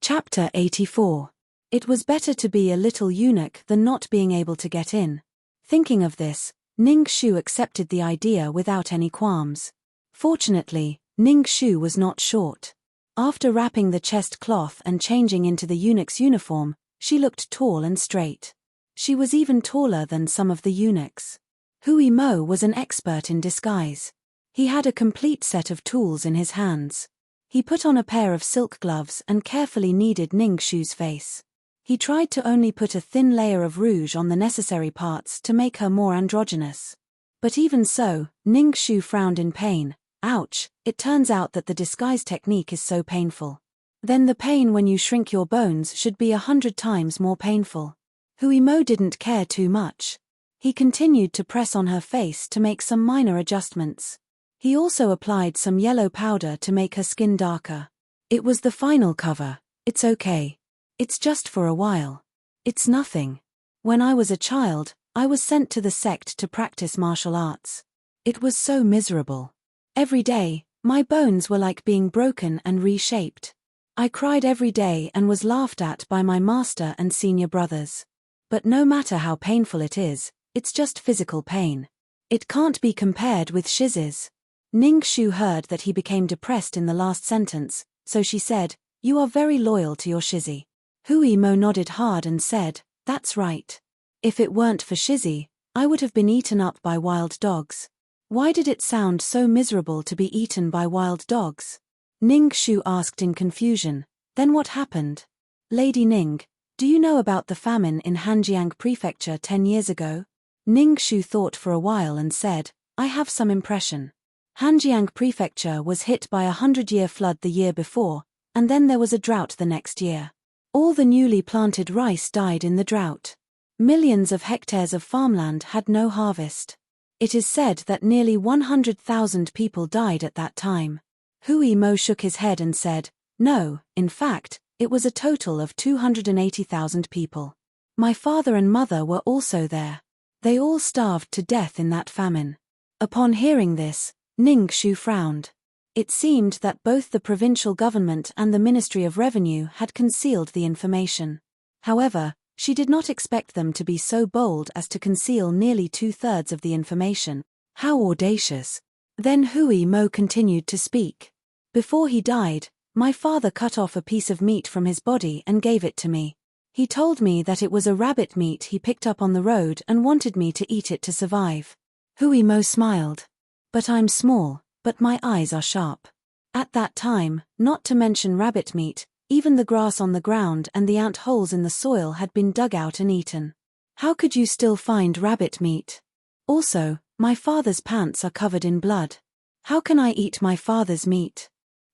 Chapter 84. It was better to be a little eunuch than not being able to get in. Thinking of this, Ning Shu accepted the idea without any qualms. Fortunately, Ning Shu was not short. After wrapping the chest cloth and changing into the eunuch's uniform, she looked tall and straight. She was even taller than some of the eunuchs. Hui Mo was an expert in disguise. He had a complete set of tools in his hands. He put on a pair of silk gloves and carefully kneaded Ning Shu's face. He tried to only put a thin layer of rouge on the necessary parts to make her more androgynous. But even so, Ning Shu frowned in pain. Ouch, it turns out that the disguise technique is so painful. Then the pain when you shrink your bones should be 100 times more painful. Hui Mo didn't care too much. He continued to press on her face to make some minor adjustments. He also applied some yellow powder to make her skin darker. It was the final cover. It's okay. It's just for a while. It's nothing. When I was a child, I was sent to the sect to practice martial arts. It was so miserable. Every day, my bones were like being broken and reshaped. I cried every day and was laughed at by my master and senior brothers. But no matter how painful it is, it's just physical pain. It can't be compared with Shiz's. Ning Shu heard that he became depressed in the last sentence, so she said, "You are very loyal to your Shizzy." Hui Mo nodded hard and said, "That's right. If it weren't for Shizzy, I would have been eaten up by wild dogs." Why did it sound so miserable to be eaten by wild dogs? Ning Shu asked in confusion. Then what happened? Lady Ning, do you know about the famine in Hanjiang Prefecture 10 years ago? Ning Shu thought for a while and said, I have some impression. Hanjiang Prefecture was hit by a 100-year flood the year before, and then there was a drought the next year. All the newly planted rice died in the drought. Millions of hectares of farmland had no harvest. It is said that nearly 100,000 people died at that time. Hui Mo shook his head and said, "No, in fact, it was a total of 280,000 people. My father and mother were also there. They all starved to death in that famine." Upon hearing this, Ning Shu frowned. It seemed that both the provincial government and the Ministry of Revenue had concealed the information. However, she did not expect them to be so bold as to conceal nearly 2/3 of the information. How audacious! Then Hui Mo continued to speak. "Before he died, my father cut off a piece of meat from his body and gave it to me. He told me that it was a rabbit meat he picked up on the road and wanted me to eat it to survive." Hui Mo smiled. "But I'm small, but my eyes are sharp. At that time, not to mention rabbit meat, even the grass on the ground and the ant holes in the soil had been dug out and eaten. How could you still find rabbit meat? Also, my father's pants are covered in blood. How can I eat my father's meat?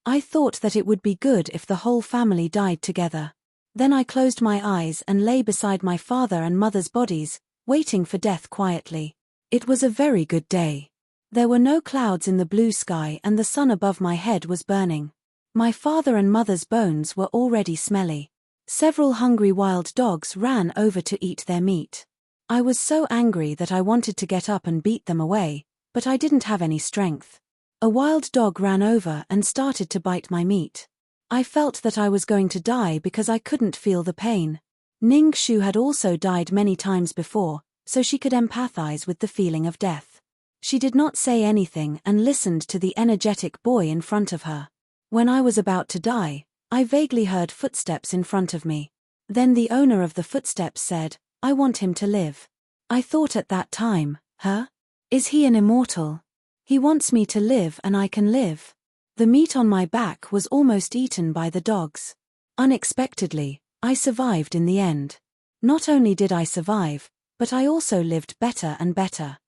I thought that it would be good if the whole family died together. Then I closed my eyes and lay beside my father and mother's bodies, waiting for death quietly. It was a very good day. There were no clouds in the blue sky and the sun above my head was burning. My father and mother's bones were already smelly. Several hungry wild dogs ran over to eat their meat. I was so angry that I wanted to get up and beat them away, but I didn't have any strength. A wild dog ran over and started to bite my meat. I felt that I was going to die because I couldn't feel the pain. Ning Shu had also died many times before, so she could empathize with the feeling of death. She did not say anything and listened to the energetic boy in front of her. When I was about to die, I vaguely heard footsteps in front of me. Then the owner of the footsteps said, "I want him to live." I thought at that time, huh? Is he an immortal? He wants me to live and I can live. The meat on my back was almost eaten by the dogs. Unexpectedly, I survived in the end. Not only did I survive, but I also lived better and better.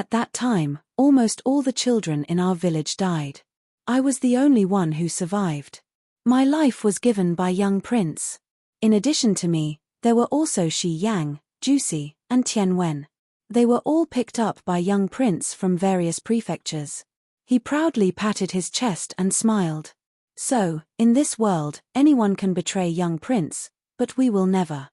At that time, almost all the children in our village died. I was the only one who survived. My life was given by young Prince. In addition to me, there were also Shi Yang, Juicy, and Tian Wen. They were all picked up by young Prince from various prefectures. He proudly patted his chest and smiled. So, in this world, anyone can betray young Prince, but we will never.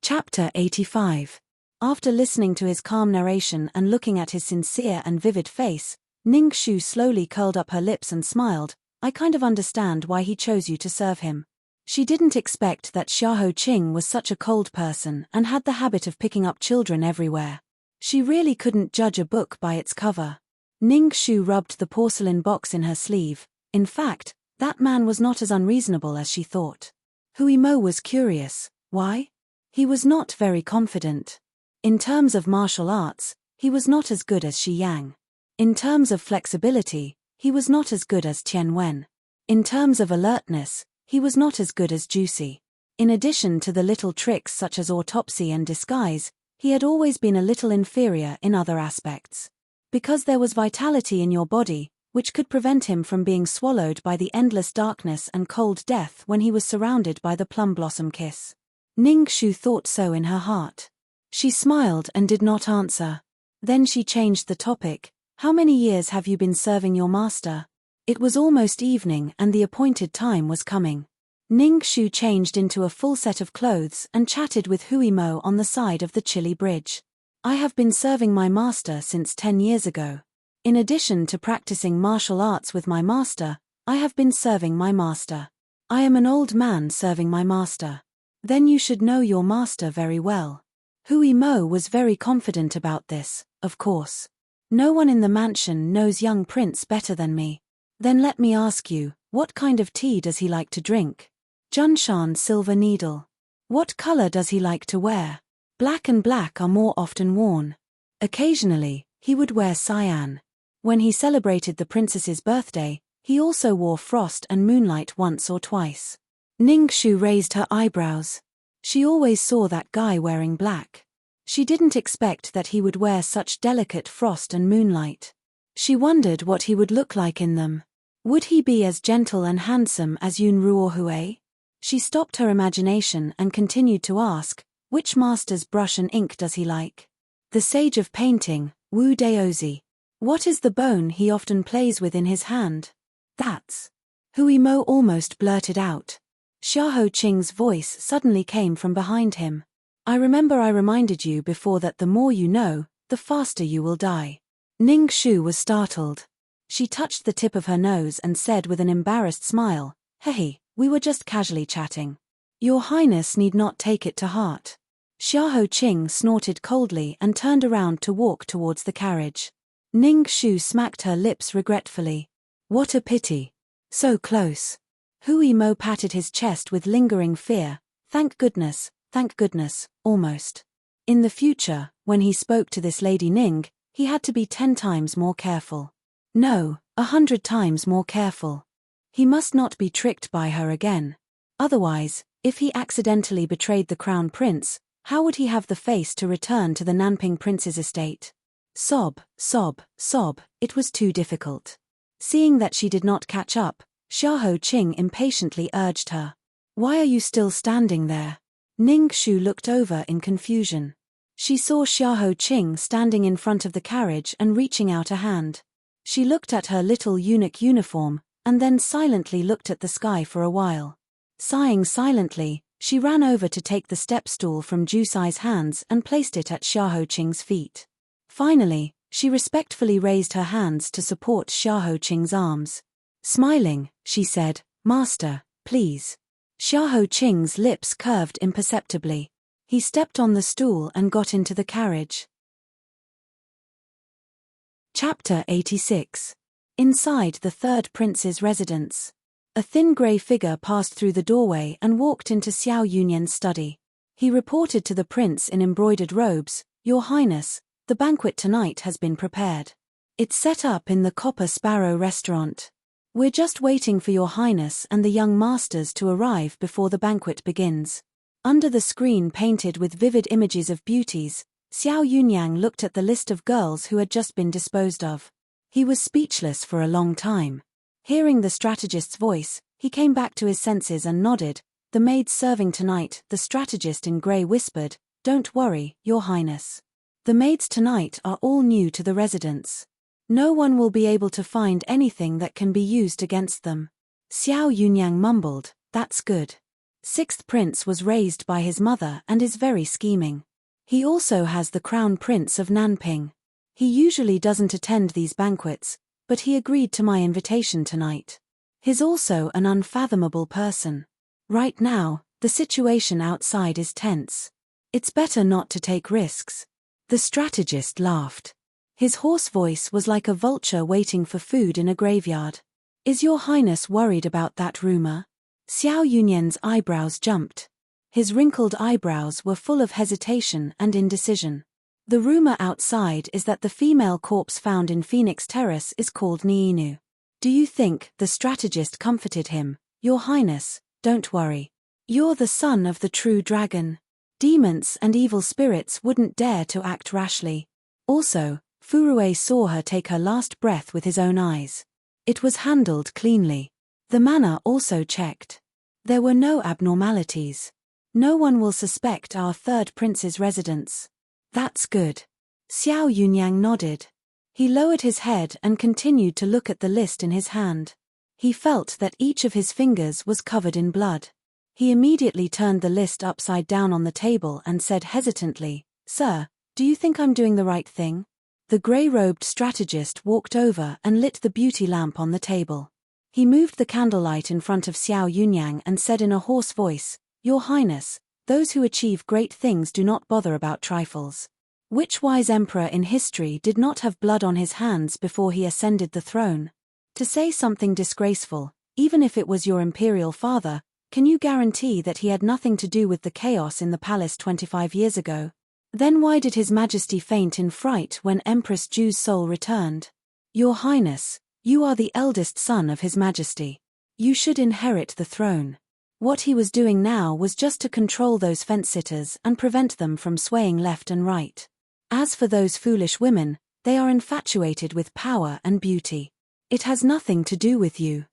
Chapter 85. After listening to his calm narration and looking at his sincere and vivid face, Ning Shu slowly curled up her lips and smiled, I kind of understand why he chose you to serve him. She didn't expect that Xiahou Qing was such a cold person and had the habit of picking up children everywhere. She really couldn't judge a book by its cover. Ning Shu rubbed the porcelain box in her sleeve. In fact, that man was not as unreasonable as she thought. Hui Mo was curious. Why? He was not very confident. In terms of martial arts, he was not as good as Shi Yang. In terms of flexibility, he was not as good as Tian Wen. In terms of alertness, he was not as good as Juicy. In addition to the little tricks such as autopsy and disguise, he had always been a little inferior in other aspects. Because there was vitality in your body, which could prevent him from being swallowed by the endless darkness and cold death when he was surrounded by the plum blossom kiss. Ning Shu thought so in her heart. She smiled and did not answer. Then she changed the topic. How many years have you been serving your master? It was almost evening and the appointed time was coming. Ning Shu changed into a full set of clothes and chatted with Hui Mo on the side of the chilly bridge. I have been serving my master since 10 years ago. In addition to practicing martial arts with my master, I have been serving my master. I am an old man serving my master. Then you should know your master very well. Hui Mo was very confident about this, of course. No one in the mansion knows young prince better than me. Then let me ask you, what kind of tea does he like to drink? Junshan silver needle. What color does he like to wear? Black and black are more often worn. Occasionally, he would wear cyan. When he celebrated the princess's birthday, he also wore frost and moonlight once or twice. Ning Shu raised her eyebrows. She always saw that guy wearing black. She didn't expect that he would wear such delicate frost and moonlight. She wondered what he would look like in them. Would he be as gentle and handsome as Yun Ruohui? She stopped her imagination and continued to ask, which master's brush and ink does he like? The sage of painting, Wu Daozi. What is the bone he often plays with in his hand? That's. Hui Mo almost blurted out. Xiahou Qing's voice suddenly came from behind him. I remember I reminded you before that the more you know, the faster you will die. Ning Shu was startled. She touched the tip of her nose and said with an embarrassed smile, Hey, we were just casually chatting. Your Highness need not take it to heart. Xiahou Qing snorted coldly and turned around to walk towards the carriage. Ning Shu smacked her lips regretfully. What a pity. So close. Hui Mo patted his chest with lingering fear. Thank goodness, almost. In the future, when he spoke to this Lady Ning, he had to be 10 times more careful. No, 100 times more careful. He must not be tricked by her again. Otherwise, if he accidentally betrayed the crown prince, how would he have the face to return to the Nanping prince's estate? Sob, sob, sob, it was too difficult. Seeing that she did not catch up, Xiahou Qing impatiently urged her. Why are you still standing there? Ning Shu looked over in confusion. She saw Xiahou Qing standing in front of the carriage and reaching out a hand. She looked at her little eunuch uniform, and then silently looked at the sky for a while. Sighing silently, she ran over to take the step stool from Jusai's hands and placed it at Xiahou Qing's feet. Finally, she respectfully raised her hands to support Xiahou Qing's arms. Smiling, she said, Master, please. Xiahou Qing's lips curved imperceptibly. He stepped on the stool and got into the carriage. Chapter 86. Inside the third prince's residence. A thin grey figure passed through the doorway and walked into Xiao Yunyan's study. He reported to the prince in embroidered robes, Your Highness, the banquet tonight has been prepared. It's set up in the Copper Sparrow restaurant. We're just waiting for Your Highness and the young masters to arrive before the banquet begins. Under the screen painted with vivid images of beauties, Xiao Yunyang looked at the list of girls who had just been disposed of. He was speechless for a long time. Hearing the strategist's voice, he came back to his senses and nodded. The maids serving tonight, the strategist in grey whispered, Don't worry, Your Highness. The maids tonight are all new to the residence. No one will be able to find anything that can be used against them. Xiao Yunyang mumbled, That's good. Sixth prince was raised by his mother and is very scheming. He also has the crown prince of Nanping. He usually doesn't attend these banquets, but he agreed to my invitation tonight. He's also an unfathomable person. Right now, the situation outside is tense. It's better not to take risks. The strategist laughed. His hoarse voice was like a vulture waiting for food in a graveyard. Is your highness worried about that rumor? Xiao Yunyan's eyebrows jumped. His wrinkled eyebrows were full of hesitation and indecision. The rumor outside is that the female corpse found in Phoenix Terrace is called Niinu. Do you think? The strategist comforted him. Your highness, don't worry. You're the son of the true dragon. Demons and evil spirits wouldn't dare to act rashly. Also, Furue saw her take her last breath with his own eyes. It was handled cleanly. The manner also checked. There were no abnormalities. No one will suspect our third prince's residence. That's good. Xiao Yunyang nodded. He lowered his head and continued to look at the list in his hand. He felt that each of his fingers was covered in blood. He immediately turned the list upside down on the table and said hesitantly, Sir, do you think I'm doing the right thing? The grey-robed strategist walked over and lit the beauty lamp on the table. He moved the candlelight in front of Xiao Yunyang and said in a hoarse voice, Your Highness, those who achieve great things do not bother about trifles. Which wise emperor in history did not have blood on his hands before he ascended the throne? To say something disgraceful, even if it was your imperial father, can you guarantee that he had nothing to do with the chaos in the palace 25 years ago? Then why did His Majesty faint in fright when Empress Ju's soul returned? Your Highness, you are the eldest son of His Majesty. You should inherit the throne. What he was doing now was just to control those fence-sitters and prevent them from swaying left and right. As for those foolish women, they are infatuated with power and beauty. It has nothing to do with you.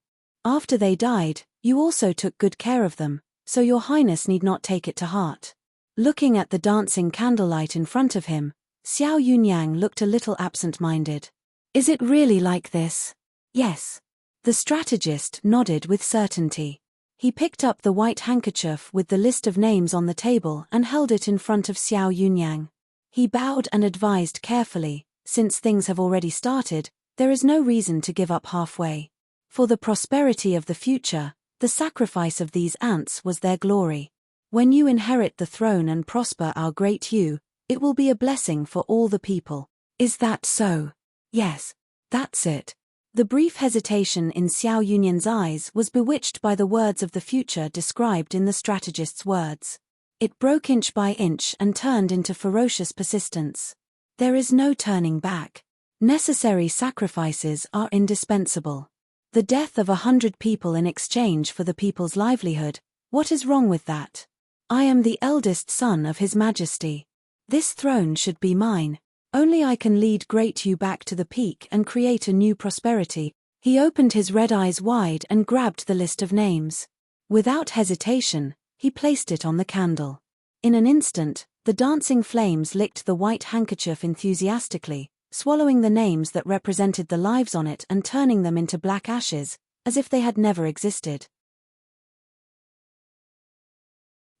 After they died, you also took good care of them, so your highness need not take it to heart. Looking at the dancing candlelight in front of him, Xiao Yunyang looked a little absent-minded. Is it really like this? Yes. The strategist nodded with certainty. He picked up the white handkerchief with the list of names on the table and held it in front of Xiao Yunyang. He bowed and advised carefully, since things have already started, there is no reason to give up halfway. For the prosperity of the future, the sacrifice of these ants was their glory. When you inherit the throne and prosper our great you, it will be a blessing for all the people. Is that so? Yes. That's it. The brief hesitation in Xiao Yunyan's eyes was bewitched by the words of the future described in the strategist's words. It broke inch by inch and turned into ferocious persistence. There is no turning back. Necessary sacrifices are indispensable. The death of 100 people in exchange for the people's livelihood, what is wrong with that? I am the eldest son of His Majesty. This throne should be mine. Only I can lead Great You back to the peak and create a new prosperity. He opened his red eyes wide and grabbed the list of names. Without hesitation, he placed it on the candle. In an instant, the dancing flames licked the white handkerchief enthusiastically, swallowing the names that represented the lives on it and turning them into black ashes, as if they had never existed.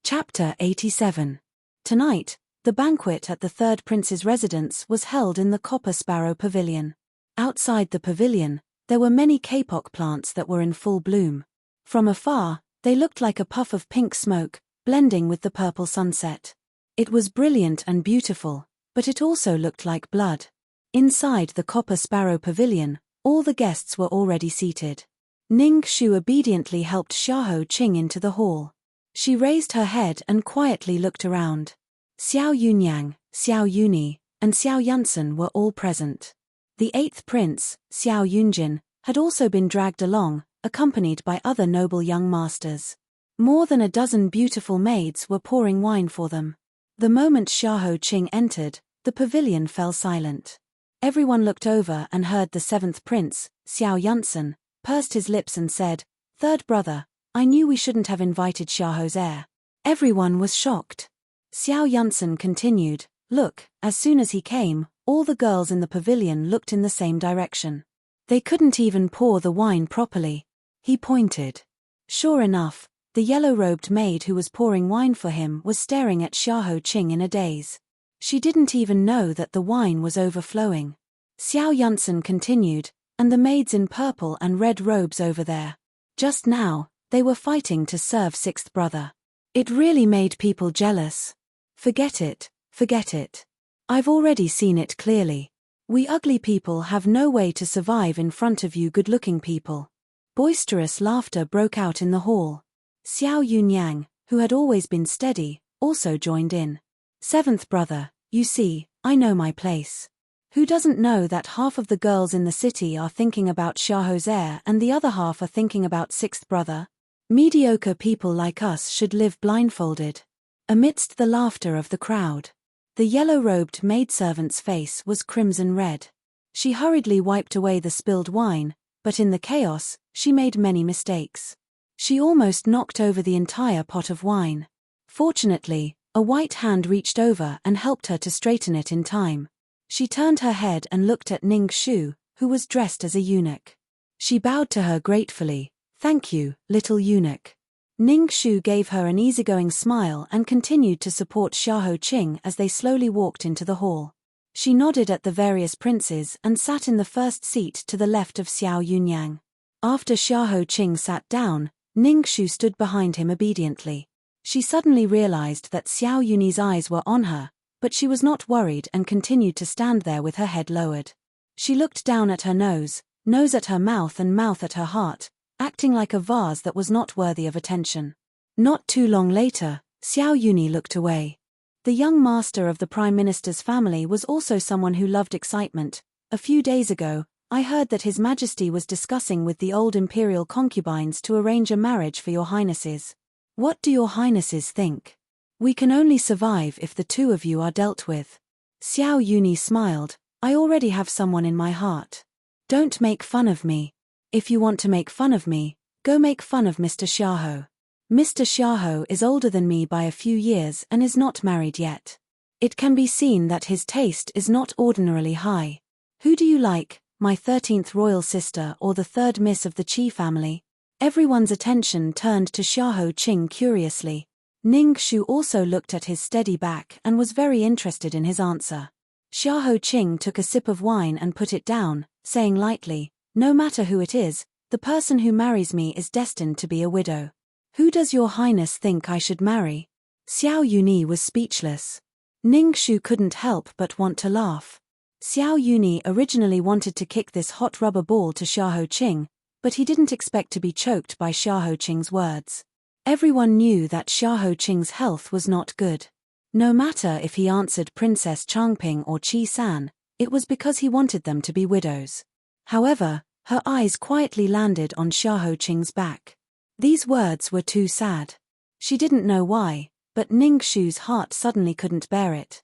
Chapter 87. Tonight, the banquet at the third prince's residence was held in the Copper Sparrow Pavilion. Outside the pavilion, there were many kapok plants that were in full bloom. From afar, they looked like a puff of pink smoke, blending with the purple sunset. It was brilliant and beautiful, but it also looked like blood. Inside the Copper Sparrow Pavilion, all the guests were already seated. Ning Shu obediently helped Xiahou Qing into the hall. She raised her head and quietly looked around. Xiao Yunyang, Xiao Yuni, and Xiao Yansen were all present. The eighth prince, Xiao Yunjin, had also been dragged along, accompanied by other noble young masters. More than a dozen beautiful maids were pouring wine for them. The moment Xiahou Qing entered, the pavilion fell silent. Everyone looked over and heard the seventh prince, Xiao Yansen, pursed his lips and said, "Third brother, I knew we shouldn't have invited Xiaohou's heir." Everyone was shocked. Xiao Yansen continued, "Look, as soon as he came, all the girls in the pavilion looked in the same direction. They couldn't even pour the wine properly." He pointed. Sure enough, the yellow-robed maid who was pouring wine for him was staring at Xiahou Qing in a daze. She didn't even know that the wine was overflowing. Xiao Yansen continued, "And the maids in purple and red robes over there. Just now, they were fighting to serve sixth brother. It really made people jealous. Forget it, forget it. I've already seen it clearly. We ugly people have no way to survive in front of you good-looking people. Boisterous laughter broke out in the hall. Xiao Yunyang, who had always been steady, also joined in. Seventh brother, you see, I know my place. Who doesn't know that half of the girls in the city are thinking about Xiaoho's heir and the other half are thinking about sixth brother? Mediocre people like us should live blindfolded. Amidst the laughter of the crowd, the yellow-robed maidservant's face was crimson red. She hurriedly wiped away the spilled wine, but in the chaos, she made many mistakes. She almost knocked over the entire pot of wine. Fortunately, a white hand reached over and helped her to straighten it in time. She turned her head and looked at Ning Shu, who was dressed as a eunuch. She bowed to her gratefully. Thank you, little eunuch. Ning Shu gave her an easygoing smile and continued to support Xiaoho Qing as they slowly walked into the hall. She nodded at the various princes and sat in the first seat to the left of Xiao Yunyang. After Xiaoho Qing sat down, Ning Shu stood behind him obediently. She suddenly realized that Xiao Yuni's eyes were on her, but she was not worried and continued to stand there with her head lowered. She looked down at her nose at her mouth and mouth at her heart, acting like a vase that was not worthy of attention. Not too long later, Xiao Yuni looked away. The young master of the Prime Minister's family was also someone who loved excitement. A few days ago, I heard that His Majesty was discussing with the old imperial concubines to arrange a marriage for your highnesses. What do your highnesses think? We can only survive if the two of you are dealt with. Xiao Yuni smiled. I already have someone in my heart. Don't make fun of me. If you want to make fun of me, go make fun of Mr. Xiaoho. Mr. Xiaoho is older than me by a few years and is not married yet. It can be seen that his taste is not ordinarily high. Who do you like, my 13th royal sister or the third miss of the Qi family? Everyone's attention turned to Xiaoho Qing curiously. Ning Shu also looked at his steady back and was very interested in his answer. Xiaoho Qing took a sip of wine and put it down, saying lightly, no matter who it is, the person who marries me is destined to be a widow. Who does your highness think I should marry? Xiao Yuni was speechless. Ning Shu couldn't help but want to laugh. Xiao Yuni originally wanted to kick this hot rubber ball to Xiaoho Qing, but he didn't expect to be choked by Xiaoho Qing's words. Everyone knew that Xiaoho Qing's health was not good. No matter if he answered Princess Changping or Qi San, it was because he wanted them to be widows. However, her eyes quietly landed on Xiaoho Qing's back. These words were too sad. She didn't know why, but Ning Shu's heart suddenly couldn't bear it.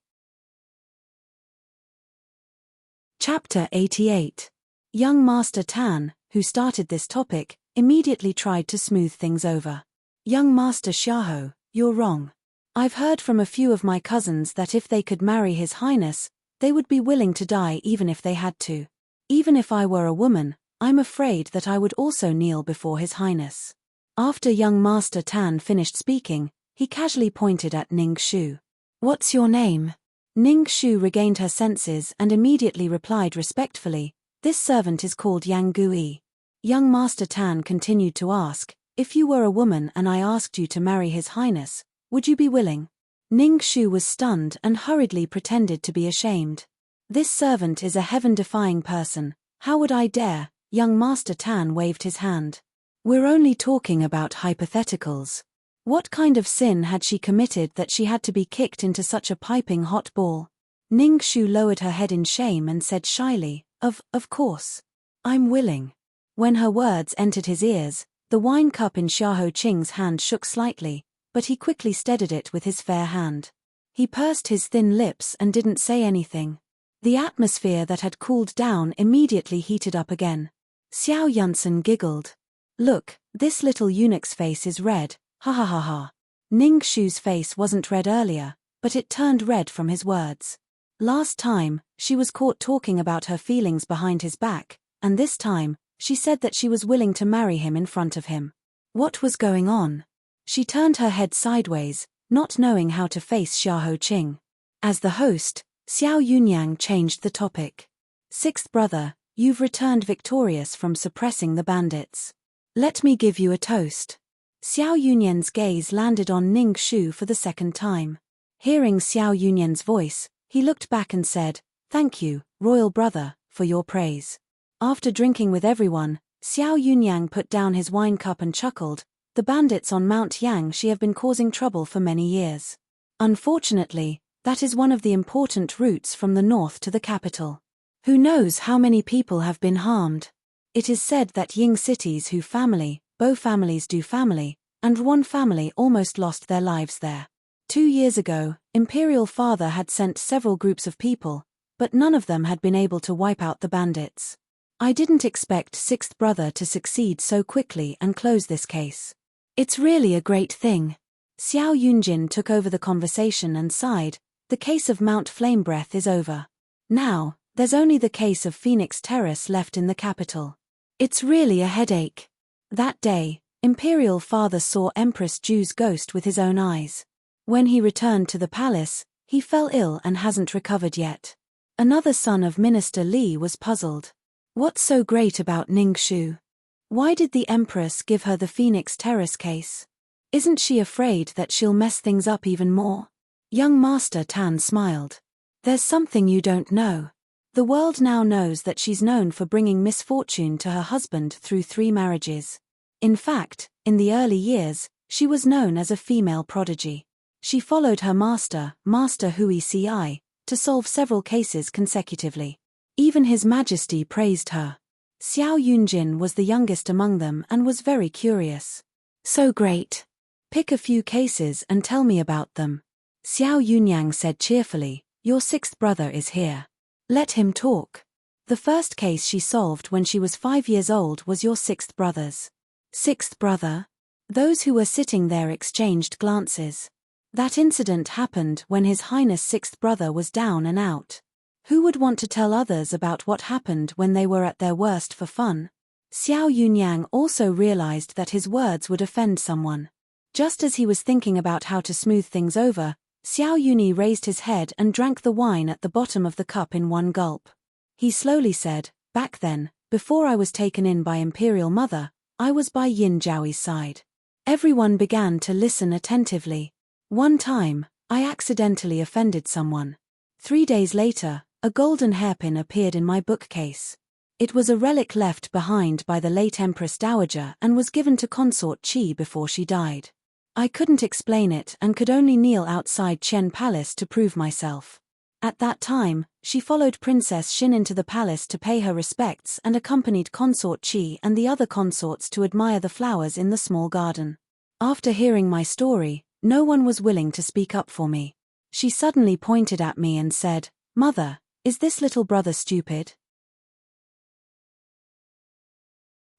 Chapter 88. Young Master Tan, who started this topic, immediately tried to smooth things over. Young Master Xiaoho, you're wrong. I've heard from a few of my cousins that if they could marry His Highness, they would be willing to die even if they had to. Even if I were a woman, I'm afraid that I would also kneel before His Highness. After young Master Tan finished speaking, he casually pointed at Ning Shu. What's your name? Ning Shu regained her senses and immediately replied respectfully, this servant is called Yang Gui. Young Master Tan continued to ask, if you were a woman and I asked you to marry His Highness, would you be willing? Ning Shu was stunned and hurriedly pretended to be ashamed. This servant is a heaven-defying person, how would I dare? Young Master Tan waved his hand. We're only talking about hypotheticals. What kind of sin had she committed that she had to be kicked into such a piping hot ball? Ning Shu lowered her head in shame and said shyly, Of course. I'm willing. When her words entered his ears, the wine cup in Xiaoho Qing's hand shook slightly, but he quickly steadied it with his fair hand. He pursed his thin lips and didn't say anything. The atmosphere that had cooled down immediately heated up again. Xiao Yunsen giggled. Look, this little eunuch's face is red, ha ha ha ha. Ning Shu's face wasn't red earlier, but it turned red from his words. Last time, she was caught talking about her feelings behind his back, and this time, she said that she was willing to marry him in front of him. What was going on? She turned her head sideways, not knowing how to face Xiaoho Qing. As the host, Xiao Yunyang changed the topic. Sixth brother, you've returned victorious from suppressing the bandits. Let me give you a toast. Xiao Yunyan's gaze landed on Ning Shu for the second time. Hearing Xiao Yunyan's voice, he looked back and said, "Thank you, royal brother, for your praise." After drinking with everyone, Xiao Yunyang put down his wine cup and chuckled, "The bandits on Mount Yangshi have been causing trouble for many years. Unfortunately, that is one of the important routes from the north to the capital. Who knows how many people have been harmed? It is said that Ying cities who family, both families do family, and one family almost lost their lives there. 2 years ago, Imperial Father had sent several groups of people, but none of them had been able to wipe out the bandits. I didn't expect Sixth Brother to succeed so quickly and close this case. It's really a great thing." Xiao Yunjin took over the conversation and sighed, "The case of Mount Flamebreath is over. Now, there's only the case of Phoenix Terrace left in the capital. It's really a headache." That day, Imperial Father saw Empress Ju's ghost with his own eyes. When he returned to the palace, he fell ill and hasn't recovered yet. Another son of Minister Li was puzzled. What's so great about Ning Shu? Why did the Empress give her the Phoenix Terrace case? Isn't she afraid that she'll mess things up even more? Young Master Tan smiled. There's something you don't know. The world now knows that she's known for bringing misfortune to her husband through 3 marriages. In fact, in the early years, she was known as a female prodigy. She followed her master, Master Hui Ci, to solve several cases consecutively. Even His Majesty praised her. Xiao Yunjin was the youngest among them and was very curious. "So great. Pick a few cases and tell me about them." Xiao Yunyang said cheerfully, "Your 6th brother is here. Let him talk." The first case she solved when she was 5 years old was your 6th brother's. 6th brother? Those who were sitting there exchanged glances. That incident happened when His Highness' 6th brother was down and out. Who would want to tell others about what happened when they were at their worst for fun? Xiao Yunyang also realized that his words would offend someone. Just as he was thinking about how to smooth things over, Xiao Yuni raised his head and drank the wine at the bottom of the cup in one gulp. He slowly said, "Back then, before I was taken in by Imperial Mother, I was by Yin Zhaoi's side." Everyone began to listen attentively. "One time, I accidentally offended someone. 3 days later, a golden hairpin appeared in my bookcase. It was a relic left behind by the late Empress Dowager and was given to Consort Qi before she died. I couldn't explain it and could only kneel outside Qian Palace to prove myself. At that time, she followed Princess Xin into the palace to pay her respects and accompanied Consort Qi and the other consorts to admire the flowers in the small garden. After hearing my story, no one was willing to speak up for me. She suddenly pointed at me and said, 'Mother, is this little brother stupid?'"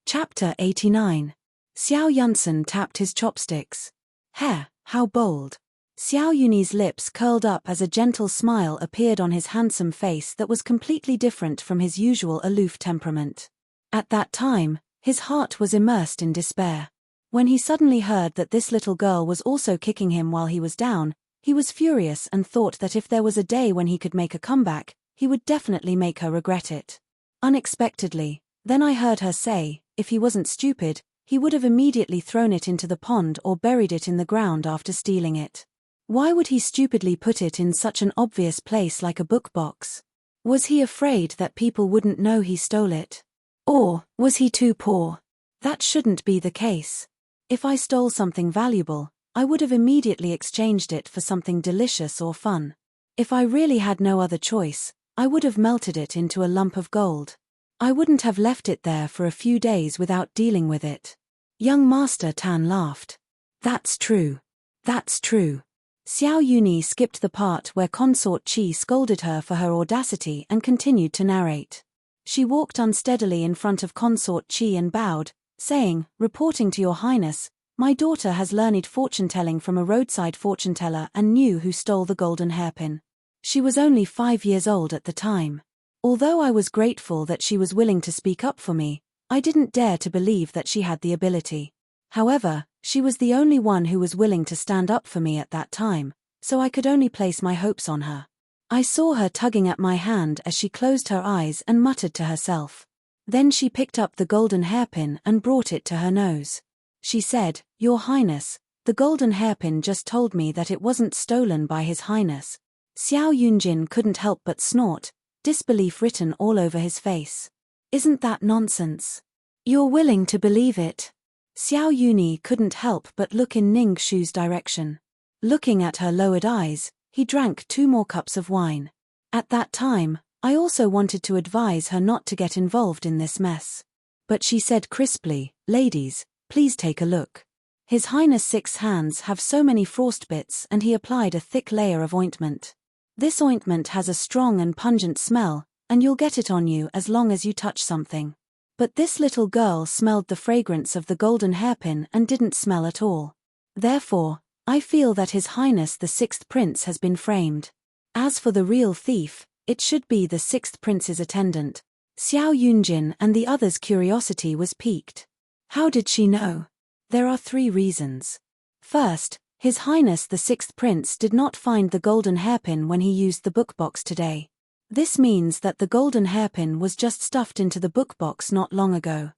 Chapter 89. Xiao Yunsen tapped his chopsticks. "Heh, how bold." Xiao Yuni's lips curled up as a gentle smile appeared on his handsome face that was completely different from his usual aloof temperament. At that time, his heart was immersed in despair. When he suddenly heard that this little girl was also kicking him while he was down, he was furious and thought that if there was a day when he could make a comeback, he would definitely make her regret it. Unexpectedly, then I heard her say, if he wasn't stupid, he would have immediately thrown it into the pond or buried it in the ground after stealing it. Why would he stupidly put it in such an obvious place like a book box? Was he afraid that people wouldn't know he stole it? Or, was he too poor? That shouldn't be the case. If I stole something valuable, I would have immediately exchanged it for something delicious or fun. If I really had no other choice, I would have melted it into a lump of gold. I wouldn't have left it there for a few days without dealing with it. Young Master Tan laughed. "That's true. That's true." Xiao Yuni skipped the part where Consort Qi scolded her for her audacity and continued to narrate. She walked unsteadily in front of Consort Qi and bowed, saying, "Reporting to your highness, my daughter has learned fortune-telling from a roadside fortune-teller and knew who stole the golden hairpin. She was only 5 years old at the time. Although I was grateful that she was willing to speak up for me, I didn't dare to believe that she had the ability. However, she was the only one who was willing to stand up for me at that time, so I could only place my hopes on her. I saw her tugging at my hand as she closed her eyes and muttered to herself. Then she picked up the golden hairpin and brought it to her nose. She said, "Your Highness, the golden hairpin just told me that it wasn't stolen by His Highness." Xiao Yunjin couldn't help but snort, disbelief written all over his face. "Isn't that nonsense? You're willing to believe it?" Xiao Yuni couldn't help but look in Ning Shu's direction. Looking at her lowered eyes, he drank 2 more cups of wine. At that time, I also wanted to advise her not to get involved in this mess. But she said crisply, "Ladies, please take a look. His Highness' 6 hands have so many frostbits," and he applied a thick layer of ointment. "This ointment has a strong and pungent smell, and you'll get it on you as long as you touch something." But this little girl smelled the fragrance of the golden hairpin and didn't smell at all. Therefore, I feel that His Highness the 6th Prince has been framed. As for the real thief, it should be the 6th Prince's attendant. Xiao Yunjin and the others' curiosity was piqued. How did she know? There are 3 reasons. First, His Highness the 6th Prince did not find the golden hairpin when he used the book box today. This means that the golden hairpin was just stuffed into the book box not long ago.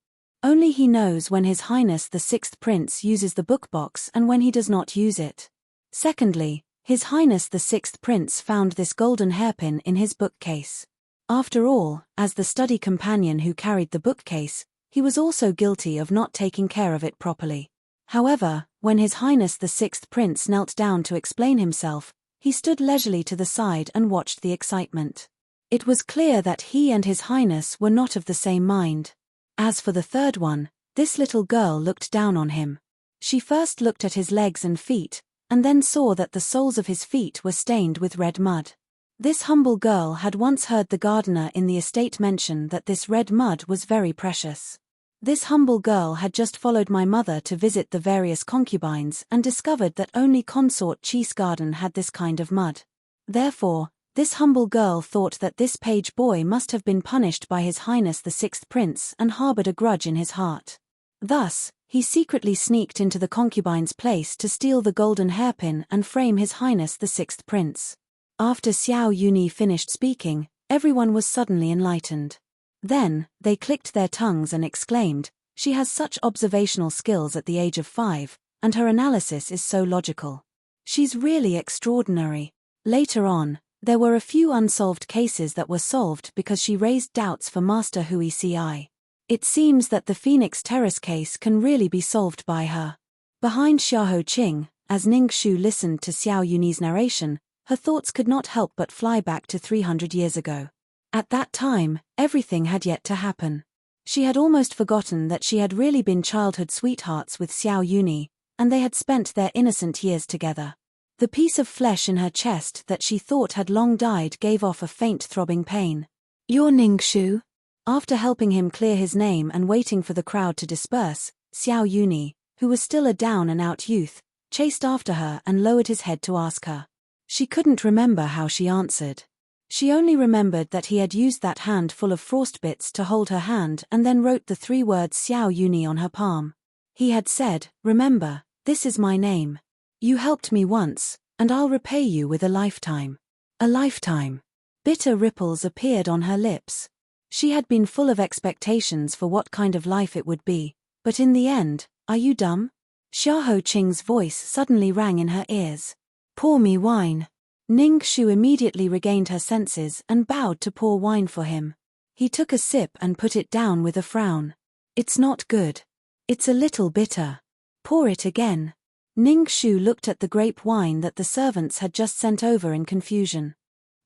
Only he knows when His Highness the 6th Prince uses the book box and when he does not use it. Secondly, His Highness the 6th Prince found this golden hairpin in his bookcase. After all, as the study companion who carried the bookcase, he was also guilty of not taking care of it properly. However, when His Highness the 6th Prince knelt down to explain himself, he stood leisurely to the side and watched the excitement. It was clear that he and His Highness were not of the same mind. As for the third one, this little girl looked down on him. She first looked at his legs and feet, and then saw that the soles of his feet were stained with red mud. This humble girl had once heard the gardener in the estate mention that this red mud was very precious. This humble girl had just followed my mother to visit the various concubines and discovered that only consort Chi's garden had this kind of mud. Therefore, this humble girl thought that this page boy must have been punished by His Highness the 6th Prince and harbored a grudge in his heart. Thus, he secretly sneaked into the concubine's place to steal the golden hairpin and frame His Highness the 6th Prince. After Xiao Yuni finished speaking, everyone was suddenly enlightened. Then, they clicked their tongues and exclaimed, "She has such observational skills at the age of 5, and her analysis is so logical. She's really extraordinary." Later on, there were a few unsolved cases that were solved because she raised doubts for Master Hui Ci. It seems that the Phoenix Terrace case can really be solved by her. Behind Xiaoho Qing, as Ning Shu listened to Xiao Yuni's narration, her thoughts could not help but fly back to 300 years ago. At that time, everything had yet to happen. She had almost forgotten that she had really been childhood sweethearts with Xiao Yuni, and they had spent their innocent years together. The piece of flesh in her chest that she thought had long died gave off a faint throbbing pain. "You're Ning Shu?" After helping him clear his name and waiting for the crowd to disperse, Xiao Yuni, who was still a down-and-out youth, chased after her and lowered his head to ask her. She couldn't remember how she answered. She only remembered that he had used that hand full of frostbits to hold her hand and then wrote the 3 words Xiao Yuni on her palm. He had said, "Remember, this is my name. You helped me once, and I'll repay you with a lifetime." A lifetime. Bitter ripples appeared on her lips. She had been full of expectations for what kind of life it would be, but in the end, "Are you dumb?" Xiaoho Qing's voice suddenly rang in her ears. "Pour me wine." Ning Shu immediately regained her senses and bowed to pour wine for him. He took a sip and put it down with a frown. "It's not good. It's a little bitter. Pour it again." Ning Shu looked at the grape wine that the servants had just sent over in confusion.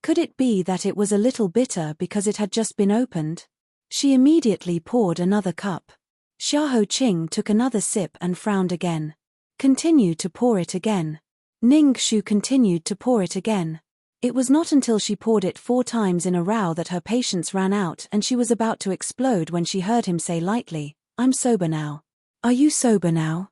Could it be that it was a little bitter because it had just been opened? She immediately poured another cup. Xiaoho Qing took another sip and frowned again. "Continue to pour it again." Ning Shu continued to pour it again. It was not until she poured it 4 times in a row that her patience ran out and she was about to explode when she heard him say lightly, "I'm sober now." "Are you sober now?"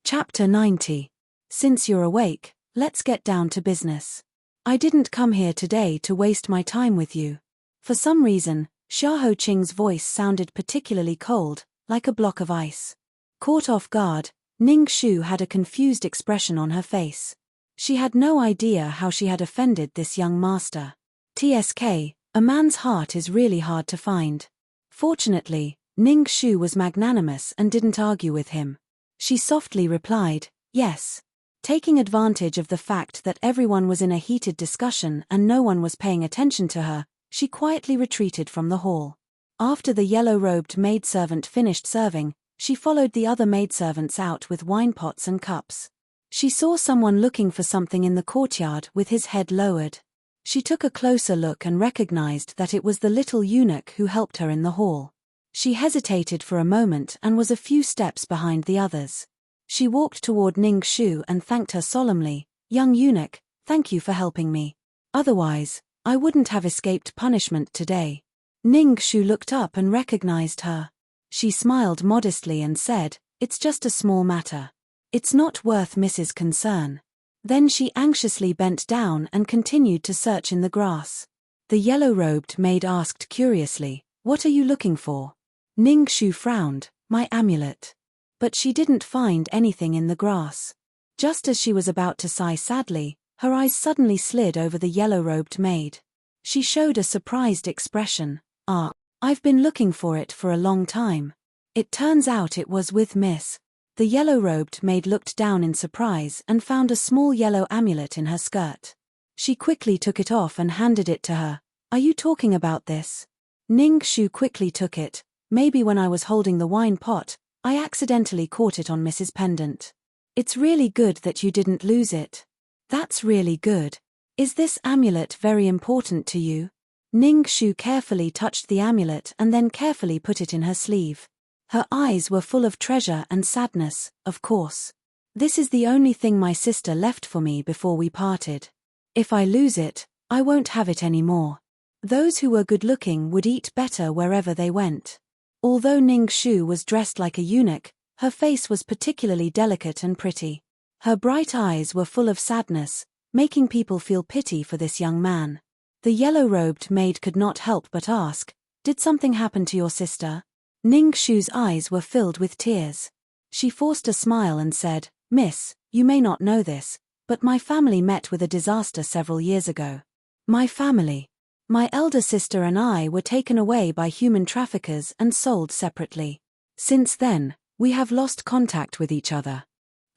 Chapter 90. Since you're awake, let's get down to business. I didn't come here today to waste my time with you. For some reason, Xiaoho Qing's voice sounded particularly cold, like a block of ice. Caught off guard, Ning Shu had a confused expression on her face. She had no idea how she had offended this young master. TSK, A man's heart is really hard to find. Fortunately, Ning Shu was magnanimous and didn't argue with him. She softly replied, yes. Taking advantage of the fact that everyone was in a heated discussion and no one was paying attention to her, she quietly retreated from the hall. After the yellow-robed maidservant finished serving, she followed the other maidservants out with wine pots and cups. She saw someone looking for something in the courtyard with his head lowered. She took a closer look and recognized that it was the little eunuch who helped her in the hall. She hesitated for a moment and was a few steps behind the others. She walked toward Ning Shu and thanked her solemnly, "Young eunuch, thank you for helping me. Otherwise, I wouldn't have escaped punishment today." Ning Shu looked up and recognized her. She smiled modestly and said, "It's just a small matter. It's not worth Mrs. concern." Then she anxiously bent down and continued to search in the grass. The yellow-robed maid asked curiously, "What are you looking for?" Ning Shu frowned, "My amulet." But she didn't find anything in the grass. Just as she was about to sigh sadly, her eyes suddenly slid over the yellow-robed maid. She showed a surprised expression. "Ah, I've been looking for it for a long time. It turns out it was with Miss." The yellow-robed maid looked down in surprise and found a small yellow amulet in her skirt. She quickly took it off and handed it to her. "Are you talking about this?" Ning Shu quickly took it. "Maybe when I was holding the wine pot, I accidentally caught it on Mrs. Pendant. It's really good that you didn't lose it." "That's really good. Is this amulet very important to you?" Ning Shu carefully touched the amulet and then carefully put it in her sleeve. Her eyes were full of treasure and sadness, "Of course. This is the only thing my sister left for me before we parted. If I lose it, I won't have it anymore." Those who were good-looking would eat better wherever they went. Although Ning Shu was dressed like a eunuch, her face was particularly delicate and pretty. Her bright eyes were full of sadness, making people feel pity for this young man. The yellow-robed maid could not help but ask, "Did something happen to your sister?" Ning Shu's eyes were filled with tears. She forced a smile and said, "Miss, you may not know this, but my family met with a disaster several years ago." "My family? My elder sister and I were taken away by human traffickers and sold separately. Since then, we have lost contact with each other.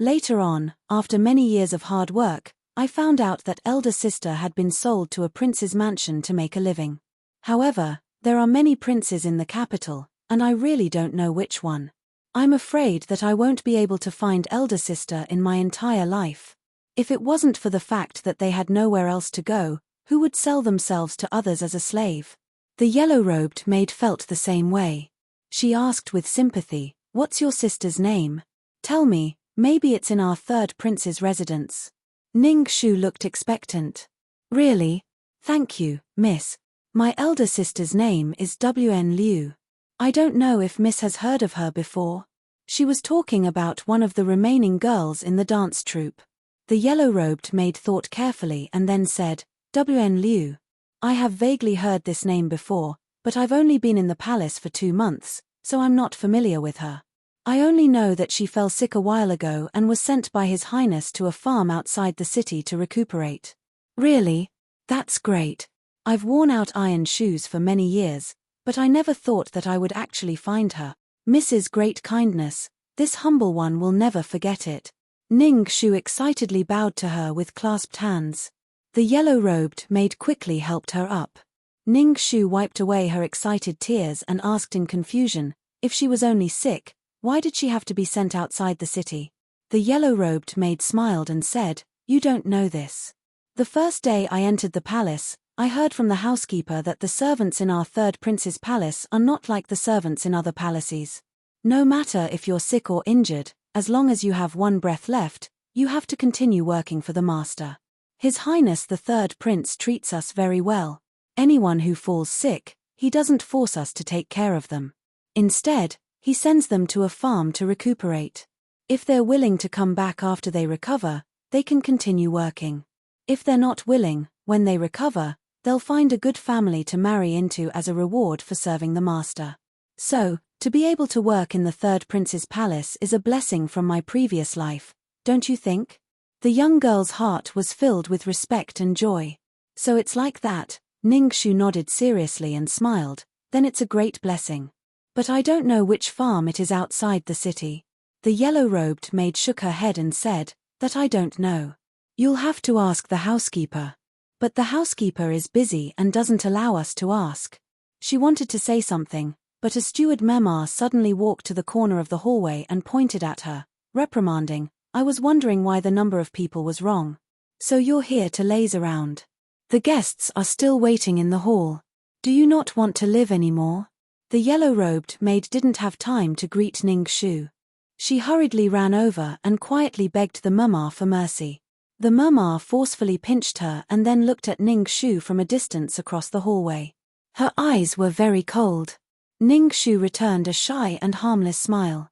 Later on, after many years of hard work, I found out that elder sister had been sold to a prince's mansion to make a living. However, there are many princes in the capital, and I really don't know which one. I'm afraid that I won't be able to find elder sister in my entire life. If it wasn't for the fact that they had nowhere else to go, who would sell themselves to others as a slave?" The yellow-robed maid felt the same way. She asked with sympathy, "What's your sister's name? Tell me, maybe it's in our third prince's residence." Ning Shu looked expectant. "Really? Thank you, miss. My elder sister's name is Wn Liu. I don't know if miss has heard of her before." She was talking about one of the remaining girls in the dance troupe. The yellow-robed maid thought carefully and then said, "Wn Liu. I have vaguely heard this name before, but I've only been in the palace for 2 months, so I'm not familiar with her. I only know that she fell sick a while ago and was sent by His Highness to a farm outside the city to recuperate." "Really? That's great. I've worn out iron shoes for many years, but I never thought that I would actually find her. Mrs. Great Kindness, this humble one will never forget it." Ning Shu excitedly bowed to her with clasped hands. The yellow-robed maid quickly helped her up. Ning Shu wiped away her excited tears and asked in confusion, if she was only sick, why did she have to be sent outside the city? The yellow-robed maid smiled and said, "You don't know this. The first day I entered the palace, I heard from the housekeeper that the servants in our third prince's palace are not like the servants in other palaces. No matter if you're sick or injured, as long as you have one breath left, you have to continue working for the master. His Highness the third prince treats us very well. Anyone who falls sick, he doesn't force us to take care of them. Instead, he sends them to a farm to recuperate. If they're willing to come back after they recover, they can continue working. If they're not willing, when they recover, they'll find a good family to marry into as a reward for serving the master. So, to be able to work in the third prince's palace is a blessing from my previous life, don't you think?" The young girl's heart was filled with respect and joy. "So it's like that," Ning Shu nodded seriously and smiled. Then it's a great blessing. But I don't know which farm it is outside the city. The yellow-robed maid shook her head and said, that I don't know. You'll have to ask the housekeeper. But the housekeeper is busy and doesn't allow us to ask. She wanted to say something, but a steward Memar suddenly walked to the corner of the hallway and pointed at her, reprimanding, I was wondering why the number of people was wrong. So you're here to laze around. The guests are still waiting in the hall. Do you not want to live anymore? The yellow-robed maid didn't have time to greet Ning Shu. She hurriedly ran over and quietly begged the Memar for mercy. The Memar forcefully pinched her and then looked at Ning Shu from a distance across the hallway. Her eyes were very cold. Ning Shu returned a shy and harmless smile.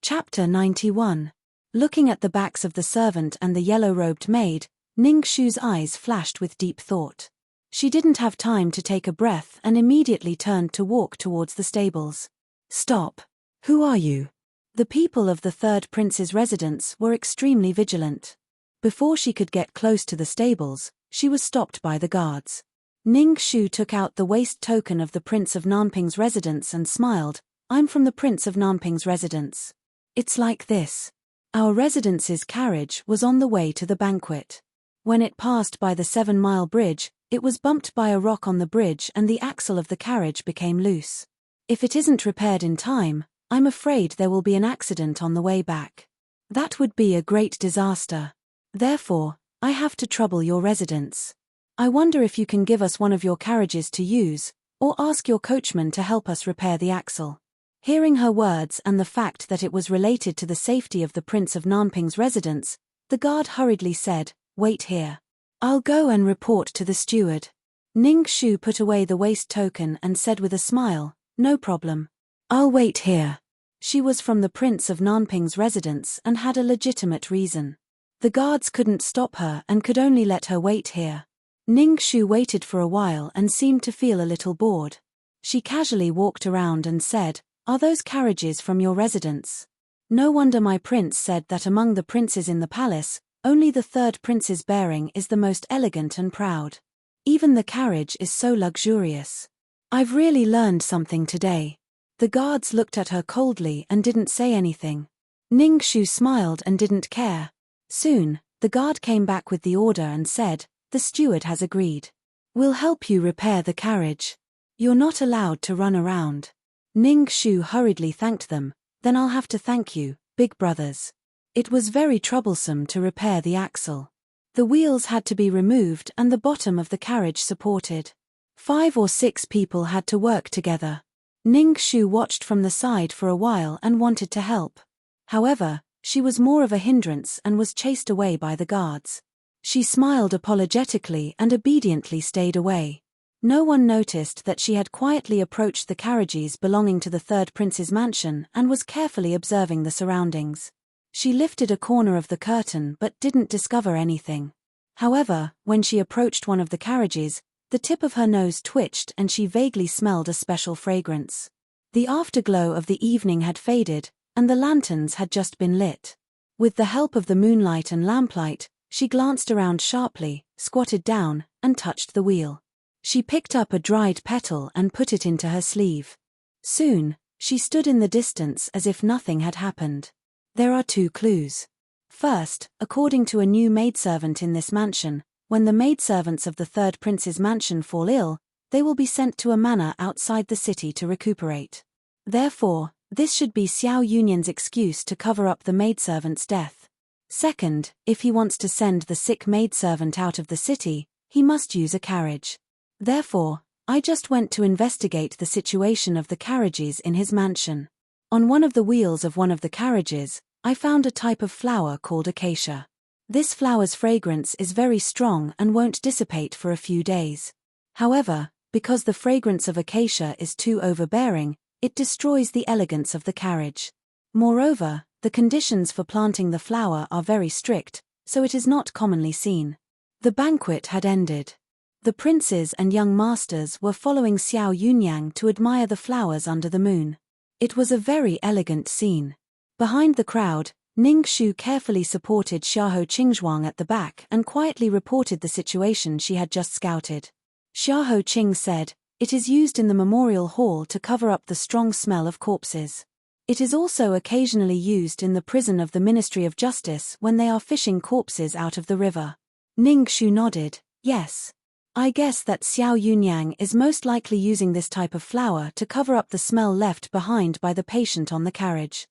Chapter 91. Looking at the backs of the servant and the yellow-robed maid, Ning Shu's eyes flashed with deep thought. She didn't have time to take a breath and immediately turned to walk towards the stables. Stop. Who are you? The people of the third prince's residence were extremely vigilant. Before she could get close to the stables, she was stopped by the guards. Ning Shu took out the waist token of the Prince of Nanping's residence and smiled, I'm from the Prince of Nanping's residence. It's like this. Our residence's carriage was on the way to the banquet. When it passed by the 7-mile bridge, it was bumped by a rock on the bridge and the axle of the carriage became loose. If it isn't repaired in time, I'm afraid there will be an accident on the way back. That would be a great disaster. Therefore, I have to trouble your residence. I wonder if you can give us one of your carriages to use, or ask your coachman to help us repair the axle. Hearing her words and the fact that it was related to the safety of the Prince of Nanping's residence, the guard hurriedly said, wait here. I'll go and report to the steward. Ning Shu put away the waist token and said with a smile, no problem. I'll wait here. She was from the Prince of Nanping's residence and had a legitimate reason. The guards couldn't stop her and could only let her wait here. Ning Shu waited for a while and seemed to feel a little bored. She casually walked around and said, are those carriages from your residence? No wonder my prince said that among the princes in the palace, only the third prince's bearing is the most elegant and proud. Even the carriage is so luxurious. I've really learned something today. The guards looked at her coldly and didn't say anything. Ning Shu smiled and didn't care. Soon, the guard came back with the order and said, the steward has agreed. We'll help you repair the carriage. You're not allowed to run around. Ning Shu hurriedly thanked them, then I'll have to thank you, big brothers. It was very troublesome to repair the axle. The wheels had to be removed and the bottom of the carriage supported. 5 or 6 people had to work together. Ning Shu watched from the side for a while and wanted to help. However, she was more of a hindrance and was chased away by the guards. She smiled apologetically and obediently stayed away. No one noticed that she had quietly approached the carriages belonging to the third prince's mansion and was carefully observing the surroundings. She lifted a corner of the curtain but didn't discover anything. However, when she approached one of the carriages, the tip of her nose twitched and she vaguely smelled a special fragrance. The afterglow of the evening had faded, and the lanterns had just been lit. With the help of the moonlight and lamplight, she glanced around sharply, squatted down, and touched the wheel. She picked up a dried petal and put it into her sleeve. Soon, she stood in the distance as if nothing had happened. There are 2 clues. First, according to a new maidservant in this mansion, when the maidservants of the third prince's mansion fall ill, they will be sent to a manor outside the city to recuperate. Therefore, this should be Xiao Yunyan's excuse to cover up the maidservant's death. Second, if he wants to send the sick maidservant out of the city, he must use a carriage. Therefore, I just went to investigate the situation of the carriages in his mansion. On one of the wheels of one of the carriages, I found a type of flower called acacia. This flower's fragrance is very strong and won't dissipate for a few days. However, because the fragrance of acacia is too overbearing, it destroys the elegance of the carriage. Moreover, the conditions for planting the flower are very strict, so it is not commonly seen. The banquet had ended. The princes and young masters were following Xiao Yunyang to admire the flowers under the moon. It was a very elegant scene. Behind the crowd, Ning Shu carefully supported Xiahou Qingzhuang at the back and quietly reported the situation she had just scouted. Xiahou Qing said, "It is used in the memorial hall to cover up the strong smell of corpses. It is also occasionally used in the prison of the Ministry of Justice when they are fishing corpses out of the river." Ning Shu nodded, "Yes. I guess that Xiao Yunyang is most likely using this type of flower to cover up the smell left behind by the patient on the carriage."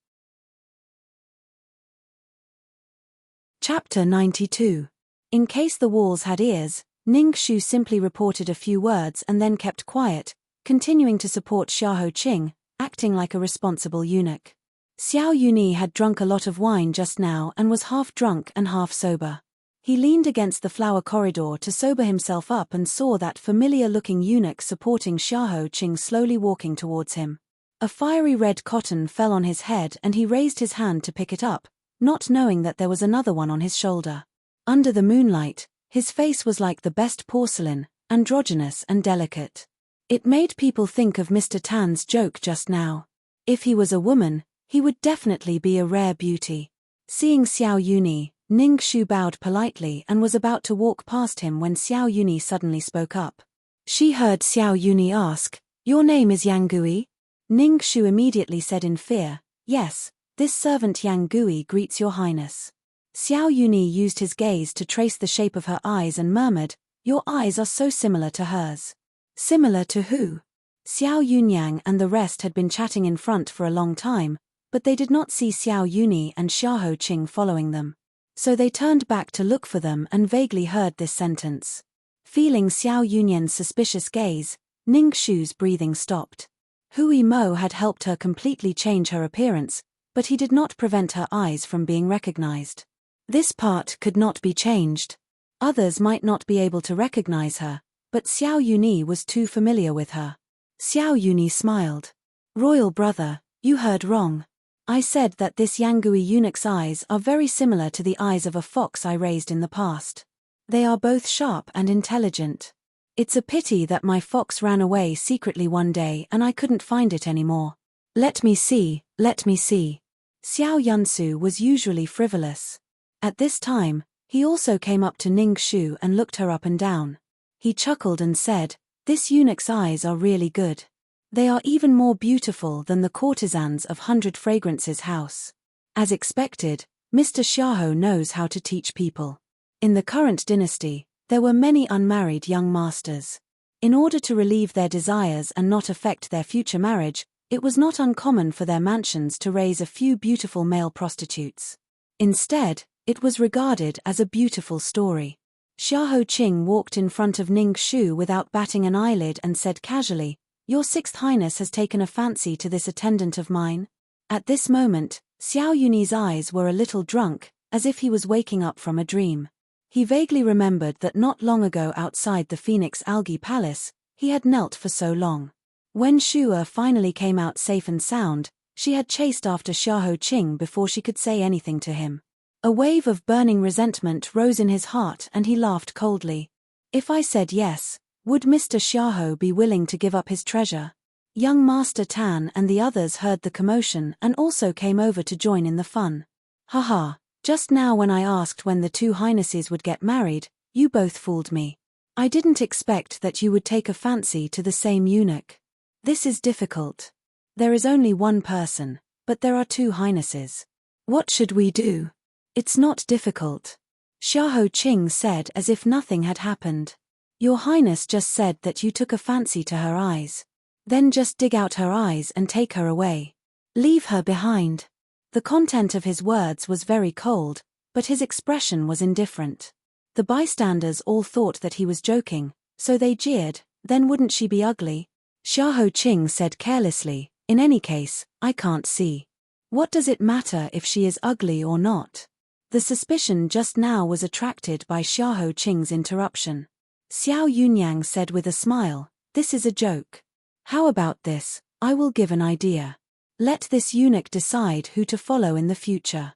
Chapter 92. In case the walls had ears, Ning Shu simply reported a few words and then kept quiet, continuing to support Xiahou Qing, acting like a responsible eunuch. Xiao Yuni had drunk a lot of wine just now and was half drunk and half sober. He leaned against the flower corridor to sober himself up and saw that familiar-looking eunuch supporting Xiahou Qing slowly walking towards him. A fiery red cotton fell on his head and he raised his hand to pick it up, not knowing that there was another one on his shoulder. Under the moonlight, his face was like the best porcelain, androgynous and delicate. It made people think of Mr. Tan's joke just now. If he was a woman, he would definitely be a rare beauty. Seeing Xiao Yuni, Ning Shu bowed politely and was about to walk past him when Xiao Yuni suddenly spoke up. She heard Xiao Yuni ask, "Your name is Yang Gui?" Ning Shu immediately said in fear, "Yes, this servant Yang Gui greets your highness." Xiao Yuni used his gaze to trace the shape of her eyes and murmured, "Your eyes are so similar to hers." Similar to who? Xiao Yunyang and the rest had been chatting in front for a long time, but they did not see Xiao Yuni and Xiahou Qing following them. So they turned back to look for them and vaguely heard this sentence. Feeling Xiao Yunyan's suspicious gaze, Ning Shu's breathing stopped. Hui Mo had helped her completely change her appearance, but he did not prevent her eyes from being recognized. This part could not be changed. Others might not be able to recognize her, but Xiao Yuni was too familiar with her. Xiao Yuni smiled. "Royal brother, you heard wrong. I said that this Yangui eunuch's eyes are very similar to the eyes of a fox I raised in the past. They are both sharp and intelligent. It's a pity that my fox ran away secretly one day and I couldn't find it anymore. Let me see, let me see." Xiao Yunsu was usually frivolous. At this time, he also came up to Ning Shu and looked her up and down. He chuckled and said, "This eunuch's eyes are really good. They are even more beautiful than the courtesans of 100 Fragrances house." As expected, Mr. Xiahou knows how to teach people. In the current dynasty, there were many unmarried young masters. In order to relieve their desires and not affect their future marriage, it was not uncommon for their mansions to raise a few beautiful male prostitutes. Instead, it was regarded as a beautiful story. Xiahou Qing walked in front of Ning Shu without batting an eyelid and said casually, "Your Sixth Highness has taken a fancy to this attendant of mine?" At this moment, Xiao Yuni's eyes were a little drunk, as if he was waking up from a dream. He vaguely remembered that not long ago outside the Phoenix Algae Palace, he had knelt for so long. When Shua finally came out safe and sound, she had chased after Xiahou Qing before she could say anything to him. A wave of burning resentment rose in his heart and he laughed coldly. "If I said yes, would Mr. Xiahou be willing to give up his treasure?" Young Master Tan and the others heard the commotion and also came over to join in the fun. "Haha, just now when I asked when the two highnesses would get married, you both fooled me. I didn't expect that you would take a fancy to the same eunuch. This is difficult. There is only one person, but there are two highnesses. What should we do?" "It's not difficult," Xiahou Qing said as if nothing had happened. "Your Highness just said that you took a fancy to her eyes. Then just dig out her eyes and take her away. Leave her behind." The content of his words was very cold, but his expression was indifferent. The bystanders all thought that he was joking, so they jeered, "Then wouldn't she be ugly?" Xiahou Qing said carelessly, "In any case, I can't see. What does it matter if she is ugly or not?" The suspicion just now was attracted by Xiahou Qing's interruption. Xiao Yunyang said with a smile, "This is a joke. How about this? I will give an idea. Let this eunuch decide who to follow in the future."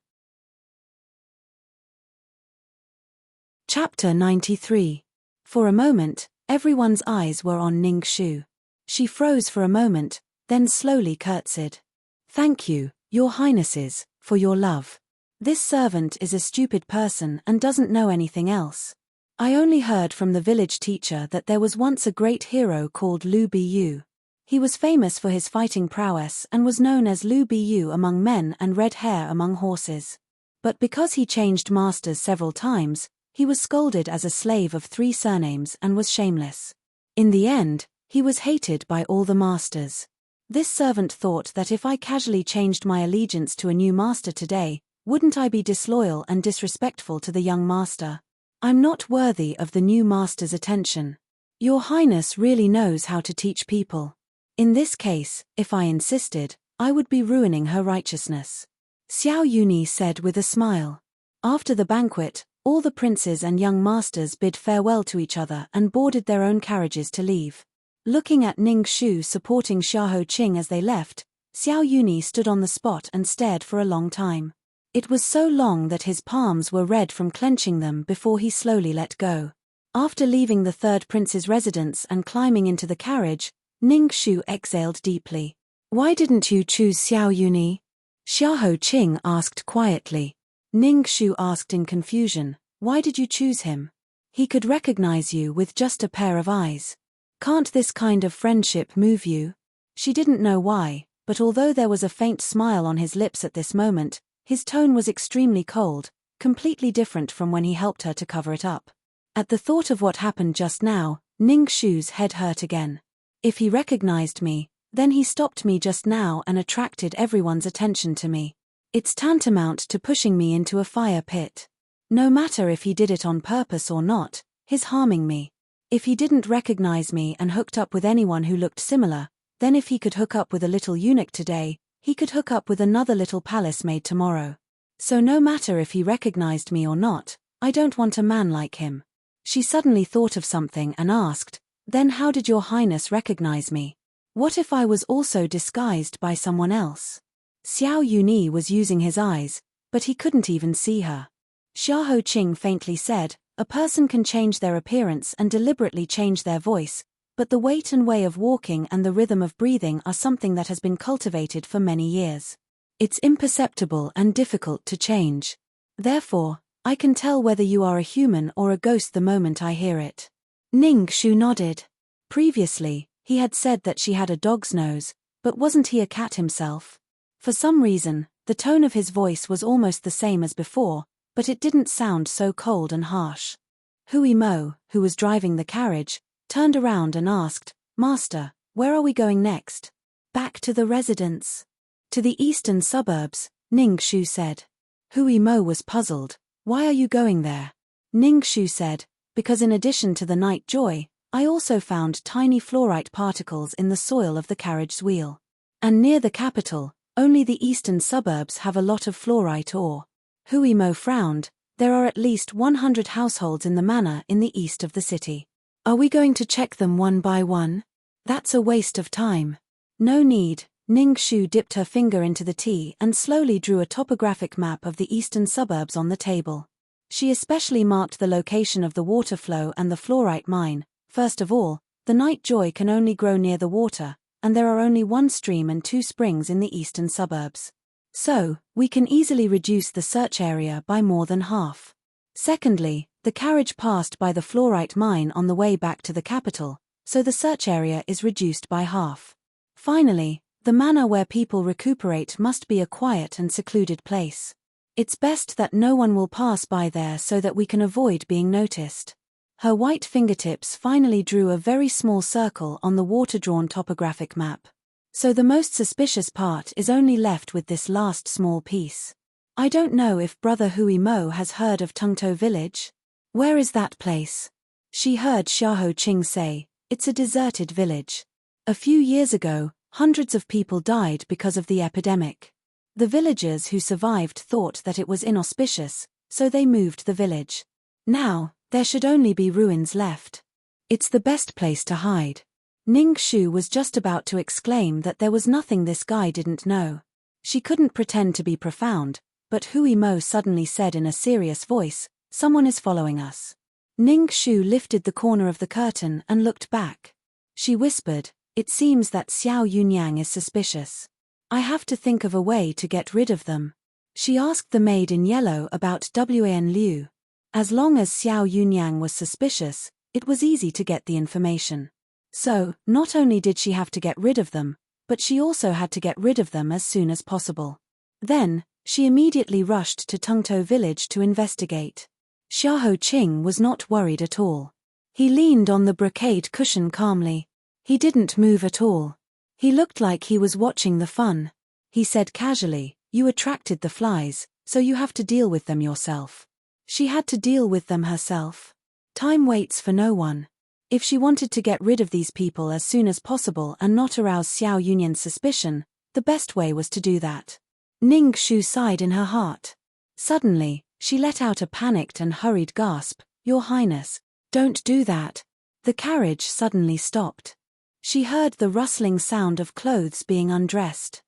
Chapter 93. For a moment, everyone's eyes were on Ning Shu. She froze for a moment, then slowly curtsied. "Thank you, Your Highnesses, for your love. This servant is a stupid person and doesn't know anything else. I only heard from the village teacher that there was once a great hero called Lu Bu. He was famous for his fighting prowess and was known as Lu Bu among men and red hair among horses. But because he changed masters several times, he was scolded as a slave of 3 surnames and was shameless. In the end, he was hated by all the masters. This servant thought that if I casually changed my allegiance to a new master today, wouldn't I be disloyal and disrespectful to the young master? I'm not worthy of the new master's attention. Your Highness really knows how to teach people. In this case, if I insisted, I would be ruining her righteousness. Xiao Yuni said with a smile. After the banquet, all the princes and young masters bid farewell to each other and boarded their own carriages to leave. Looking at Ning Shu supporting Xiahou Qing as they left, Xiao Yuni stood on the spot and stared for a long time. It was so long that his palms were red from clenching them before he slowly let go. After leaving the third prince's residence and climbing into the carriage, Ning Shu exhaled deeply. Why didn't you choose Xiao Yuni? Xiahou Qing asked quietly. Ning Shu asked in confusion, why did you choose him? He could recognize you with just a pair of eyes. Can't this kind of friendship move you? She didn't know why, but although there was a faint smile on his lips at this moment, his tone was extremely cold, completely different from when he helped her to cover it up. At the thought of what happened just now, Ning Shu's head hurt again. If he recognized me, then he stopped me just now and attracted everyone's attention to me. It's tantamount to pushing me into a fire pit. No matter if he did it on purpose or not, he's harming me. If he didn't recognize me and hooked up with anyone who looked similar, then if he could hook up with a little eunuch today, he could hook up with another little palace maid tomorrow. So no matter if he recognized me or not, I don't want a man like him. She suddenly thought of something and asked, then how did your Highness recognize me? What if I was also disguised by someone else? Xiao Yuni was using his eyes, but he couldn't even see her. Xiahou Qing faintly said, a person can change their appearance and deliberately change their voice, but the weight and way of walking and the rhythm of breathing are something that has been cultivated for many years. It's imperceptible and difficult to change. Therefore, I can tell whether you are a human or a ghost the moment I hear it. Ning Shu nodded. Previously, he had said that she had a dog's nose, but wasn't he a cat himself? For some reason, the tone of his voice was almost the same as before, but it didn't sound so cold and harsh. Hui Mo, who was driving the carriage, turned around and asked, Master, where are we going next? Back to the residence. To the eastern suburbs, Ning Shu said. Hui Mo was puzzled. Why are you going there? Ning Shu said, because in addition to the night joy, I also found tiny fluorite particles in the soil of the carriage's wheel. And near the capital, only the eastern suburbs have a lot of fluorite ore. Hui Mo frowned. There are at least 100 households in the manor in the east of the city. Are we going to check them one by one? That's a waste of time. No need. Ning Shu dipped her finger into the tea and slowly drew a topographic map of the eastern suburbs on the table. She especially marked the location of the water flow and the fluorite mine. First of all, the night joy can only grow near the water, and there are only 1 stream and 2 springs in the eastern suburbs. So, we can easily reduce the search area by more than half. Secondly, the carriage passed by the fluorite mine on the way back to the capital, so the search area is reduced by half. Finally, the manor where people recuperate must be a quiet and secluded place. It's best that no one will pass by there so that we can avoid being noticed. Her white fingertips finally drew a very small circle on the water-drawn topographic map. So the most suspicious part is only left with this last small piece. I don't know if Brother Hui Mo has heard of Tungto village. Where is that place? She heard Xiahou Qing say, it's a deserted village. A few years ago, hundreds of people died because of the epidemic. The villagers who survived thought that it was inauspicious, so they moved the village. Now, there should only be ruins left. It's the best place to hide. Ning Shu was just about to exclaim that there was nothing this guy didn't know. She couldn't pretend to be profound, but Hui Mo suddenly said in a serious voice, someone is following us. Ning Shu lifted the corner of the curtain and looked back. She whispered, it seems that Xiao Yunyang is suspicious. I have to think of a way to get rid of them. She asked the maid in yellow about Wan Liu. As long as Xiao Yunyang was suspicious, it was easy to get the information. So, not only did she have to get rid of them, but she also had to get rid of them as soon as possible. Then, she immediately rushed to Tungtou village to investigate. Xiahou Qing was not worried at all. He leaned on the brocade cushion calmly. He didn't move at all. He looked like he was watching the fun. He said casually, "You attracted the flies, so you have to deal with them yourself." She had to deal with them herself. Time waits for no one. If she wanted to get rid of these people as soon as possible and not arouse Xiao Yunyan's suspicion, the best way was to do that. Ning Xu sighed in her heart. Suddenly, she let out a panicked and hurried gasp, "Your Highness, don't do that." The carriage suddenly stopped. She heard the rustling sound of clothes being undressed.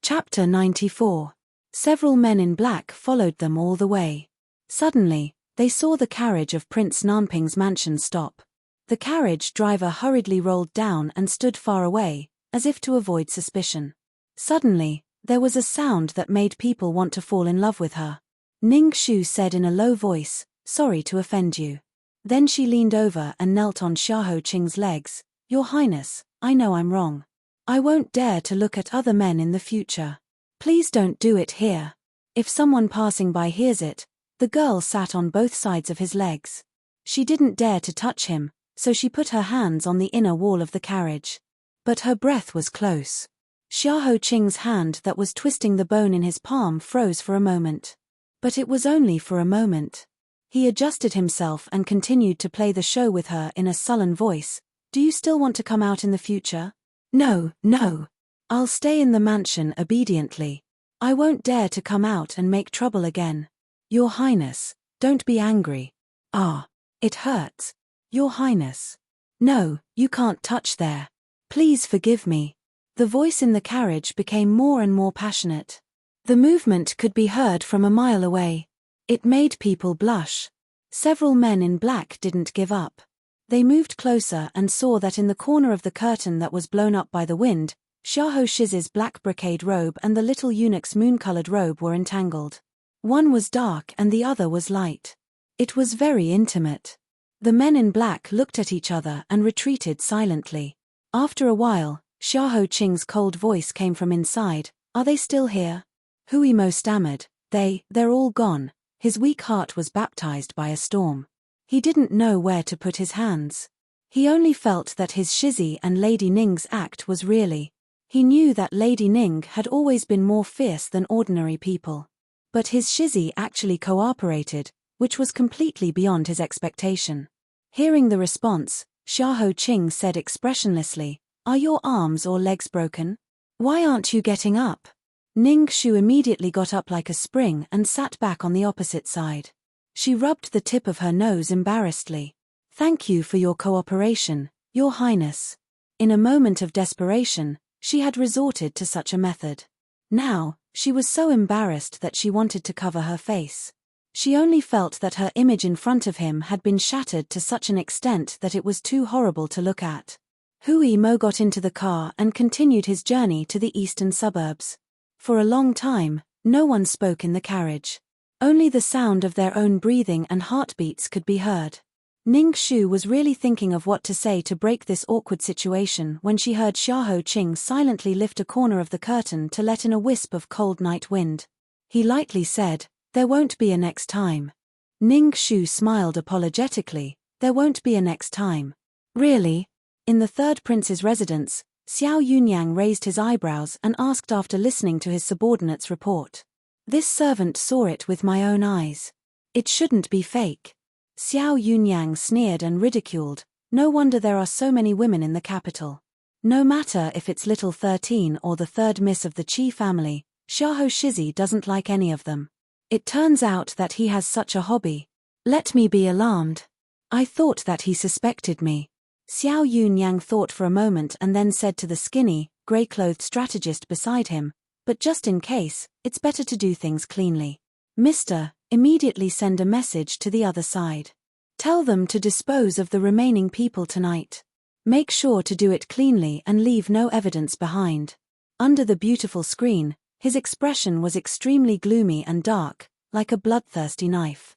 Chapter 94. Several men in black followed them all the way. Suddenly, they saw the carriage of Prince Nanping's mansion stop. The carriage driver hurriedly rolled down and stood far away, as if to avoid suspicion. Suddenly, there was a sound that made people want to fall in love with her. Ning Xu said in a low voice, "Sorry to offend you." Then she leaned over and knelt on Xiahou Qing's legs. "Your Highness, I know I'm wrong. I won't dare to look at other men in the future. Please don't do it here. If someone passing by hears it." The girl sat on both sides of his legs. She didn't dare to touch him, so she put her hands on the inner wall of the carriage. But her breath was close. Xiahou Qing's hand that was twisting the bone in his palm froze for a moment. But it was only for a moment. He adjusted himself and continued to play the show with her in a sullen voice. "Do you still want to come out in the future?" "No, no. I'll stay in the mansion obediently. I won't dare to come out and make trouble again." "Your Highness, don't be angry." "Ah, it hurts." "Your Highness." "No, you can't touch there. Please forgive me." The voice in the carriage became more and more passionate. The movement could be heard from a mile away. It made people blush. Several men in black didn't give up. They moved closer and saw that in the corner of the curtain that was blown up by the wind, Xiahou Shiz's black brocade robe and the little eunuch's moon-colored robe were entangled. One was dark and the other was light. It was very intimate. The men in black looked at each other and retreated silently. After a while, Xiahou Qing's cold voice came from inside. "Are they still here?" Hui Mo stammered, They're all gone." His weak heart was baptized by a storm. He didn't know where to put his hands. He only felt that his Shizi and Lady Ning's act was really. He knew that Lady Ning had always been more fierce than ordinary people. But his Shizi actually cooperated, which was completely beyond his expectation. Hearing the response, Xiahou Qing said expressionlessly, "Are your arms or legs broken? Why aren't you getting up?" Ning Xu immediately got up like a spring and sat back on the opposite side. She rubbed the tip of her nose embarrassedly. "Thank you for your cooperation, Your Highness." In a moment of desperation, she had resorted to such a method. Now, she was so embarrassed that she wanted to cover her face. She only felt that her image in front of him had been shattered to such an extent that it was too horrible to look at. Hui Mo got into the car and continued his journey to the eastern suburbs. For a long time, no one spoke in the carriage. Only the sound of their own breathing and heartbeats could be heard. Ning Xu was really thinking of what to say to break this awkward situation when she heard Xiahou Qing silently lift a corner of the curtain to let in a wisp of cold night wind. He lightly said, "There won't be a next time." Ning Xu smiled apologetically, "There won't be a next time." "Really?" In the third prince's residence, Xiao Yunyang raised his eyebrows and asked after listening to his subordinate's report. "This servant saw it with my own eyes. It shouldn't be fake." Xiao Yunyang sneered and ridiculed, "No wonder there are so many women in the capital. No matter if it's little 13 or the third miss of the Qi family, Xiahou Shizi doesn't like any of them. It turns out that he has such a hobby. Let me be alarmed. I thought that he suspected me." Xiao Yunyang thought for a moment and then said to the skinny, grey-clothed strategist beside him, "But just in case, it's better to do things cleanly. Mister, immediately send a message to the other side. Tell them to dispose of the remaining people tonight. Make sure to do it cleanly and leave no evidence behind." Under the beautiful screen, his expression was extremely gloomy and dark, like a bloodthirsty knife.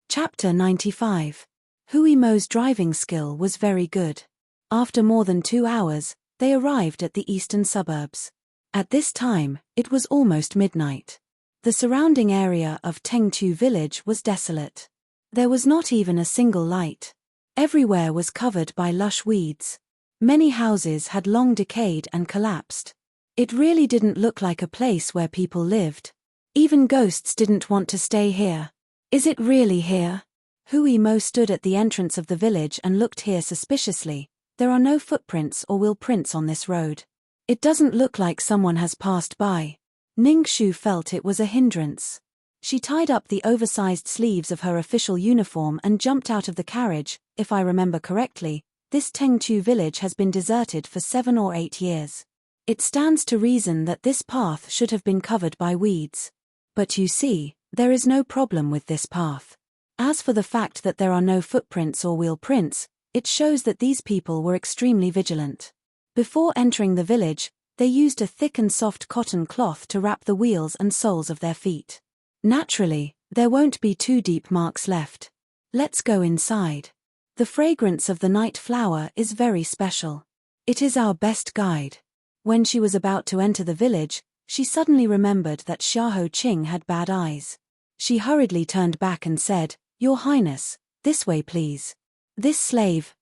Chapter 95. Hui Mo's driving skill was very good. After more than 2 hours, they arrived at the eastern suburbs. At this time, it was almost midnight. The surrounding area of Tengtu village was desolate. There was not even a single light. Everywhere was covered by lush weeds. Many houses had long decayed and collapsed. It really didn't look like a place where people lived. Even ghosts didn't want to stay here. Is it really here? Hui Mo stood at the entrance of the village and looked here suspiciously. There are no footprints or wheel prints on this road. It doesn't look like someone has passed by. Ning Shu felt it was a hindrance. She tied up the oversized sleeves of her official uniform and jumped out of the carriage. If I remember correctly, this Tengtu village has been deserted for 7 or 8 years. It stands to reason that this path should have been covered by weeds. But you see, there is no problem with this path. As for the fact that there are no footprints or wheel prints, it shows that these people were extremely vigilant. Before entering the village, they used a thick and soft cotton cloth to wrap the wheels and soles of their feet. Naturally, there won't be 2 deep marks left. Let's go inside. The fragrance of the night flower is very special. It is our best guide. When she was about to enter the village, she suddenly remembered that Xiahou Qing had bad eyes. She hurriedly turned back and said, "Your Highness, this way please. This slave,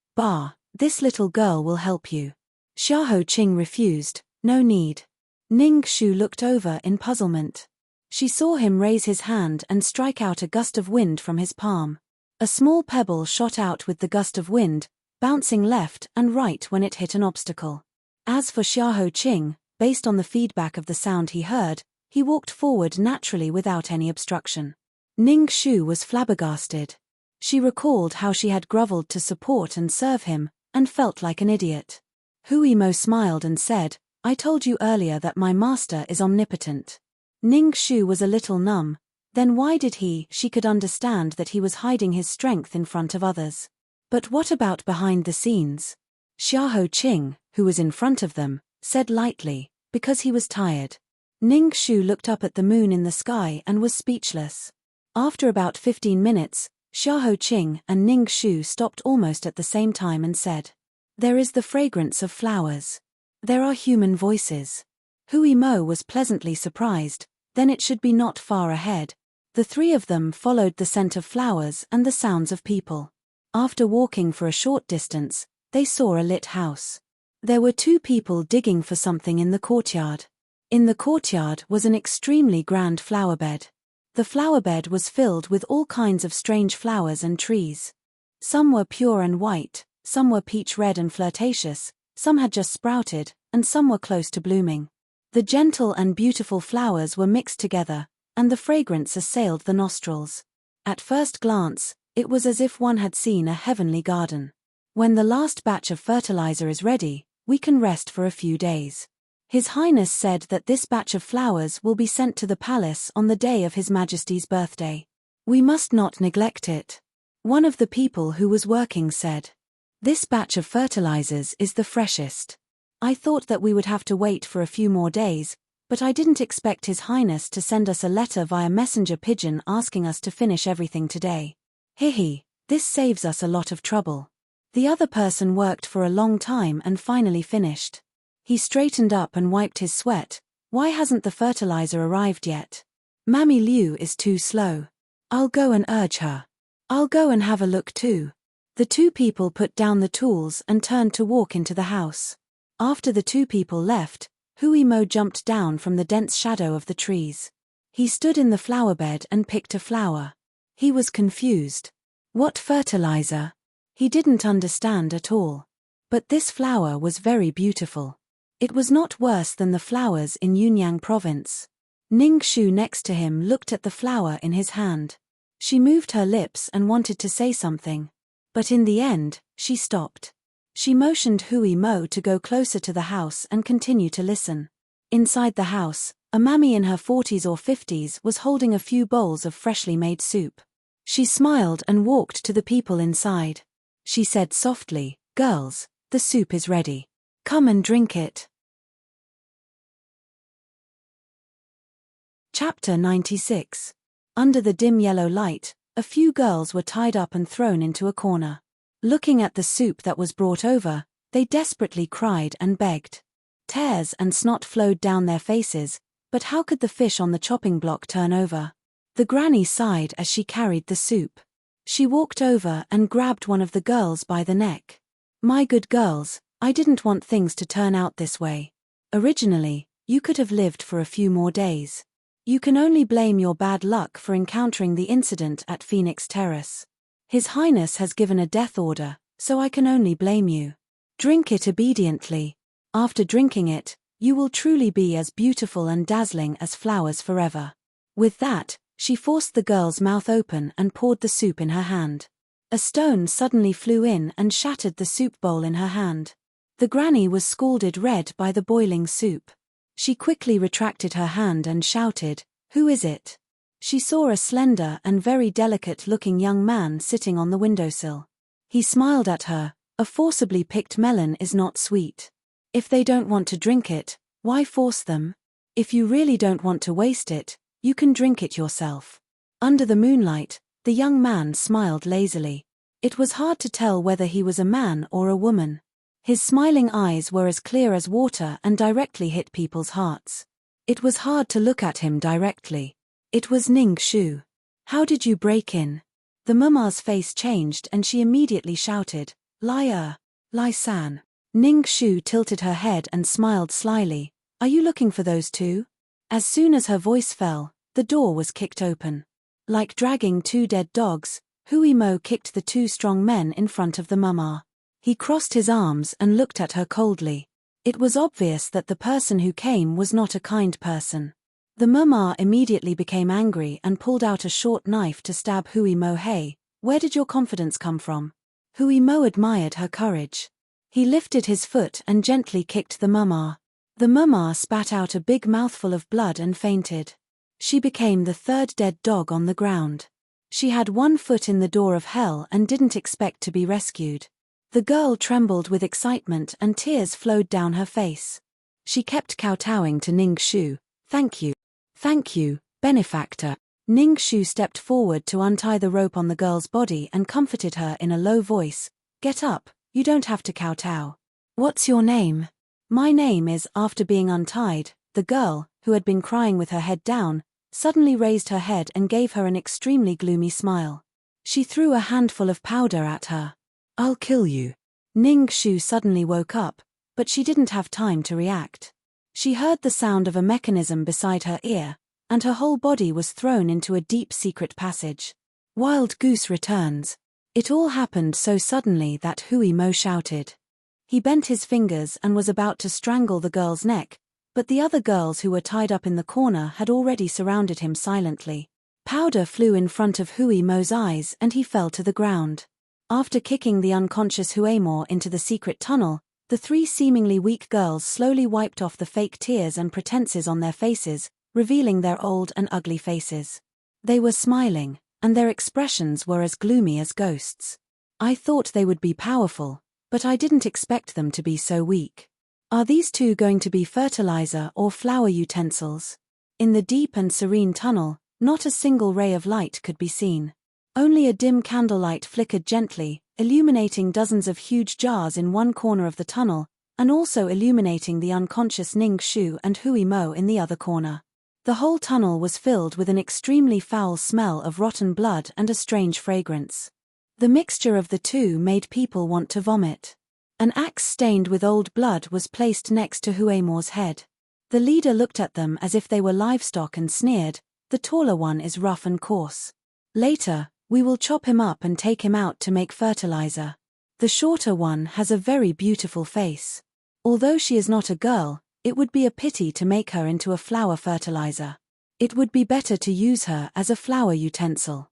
this little girl will help you." Xiahou Qing refused. "No need." Ning Shu looked over in puzzlement. She saw him raise his hand and strike out a gust of wind from his palm. A small pebble shot out with the gust of wind, bouncing left and right when it hit an obstacle. As for Xiahou Qing, based on the feedback of the sound he heard, he walked forward naturally without any obstruction. Ning Shu was flabbergasted. She recalled how she had groveled to support and serve him, and felt like an idiot. Hui Mo smiled and said, "I told you earlier that my master is omnipotent." Ning Shu was a little numb. Then why did she could understand that he was hiding his strength in front of others. But what about behind the scenes? Xiahou Qing, who was in front of them, said lightly, "Because he was tired." Ning Shu looked up at the moon in the sky and was speechless. After about 15 minutes, Xiahou Qing and Ning Shu stopped almost at the same time and said, "There is the fragrance of flowers. There are human voices." Hui Mo was pleasantly surprised. Then it should be not far ahead. The 3 of them followed the scent of flowers and the sounds of people. After walking for a short distance, they saw a lit house. There were 2 people digging for something in the courtyard. In the courtyard was an extremely grand flower bed. The flower bed was filled with all kinds of strange flowers and trees. Some were pure and white, some were peach red and flirtatious, some had just sprouted, and some were close to blooming. The gentle and beautiful flowers were mixed together, and the fragrance assailed the nostrils. At first glance, it was as if one had seen a heavenly garden. When the last batch of fertilizer is ready, we can rest for a few days. His Highness said that this batch of flowers will be sent to the palace on the day of His Majesty's birthday. We must not neglect it. One of the people who was working said, "This batch of fertilizers is the freshest. I thought that we would have to wait for a few more days, but I didn't expect His Highness to send us a letter via messenger pigeon asking us to finish everything today. Hihi, this saves us a lot of trouble." The other person worked for a long time and finally finished. He straightened up and wiped his sweat. "Why hasn't the fertilizer arrived yet? Mammy Liu is too slow. I'll go and urge her. I'll go and have a look too." The 2 people put down the tools and turned to walk into the house. After the 2 people left, Hui Mo jumped down from the dense shadow of the trees. He stood in the flower bed and picked a flower. He was confused. What fertilizer? He didn't understand at all. But this flower was very beautiful. It was not worse than the flowers in Yunyang province. Ning Shu next to him looked at the flower in his hand. She moved her lips and wanted to say something. But in the end, she stopped. She motioned Hui Mo to go closer to the house and continue to listen. Inside the house, a mammy in her 40s or 50s was holding a few bowls of freshly made soup. She smiled and walked to the people inside. She said softly, "Girls, the soup is ready. Come and drink it. Chapter 96. Under the dim yellow light, a few girls were tied up and thrown into a corner. Looking at the soup that was brought over, they desperately cried and begged. Tears and snot flowed down their faces, but how could the fish on the chopping block turn over? The granny sighed as she carried the soup. She walked over and grabbed one of the girls by the neck. My good girls, I didn't want things to turn out this way. Originally, you could have lived for a few more days. You can only blame your bad luck for encountering the incident at Phoenix Terrace. His Highness has given a death order, so I can only blame you. Drink it obediently. After drinking it, you will truly be as beautiful and dazzling as flowers forever. With that, she forced the girl's mouth open and poured the soup in her hand. A stone suddenly flew in and shattered the soup bowl in her hand. The granny was scalded red by the boiling soup. She quickly retracted her hand and shouted, "Who is it?" She saw a slender and very delicate-looking young man sitting on the windowsill. He smiled at her. A forcibly picked melon is not sweet. If they don't want to drink it, why force them? If you really don't want to waste it, you can drink it yourself. Under the moonlight, the young man smiled lazily. It was hard to tell whether he was a man or a woman. His smiling eyes were as clear as water and directly hit people's hearts. It was hard to look at him directly. It was Ning Shu. How did you break in? The mama's face changed and she immediately shouted, "Liar! Lai-san." Ning Shu tilted her head and smiled slyly. Are you looking for those two? As soon as her voice fell, the door was kicked open. Like dragging two dead dogs, Hui Mo kicked the two strong men in front of the mama. He crossed his arms and looked at her coldly. It was obvious that the person who came was not a kind person. The mama immediately became angry and pulled out a short knife to stab Hui Mo. Hey, where did your confidence come from? Hui Mo admired her courage. He lifted his foot and gently kicked the mama. The mama spat out a big mouthful of blood and fainted. She became the third dead dog on the ground. She had one foot in the door of hell and didn't expect to be rescued. The girl trembled with excitement and tears flowed down her face. She kept kowtowing to Ning Shu. Thank you. Thank you, benefactor. Ning Shu stepped forward to untie the rope on the girl's body and comforted her in a low voice. Get up, you don't have to kowtow. What's your name? My name is. After being untied, the girl, who had been crying with her head down, suddenly raised her head and gave her an extremely gloomy smile. She threw a handful of powder at her. I'll kill you. Ning Shu suddenly woke up, but she didn't have time to react. She heard the sound of a mechanism beside her ear, and her whole body was thrown into a deep secret passage. Wild Goose returns. It all happened so suddenly that Hui Mo shouted. He bent his fingers and was about to strangle the girl's neck, but the other girls who were tied up in the corner had already surrounded him silently. Powder flew in front of Hui Mo's eyes and he fell to the ground. After kicking the unconscious Hui Mo into the secret tunnel, the three seemingly weak girls slowly wiped off the fake tears and pretenses on their faces, revealing their old and ugly faces. They were smiling, and their expressions were as gloomy as ghosts. I thought they would be powerful, but I didn't expect them to be so weak. Are these two going to be fertilizer or flower utensils? In the deep and serene tunnel, not a single ray of light could be seen. Only a dim candlelight flickered gently, illuminating dozens of huge jars in one corner of the tunnel, and also illuminating the unconscious Ning Shu and Hui Mo in the other corner. The whole tunnel was filled with an extremely foul smell of rotten blood and a strange fragrance. The mixture of the two made people want to vomit. An axe stained with old blood was placed next to Hui Mo's head. The leader looked at them as if they were livestock and sneered, "The taller one is rough and coarse. Later, we will chop him up and take him out to make fertilizer. The shorter one has a very beautiful face. Although she is not a girl, it would be a pity to make her into a flower fertilizer. It would be better to use her as a flower utensil."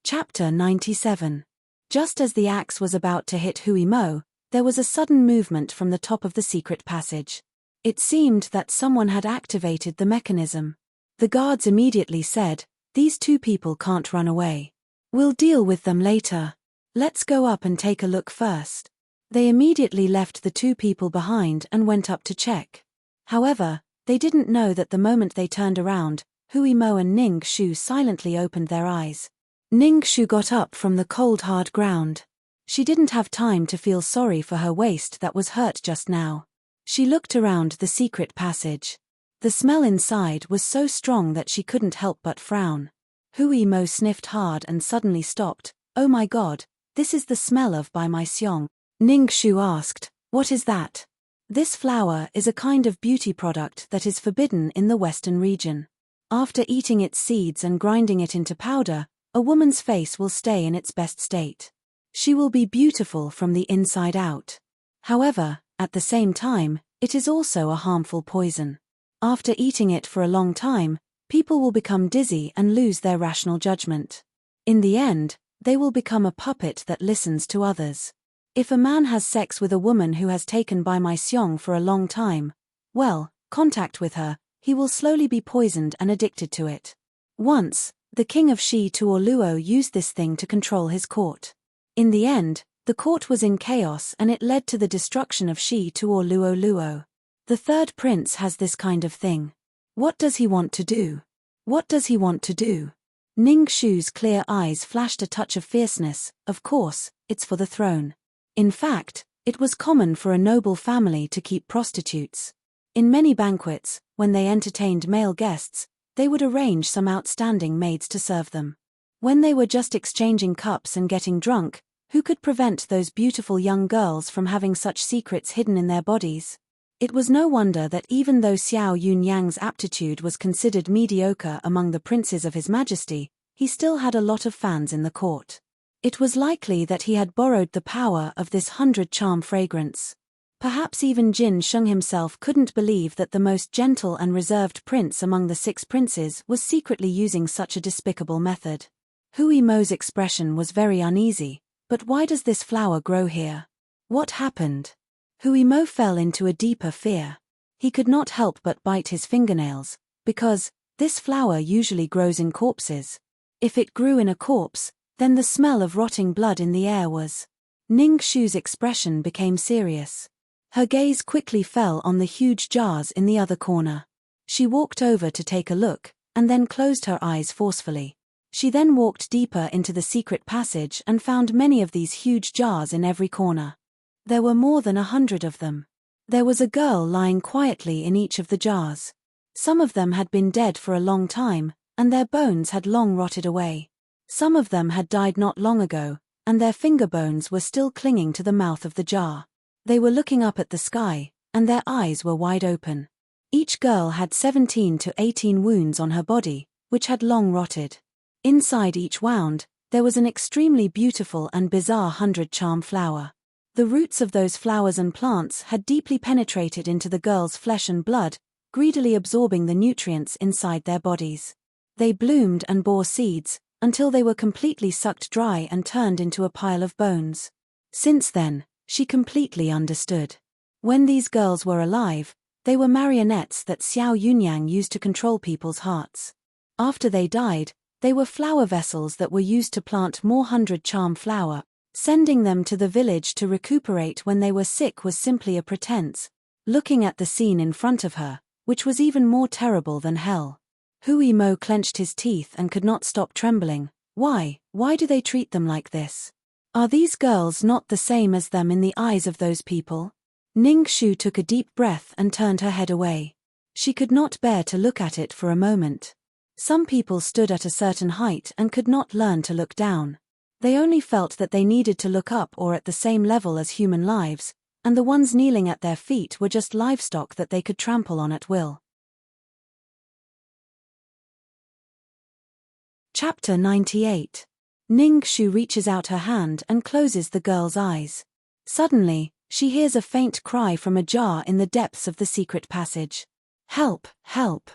Chapter 97. Just as the axe was about to hit Hui Mo, there was a sudden movement from the top of the secret passage. It seemed that someone had activated the mechanism. The guards immediately said, "These two people can't run away. We'll deal with them later." Let's go up and take a look first. They immediately left the two people behind and went up to check. However, they didn't know that the moment they turned around, Hui Mo and Ning Shu silently opened their eyes. Ning Shu got up from the cold hard ground. She didn't have time to feel sorry for her waist that was hurt just now. She looked around the secret passage. The smell inside was so strong that she couldn't help but frown. Hui Mo sniffed hard and suddenly stopped. Oh my god, this is the smell of Bai Mai Xiong. Ning Shu asked, what is that? This flower is a kind of beauty product that is forbidden in the Western region. After eating its seeds and grinding it into powder, a woman's face will stay in its best state. She will be beautiful from the inside out. However, at the same time, it is also a harmful poison. After eating it for a long time, people will become dizzy and lose their rational judgment. In the end, they will become a puppet that listens to others. If a man has sex with a woman who has taken Bai Mai Xiong for a long time, well, contact with her, he will slowly be poisoned and addicted to it. Once, the king of Shi Tuo Luo used this thing to control his court. In the end, the court was in chaos and it led to the destruction of Shi Tuo Luo Luo. The third prince has this kind of thing. What does he want to do? What does he want to do? Ning Shu's clear eyes flashed a touch of fierceness. Of course, it's for the throne. In fact, it was common for a noble family to keep prostitutes. In many banquets, when they entertained male guests, they would arrange some outstanding maids to serve them. When they were just exchanging cups and getting drunk, who could prevent those beautiful young girls from having such secrets hidden in their bodies? It was no wonder that even though Xiao Yunyang's aptitude was considered mediocre among the princes of His Majesty, he still had a lot of fans in the court. It was likely that he had borrowed the power of this 100-charm fragrance. Perhaps even Jin Sheng himself couldn't believe that the most gentle and reserved prince among the 6 princes was secretly using such a despicable method. Hui Mo's expression was very uneasy. But why does this flower grow here? What happened? Hui Mo fell into a deeper fear. He could not help but bite his fingernails, because this flower usually grows in corpses. If it grew in a corpse, then the smell of rotting blood in the air was. Ning Shu's expression became serious. Her gaze quickly fell on the huge jars in the other corner. She walked over to take a look, and then closed her eyes forcefully. She then walked deeper into the secret passage and found many of these huge jars in every corner. There were more than 100 of them. There was a girl lying quietly in each of the jars. Some of them had been dead for a long time, and their bones had long rotted away. Some of them had died not long ago, and their finger bones were still clinging to the mouth of the jar. They were looking up at the sky, and their eyes were wide open. Each girl had 17 to 18 wounds on her body, which had long rotted. Inside each wound, there was an extremely beautiful and bizarre 100-charm flower. The roots of those flowers and plants had deeply penetrated into the girls' flesh and blood, greedily absorbing the nutrients inside their bodies. They bloomed and bore seeds, until they were completely sucked dry and turned into a pile of bones. Since then, she completely understood. When these girls were alive, they were marionettes that Xiao Yunyang used to control people's hearts. After they died, they were flower vessels that were used to plant more 100-charm flower. Sending them to the village to recuperate when they were sick was simply a pretense. Looking at the scene in front of her, which was even more terrible than hell, Hui Mo clenched his teeth and could not stop trembling. Why do they treat them like this? Are these girls not the same as them in the eyes of those people? Ning Shu took a deep breath and turned her head away. She could not bear to look at it for a moment. Some people stood at a certain height and could not learn to look down. They only felt that they needed to look up or at the same level as human lives, and the ones kneeling at their feet were just livestock that they could trample on at will. Chapter 98. Ning Shu reaches out her hand and closes the girl's eyes. Suddenly, she hears a faint cry from a jar in the depths of the secret passage. Help, help.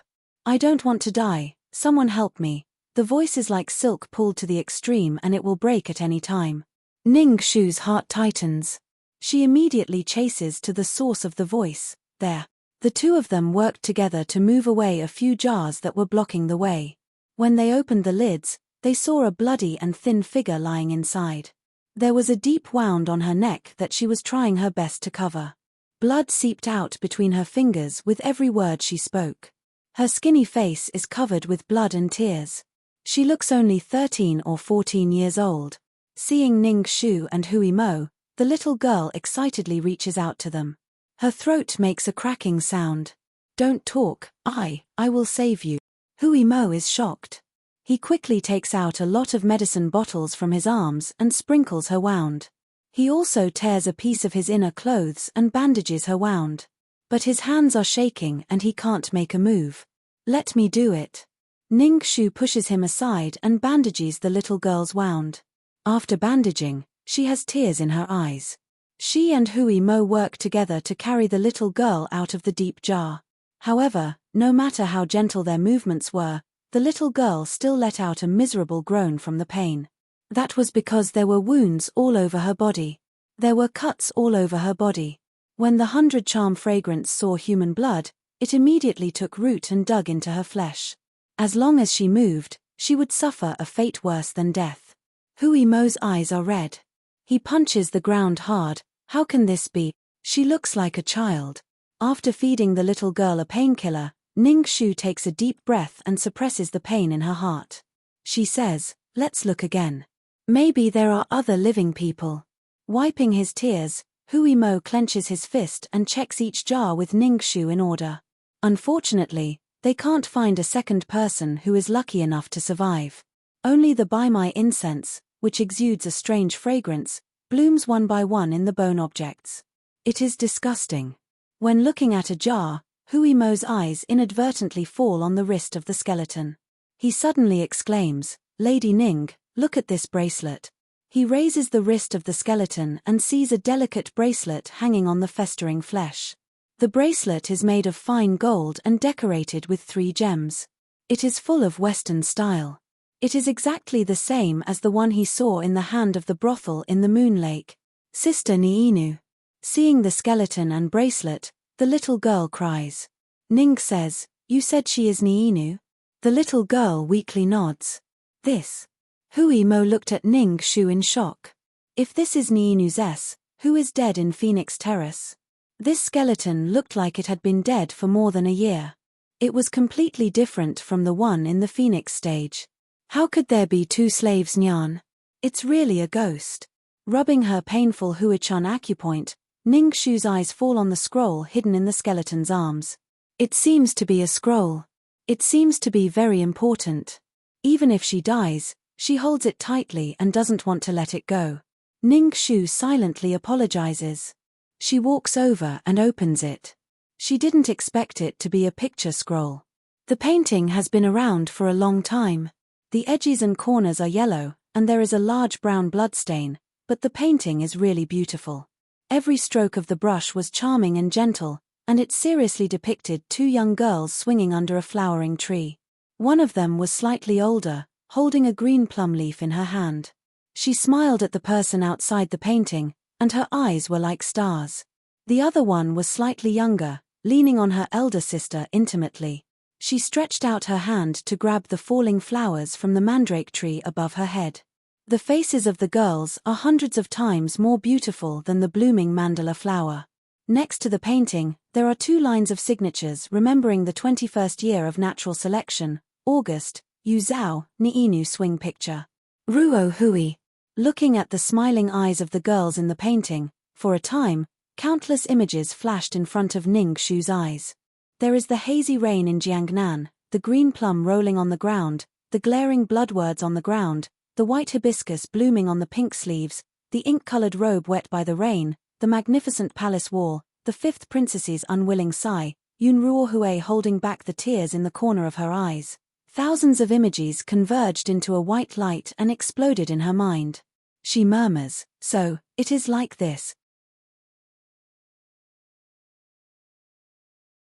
I don't want to die, someone help me. The voice is like silk pulled to the extreme and it will break at any time. Ning Shu's heart tightens. She immediately chases to the source of the voice. There. The two of them worked together to move away a few jars that were blocking the way. When they opened the lids, they saw a bloody and thin figure lying inside. There was a deep wound on her neck that she was trying her best to cover. Blood seeped out between her fingers with every word she spoke. Her skinny face is covered with blood and tears. She looks only 13 or 14 years old. Seeing Ning Shu and Hui Mo, the little girl excitedly reaches out to them. Her throat makes a cracking sound. "Don't talk, I will save you." Hui Mo is shocked. He quickly takes out a lot of medicine bottles from his arms and sprinkles her wound. He also tears a piece of his inner clothes and bandages her wound. But his hands are shaking and he can't make a move. "Let me do it." Ning Shu pushes him aside and bandages the little girl's wound. After bandaging, she has tears in her eyes. She and Hui Mo work together to carry the little girl out of the deep jar. However, no matter how gentle their movements were, the little girl still let out a miserable groan from the pain. That was because there were wounds all over her body. There were cuts all over her body. When the 100 charm fragrance saw human blood, it immediately took root and dug into her flesh. As long as she moved, she would suffer a fate worse than death. Hui Mo's eyes are red. He punches the ground hard. How can this be? She looks like a child. After feeding the little girl a painkiller, Ning Shu takes a deep breath and suppresses the pain in her heart. She says, "Let's look again. Maybe there are other living people." Wiping his tears, Hui Mo clenches his fist and checks each jar with Ning Shu in order. Unfortunately, they can't find a second person who is lucky enough to survive. Only the Baimai incense, which exudes a strange fragrance, blooms one by one in the bone objects. It is disgusting. When looking at a jar, Hui Mo's eyes inadvertently fall on the wrist of the skeleton. He suddenly exclaims, "Lady Ning, look at this bracelet." He raises the wrist of the skeleton and sees a delicate bracelet hanging on the festering flesh. The bracelet is made of fine gold and decorated with 3 gems. It is full of Western style. It is exactly the same as the one he saw in the hand of the brothel in the Moon Lake. "Sister Niinu." Seeing the skeleton and bracelet, the little girl cries. Ning says, "You said she is Niinu?" The little girl weakly nods. "This." Hui Mo looked at Ning Shu in shock. If this is Niinu's S, who is dead in Phoenix Terrace? This skeleton looked like it had been dead for more than a year. It was completely different from the one in the Phoenix stage. How could there be 2 slaves Nyan? It's really a ghost. Rubbing her painful Huichan acupoint, Ning Shu's eyes fall on the scroll hidden in the skeleton's arms. It seems to be a scroll. It seems to be very important. Even if she dies, she holds it tightly and doesn't want to let it go. Ning Shu silently apologizes. She walks over and opens it. She didn't expect it to be a picture scroll. The painting has been around for a long time. The edges and corners are yellow, and there is a large brown bloodstain, but the painting is really beautiful. Every stroke of the brush was charming and gentle, and it seriously depicted 2 young girls swinging under a flowering tree. One of them was slightly older, holding a green plum leaf in her hand. She smiled at the person outside the painting, and her eyes were like stars. The other one was slightly younger, leaning on her elder sister intimately. She stretched out her hand to grab the falling flowers from the mandrake tree above her head. The faces of the girls are hundreds of times more beautiful than the blooming mandala flower. Next to the painting, there are 2 lines of signatures remembering the 21st year of natural selection, August, Yu Zhao, Niinu swing picture. Ruo Hui. Looking at the smiling eyes of the girls in the painting, for a time, countless images flashed in front of Ning Shu's eyes. There is the hazy rain in Jiangnan, the green plum rolling on the ground, the glaring blood words on the ground, the white hibiscus blooming on the pink sleeves, the ink-colored robe wet by the rain, the magnificent palace wall, the 5th princess's unwilling sigh, Yun Ruohui holding back the tears in the corner of her eyes. Thousands of images converged into a white light and exploded in her mind. She murmurs, "So, it is like this."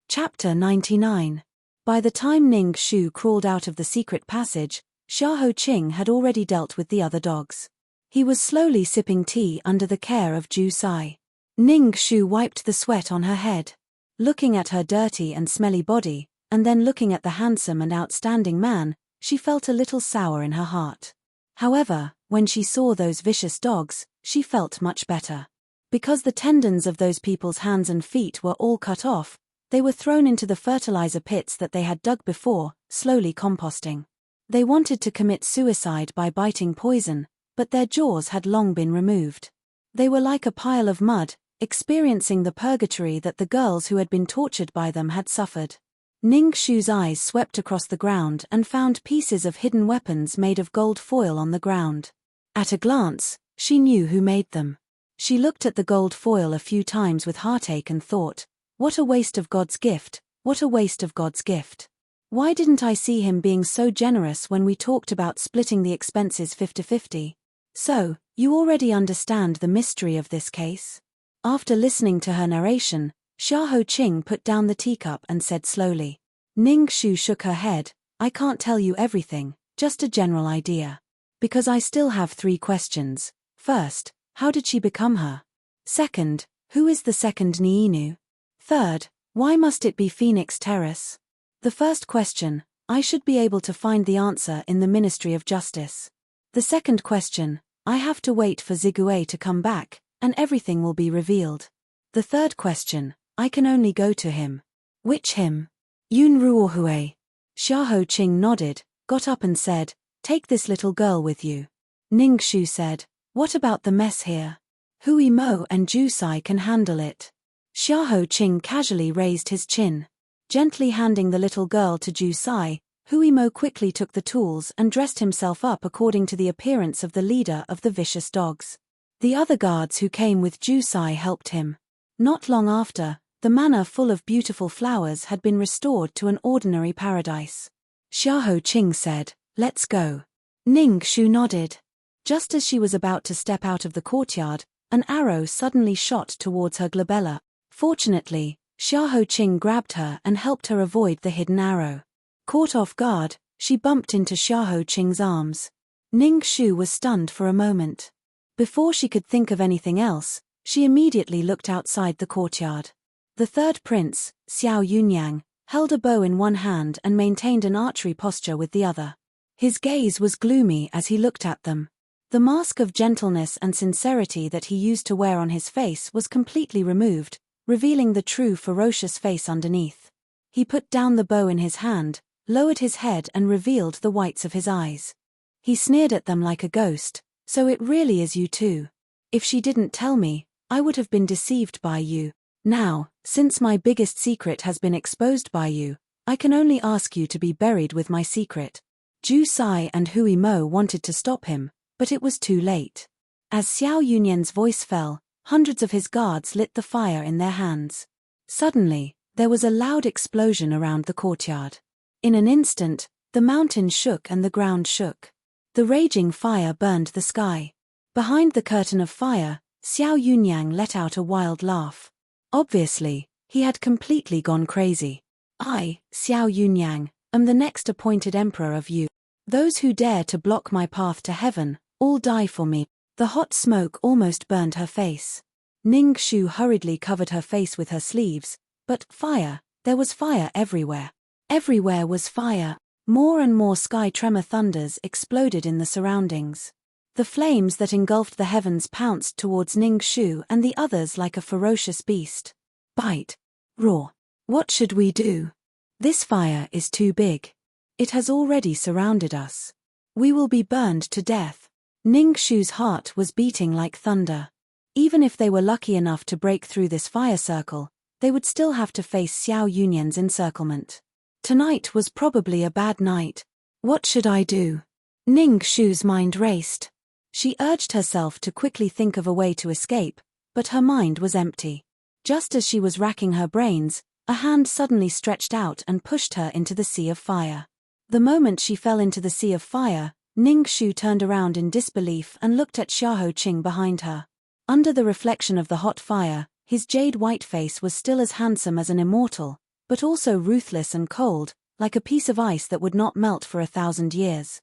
Chapter 99. By the time Ning Shu crawled out of the secret passage, Xiaoho Qing had already dealt with the other dogs. He was slowly sipping tea under the care of Ju Sai. Ning Shu wiped the sweat on her head. Looking at her dirty and smelly body, and then looking at the handsome and outstanding man, she felt a little sour in her heart. However, when she saw those vicious dogs, she felt much better. Because the tendons of those people's hands and feet were all cut off, they were thrown into the fertilizer pits that they had dug before, slowly composting. They wanted to commit suicide by biting poison, but their jaws had long been removed. They were like a pile of mud, experiencing the purgatory that the girls who had been tortured by them had suffered. Ning Shu's eyes swept across the ground and found pieces of hidden weapons made of gold foil on the ground. At a glance, she knew who made them. She looked at the gold foil a few times with heartache and thought, what a waste of God's gift, what a waste of God's gift. Why didn't I see him being so generous when we talked about splitting the expenses 50-50? So, you already understand the mystery of this case? After listening to her narration, Xiahou Qing put down the teacup and said slowly. Ning Shu shook her head, I can't tell you everything, just a general idea. Because I still have 3 questions. First, how did she become her? Second, who is the second Niinu? Third, why must it be Phoenix Terrace? The first question, I should be able to find the answer in the Ministry of Justice. The second question, I have to wait for Zigue to come back, and everything will be revealed. The third question, I can only go to him. Which him? Yun Ruohui. Xiahou Qing nodded, got up and said, take this little girl with you. Ning Shu said, what about the mess here? Hui Mo and Ju Sai can handle it. Xiahou Qing casually raised his chin. Gently handing the little girl to Ju Sai, Hui Mo quickly took the tools and dressed himself up according to the appearance of the leader of the vicious dogs. The other guards who came with Ju Sai helped him. Not long after, the manor full of beautiful flowers had been restored to an ordinary paradise. Xiahou Qing said, let's go. Ning Shu nodded. Just as she was about to step out of the courtyard, an arrow suddenly shot towards her glabella. Fortunately, Xiahou Qing grabbed her and helped her avoid the hidden arrow. Caught off guard, she bumped into Xiahou Qing's arms. Ning Shu was stunned for a moment. Before she could think of anything else, she immediately looked outside the courtyard. The third prince, Xiao Yunyang, held a bow in one hand and maintained an archery posture with the other. His gaze was gloomy as he looked at them. The mask of gentleness and sincerity that he used to wear on his face was completely removed, revealing the true ferocious face underneath. He put down the bow in his hand, lowered his head and revealed the whites of his eyes. He sneered at them like a ghost, so it really is you too. If she didn't tell me, I would have been deceived by you. Now, since my biggest secret has been exposed by you, I can only ask you to be buried with my secret. Ju Sai and Hui Mo wanted to stop him, but it was too late. As Xiao Yunyan's voice fell, hundreds of his guards lit the fire in their hands. Suddenly, there was a loud explosion around the courtyard. In an instant, the mountain shook and the ground shook. The raging fire burned the sky. Behind the curtain of fire, Xiao Yunyang let out a wild laugh. Obviously, he had completely gone crazy. I, Xiao Yunyang, am the next appointed emperor of you. Those who dare to block my path to heaven, all die for me. The hot smoke almost burned her face. Ning Shu hurriedly covered her face with her sleeves, but fire, there was fire everywhere. Everywhere was fire. More and more sky tremor thunders exploded in the surroundings. The flames that engulfed the heavens pounced towards Ning Shu and the others like a ferocious beast. Bite. Roar. What should we do? This fire is too big. It has already surrounded us. We will be burned to death. Ning Shu's heart was beating like thunder. Even if they were lucky enough to break through this fire circle, they would still have to face Xiao Yunyan's encirclement. Tonight was probably a bad night. What should I do? Ning Shu's mind raced. She urged herself to quickly think of a way to escape, but her mind was empty. Just as she was racking her brains, a hand suddenly stretched out and pushed her into the sea of fire. The moment she fell into the sea of fire, Ning Shu turned around in disbelief and looked at Xiahou Qing behind her. Under the reflection of the hot fire, his jade-white face was still as handsome as an immortal, but also ruthless and cold, like a piece of ice that would not melt for 1,000 years.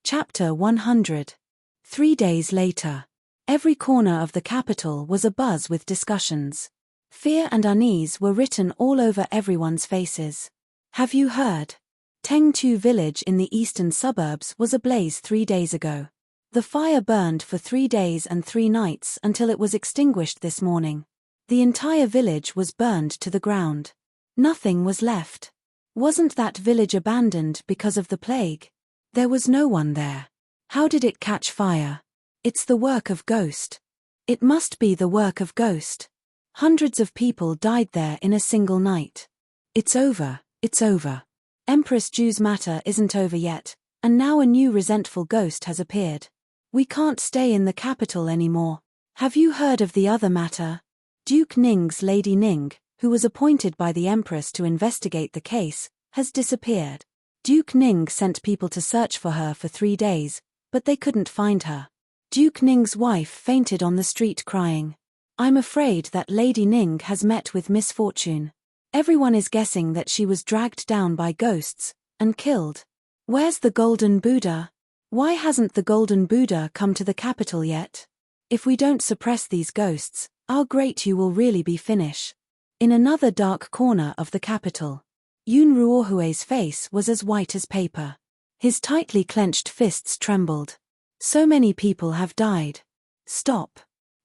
Chapter 100. 3 days later. Every corner of the capital was abuzz with discussions. Fear and unease were written all over everyone's faces. Have you heard? Tengtu village in the eastern suburbs was ablaze 3 days ago. The fire burned for 3 days and 3 nights until it was extinguished this morning. The entire village was burned to the ground. Nothing was left. Wasn't that village abandoned because of the plague? There was no one there. How did it catch fire? It's the work of ghost. It must be the work of ghost. Hundreds of people died there in a single night. It's over, it's over. Empress Ju's matter isn't over yet, and now a new resentful ghost has appeared. We can't stay in the capital anymore. Have you heard of the other matter? Duke Ning's Lady Ning, who was appointed by the Empress to investigate the case, has disappeared. Duke Ning sent people to search for her for 3 days, but they couldn't find her. Duke Ning's wife fainted on the street crying. I'm afraid that Lady Ning has met with misfortune. Everyone is guessing that she was dragged down by ghosts and killed. Where's the Golden Buddha? Why hasn't the Golden Buddha come to the capital yet? If we don't suppress these ghosts, our great Yu will really be finished. In another dark corner of the capital, Yun Ruohue's face was as white as paper. His tightly clenched fists trembled. So many people have died. Stop.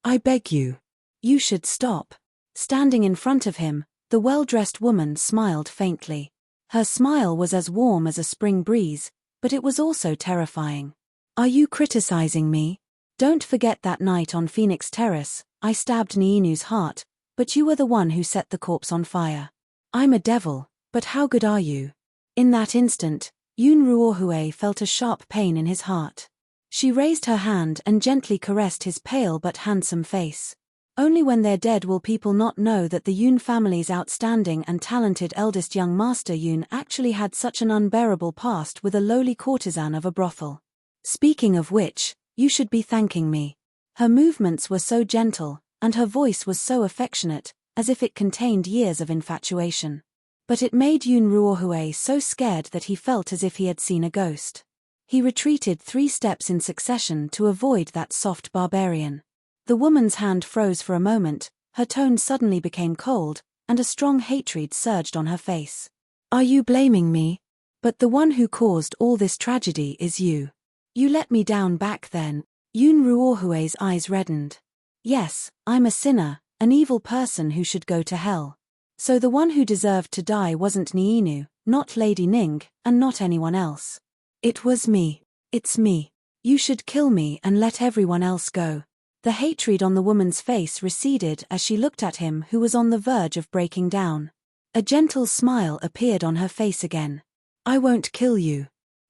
I beg you. You should stop. Standing in front of him, the well-dressed woman smiled faintly. Her smile was as warm as a spring breeze, but it was also terrifying. Are you criticizing me? Don't forget that night on Phoenix Terrace, I stabbed Niinu's heart, but you were the one who set the corpse on fire. I'm a devil, but how good are you? In that instant, Yun Ruohue felt a sharp pain in his heart. She raised her hand and gently caressed his pale but handsome face. Only when they're dead will people not know that the Yun family's outstanding and talented eldest young master Yun actually had such an unbearable past with a lowly courtesan of a brothel. Speaking of which, you should be thanking me. Her movements were so gentle, and her voice was so affectionate, as if it contained years of infatuation. But it made Yun Ruohue so scared that he felt as if he had seen a ghost. He retreated 3 steps in succession to avoid that soft barbarian. The woman's hand froze for a moment, her tone suddenly became cold, and a strong hatred surged on her face. Are you blaming me? But the one who caused all this tragedy is you. You let me down back then. Yun Ruohue's eyes reddened. Yes, I'm a sinner, an evil person who should go to hell. So the one who deserved to die wasn't Niinu, not Lady Ning, and not anyone else. It was me. It's me. You should kill me and let everyone else go. The hatred on the woman's face receded as she looked at him who was on the verge of breaking down. A gentle smile appeared on her face again. I won't kill you.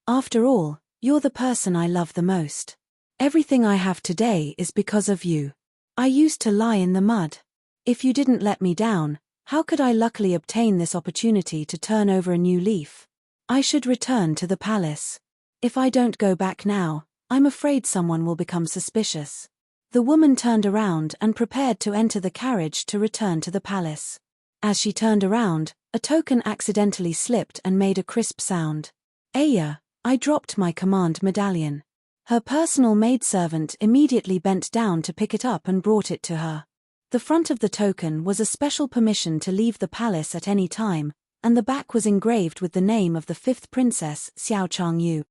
After all, you're the person I love the most. Everything I have today is because of you. I used to lie in the mud. If you didn't let me down, how could I luckily obtain this opportunity to turn over a new leaf? I should return to the palace. If I don't go back now, I'm afraid someone will become suspicious. The woman turned around and prepared to enter the carriage to return to the palace. As she turned around, a token accidentally slipped and made a crisp sound. Aya, I dropped my command medallion. Her personal maidservant immediately bent down to pick it up and brought it to her. The front of the token was a special permission to leave the palace at any time, and the back was engraved with the name of the 5th princess, Xiao Changyu.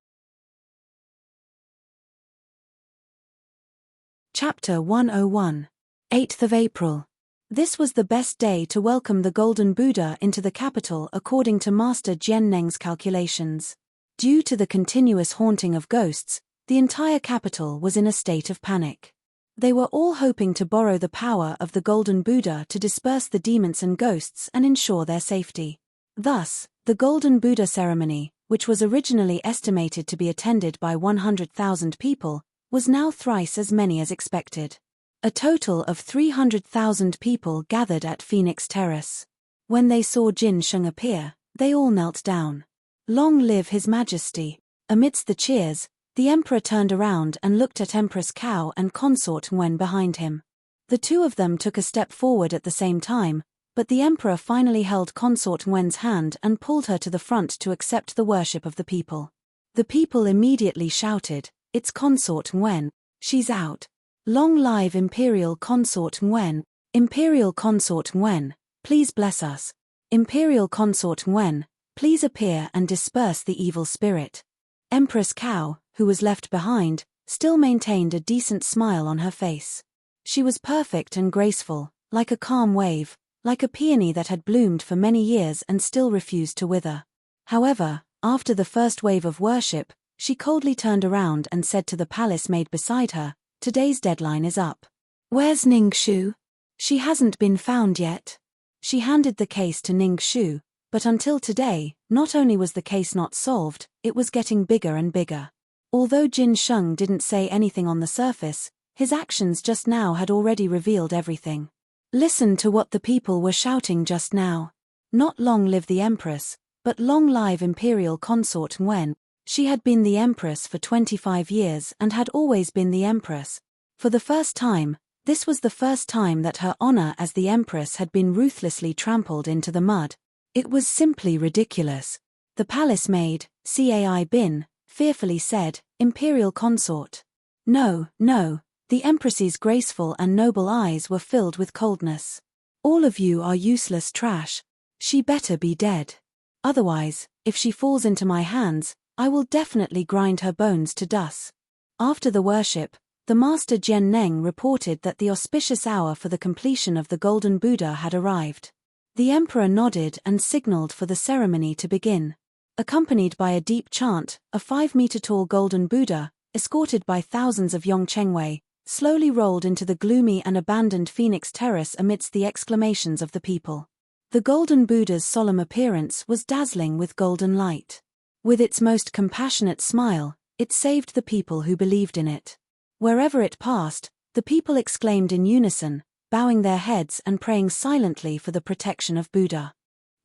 Chapter 101. 8th of April. This was the best day to welcome the Golden Buddha into the capital according to Master Jian Neng's calculations. Due to the continuous haunting of ghosts, the entire capital was in a state of panic. They were all hoping to borrow the power of the Golden Buddha to disperse the demons and ghosts and ensure their safety. Thus, the Golden Buddha ceremony, which was originally estimated to be attended by 100,000 people, was now thrice as many as expected. A total of 300,000 people gathered at Phoenix Terrace. When they saw Jin Sheng appear, they all knelt down. Long live His Majesty! Amidst the cheers, the Emperor turned around and looked at Empress Cao and Consort Wen behind him. The two of them took a step forward at the same time, but the Emperor finally held Consort Wen's hand and pulled her to the front to accept the worship of the people. The people immediately shouted, "It's Consort Wen, she's out. Long live Imperial Consort Wen, Imperial Consort Wen, please bless us. Imperial Consort Wen, Please appear and disperse the evil spirit. Empress Cow, who was left behind, still maintained a decent smile on her face. She was perfect and graceful, like a calm wave, like a peony that had bloomed for many years and still refused to wither. However, after the first wave of worship, she coldly turned around and said to the palace maid beside her, "Today's deadline is up. Where's Ning Shu? She hasn't been found yet." She handed the case to Ning Shu, but until today, not only was the case not solved, it was getting bigger and bigger. Although Jin Sheng didn't say anything on the surface, his actions just now had already revealed everything. Listen to what the people were shouting just now. Not long live the Empress, but long live Imperial Consort Wen. She had been the Empress for 25 years and had always been the Empress. For the first time, this was the first time that her honor as the Empress had been ruthlessly trampled into the mud. It was simply ridiculous. The palace maid, Cai Bin, fearfully said, "Imperial Consort." No, no. The Empress's graceful and noble eyes were filled with coldness. "All of you are useless trash. She better be dead. Otherwise, if she falls into my hands, I will definitely grind her bones to dust." After the worship, the master Jian Neng reported that the auspicious hour for the completion of the Golden Buddha had arrived. The emperor nodded and signaled for the ceremony to begin. Accompanied by a deep chant, a 5-meter-tall Golden Buddha, escorted by thousands of Yongchengwei, slowly rolled into the gloomy and abandoned Phoenix Terrace amidst the exclamations of the people. The Golden Buddha's solemn appearance was dazzling with golden light. With its most compassionate smile, it saved the people who believed in it. Wherever it passed, the people exclaimed in unison, bowing their heads and praying silently for the protection of Buddha.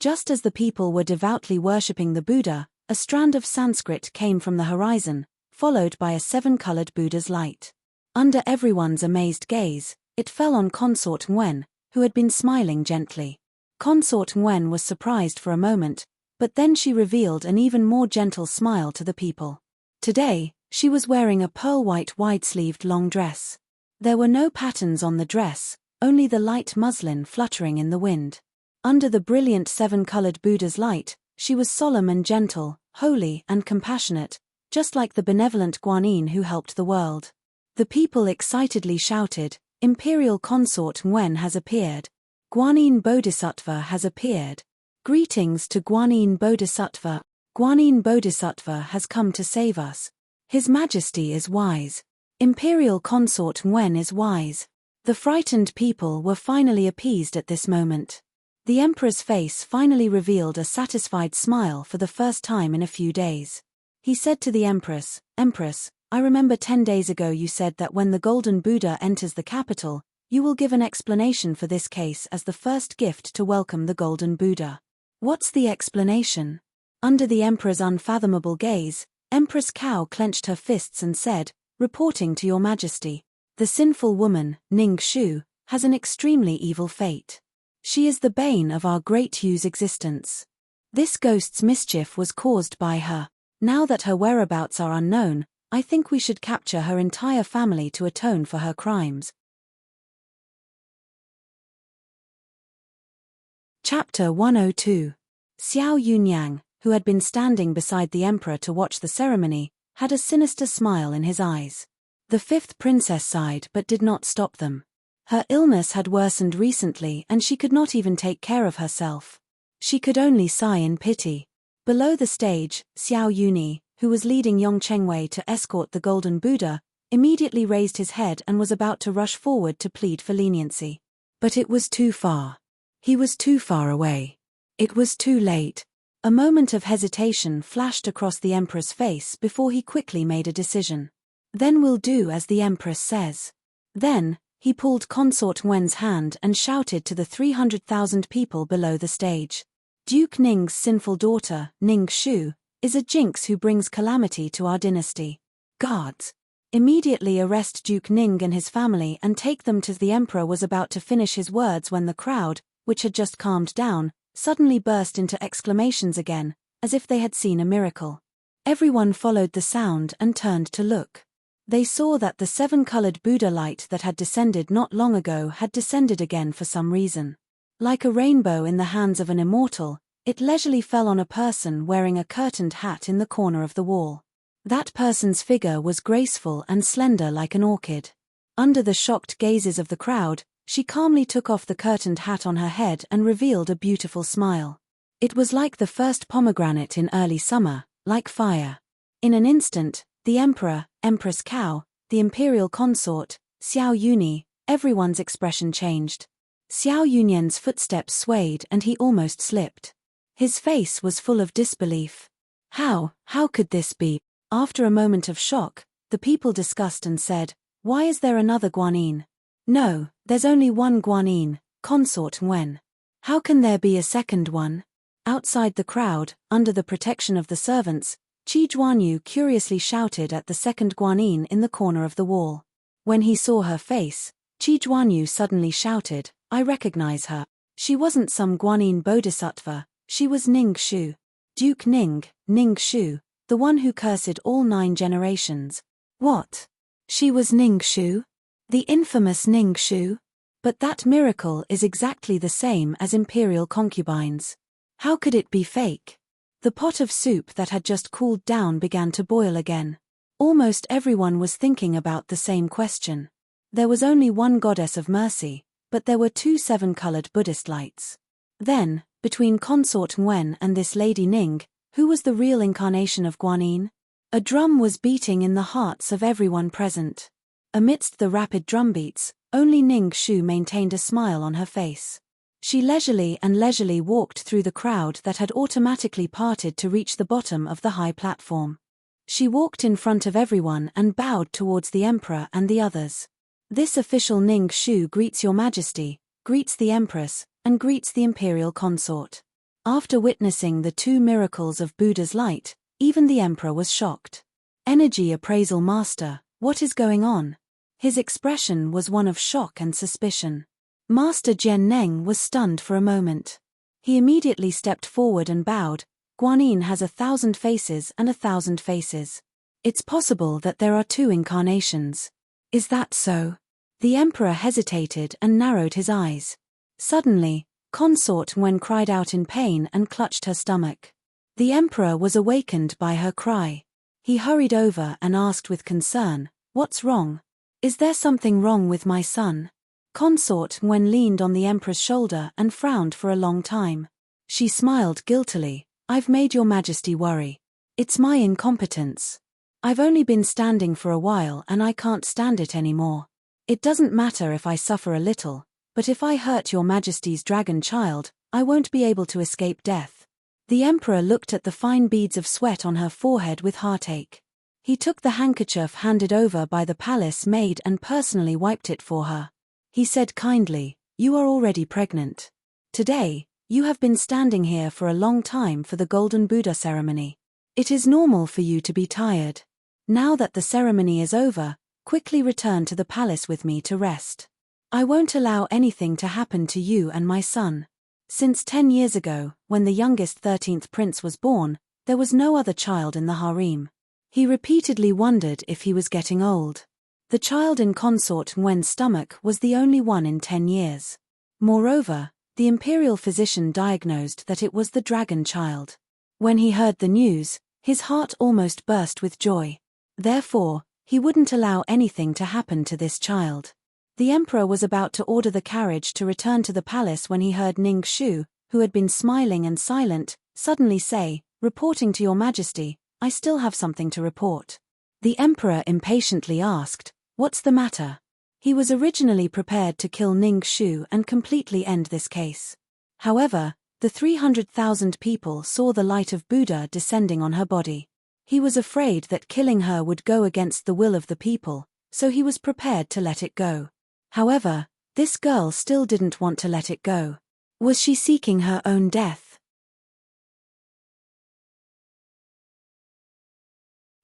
Just as the people were devoutly worshipping the Buddha, a strand of Sanskrit came from the horizon, followed by a 7-colored Buddha's light. Under everyone's amazed gaze, it fell on Consort Nguyen, who had been smiling gently. Consort Nguyen was surprised for a moment, but then she revealed an even more gentle smile to the people. Today, she was wearing a pearl-white wide-sleeved long dress. There were no patterns on the dress, only the light muslin fluttering in the wind. Under the brilliant 7-colored Buddha's light, she was solemn and gentle, holy and compassionate, just like the benevolent Guanyin who helped the world. The people excitedly shouted, "Imperial Consort Nguyen has appeared. Guanyin Bodhisattva has appeared. Greetings to Guanyin Bodhisattva. Guanyin Bodhisattva has come to save us. His Majesty is wise. Imperial Consort Nguyen is wise." The frightened people were finally appeased at this moment. The emperor's face finally revealed a satisfied smile for the first time in a few days. He said to the Empress, "Empress, I remember 10 days ago you said that when the Golden Buddha enters the capital, you will give an explanation for this case as the first gift to welcome the Golden Buddha. What's the explanation?" Under the emperor's unfathomable gaze, Empress Cow clenched her fists and said, "Reporting to your Majesty, the sinful woman, Ning Shu, has an extremely evil fate. She is the bane of our great Yu's existence. This ghost's mischief was caused by her. Now that her whereabouts are unknown, I think we should capture her entire family to atone for her crimes." Chapter 102. Xiao Yunyang, who had been standing beside the emperor to watch the ceremony, had a sinister smile in his eyes. The 5th princess sighed but did not stop them. Her illness had worsened recently and she could not even take care of herself. She could only sigh in pity. Below the stage, Xiao Yuni, who was leading Yongchengwei to escort the Golden Buddha, immediately raised his head and was about to rush forward to plead for leniency. But it was too far. He was too far away. It was too late. A moment of hesitation flashed across the emperor's face before he quickly made a decision. "Then we'll do as the empress says." Then, he pulled Consort Nguyen's hand and shouted to the 300,000 people below the stage. "Duke Ning's sinful daughter, Ning Shu, is a jinx who brings calamity to our dynasty. Guards, immediately arrest Duke Ning and his family and take them to." The emperor was about to finish his words when the crowd, which had just calmed down, suddenly burst into exclamations again, as if they had seen a miracle. Everyone followed the sound and turned to look. They saw that the 7-colored Buddha light that had descended not long ago had descended again for some reason. Like a rainbow in the hands of an immortal, It leisurely fell on a person wearing a curtained hat in the corner of the wall. That person's figure was graceful and slender like an orchid. Under the shocked gazes of the crowd, she calmly took off the curtained hat on her head and revealed a beautiful smile. It was like the first pomegranate in early summer, like fire. In an instant, the emperor, Empress Cao, the imperial consort, Xiao Yuni, everyone's expression changed. Xiao Yunyan's footsteps swayed and he almost slipped. His face was full of disbelief. How could this be? After a moment of shock, the people discussed and said, "Why is there another Guanyin? No, there's only one Guanyin, Consort Wen. How can there be a second one?" Outside the crowd, under the protection of the servants, Qi Juanyu curiously shouted at the second Guanyin in the corner of the wall. When he saw her face, Qi Juanyu suddenly shouted, "I recognize her. She wasn't some Guanyin bodhisattva, she was Ning Shu. Duke Ning Shu, the one who cursed all 9 generations." What? She was Ning Shu? The infamous Ning Shu? But that miracle is exactly the same as imperial concubines. How could it be fake? The pot of soup that had just cooled down began to boil again. Almost everyone was thinking about the same question. There was only one goddess of mercy, but there were 2 7-colored Buddhist lights. Then, between Consort Wen and this Lady Ning, who was the real incarnation of Guanyin? A drum was beating in the hearts of everyone present. Amidst the rapid drumbeats, only Ning Shu maintained a smile on her face. She leisurely walked through the crowd that had automatically parted to reach the bottom of the high platform. She walked in front of everyone and bowed towards the emperor and the others. "This official Ning Shu greets your majesty, greets the empress, and greets the imperial consort." After witnessing the 2 miracles of Buddha's light, even the emperor was shocked. "Energy appraisal master, what is going on?" His expression was one of shock and suspicion. Master Jian Neng was stunned for a moment. He immediately stepped forward and bowed. "Guanyin has 1,000 faces and 1,000 faces. It's possible that there are 2 incarnations. Is that so?" The emperor hesitated and narrowed his eyes. Suddenly, Consort Wen cried out in pain and clutched her stomach. The emperor was awakened by her cry. He hurried over and asked with concern, "What's wrong? Is there something wrong with my son?" Consort Wen leaned on the emperor's shoulder and frowned for a long time. She smiled guiltily. "I've made your majesty worry. It's my incompetence. I've only been standing for a while and I can't stand it anymore. It doesn't matter if I suffer a little, but if I hurt your majesty's dragon child, I won't be able to escape death." The emperor looked at the fine beads of sweat on her forehead with heartache. He took the handkerchief handed over by the palace maid and personally wiped it for her. He said kindly, "You are already pregnant. Today, you have been standing here for a long time for the Golden Buddha ceremony. It is normal for you to be tired. Now that the ceremony is over, quickly return to the palace with me to rest. I won't allow anything to happen to you and my son." Since 10 years ago, when the youngest 13th prince was born, there was no other child in the harem. He repeatedly wondered if he was getting old. The child in Consort Wen's stomach was the only one in 10 years. Moreover, the imperial physician diagnosed that it was the dragon child. When he heard the news, his heart almost burst with joy. Therefore, he wouldn't allow anything to happen to this child. The emperor was about to order the carriage to return to the palace when he heard Ning Shu, who had been smiling and silent, suddenly say, "Reporting to your majesty, I still have something to report." The emperor impatiently asked, "What's the matter?" He was originally prepared to kill Ning Shu and completely end this case. However, the 300,000 people saw the light of Buddha descending on her body. He was afraid that killing her would go against the will of the people, so he was prepared to let it go. However, this girl still didn't want to let it go. Was she seeking her own death?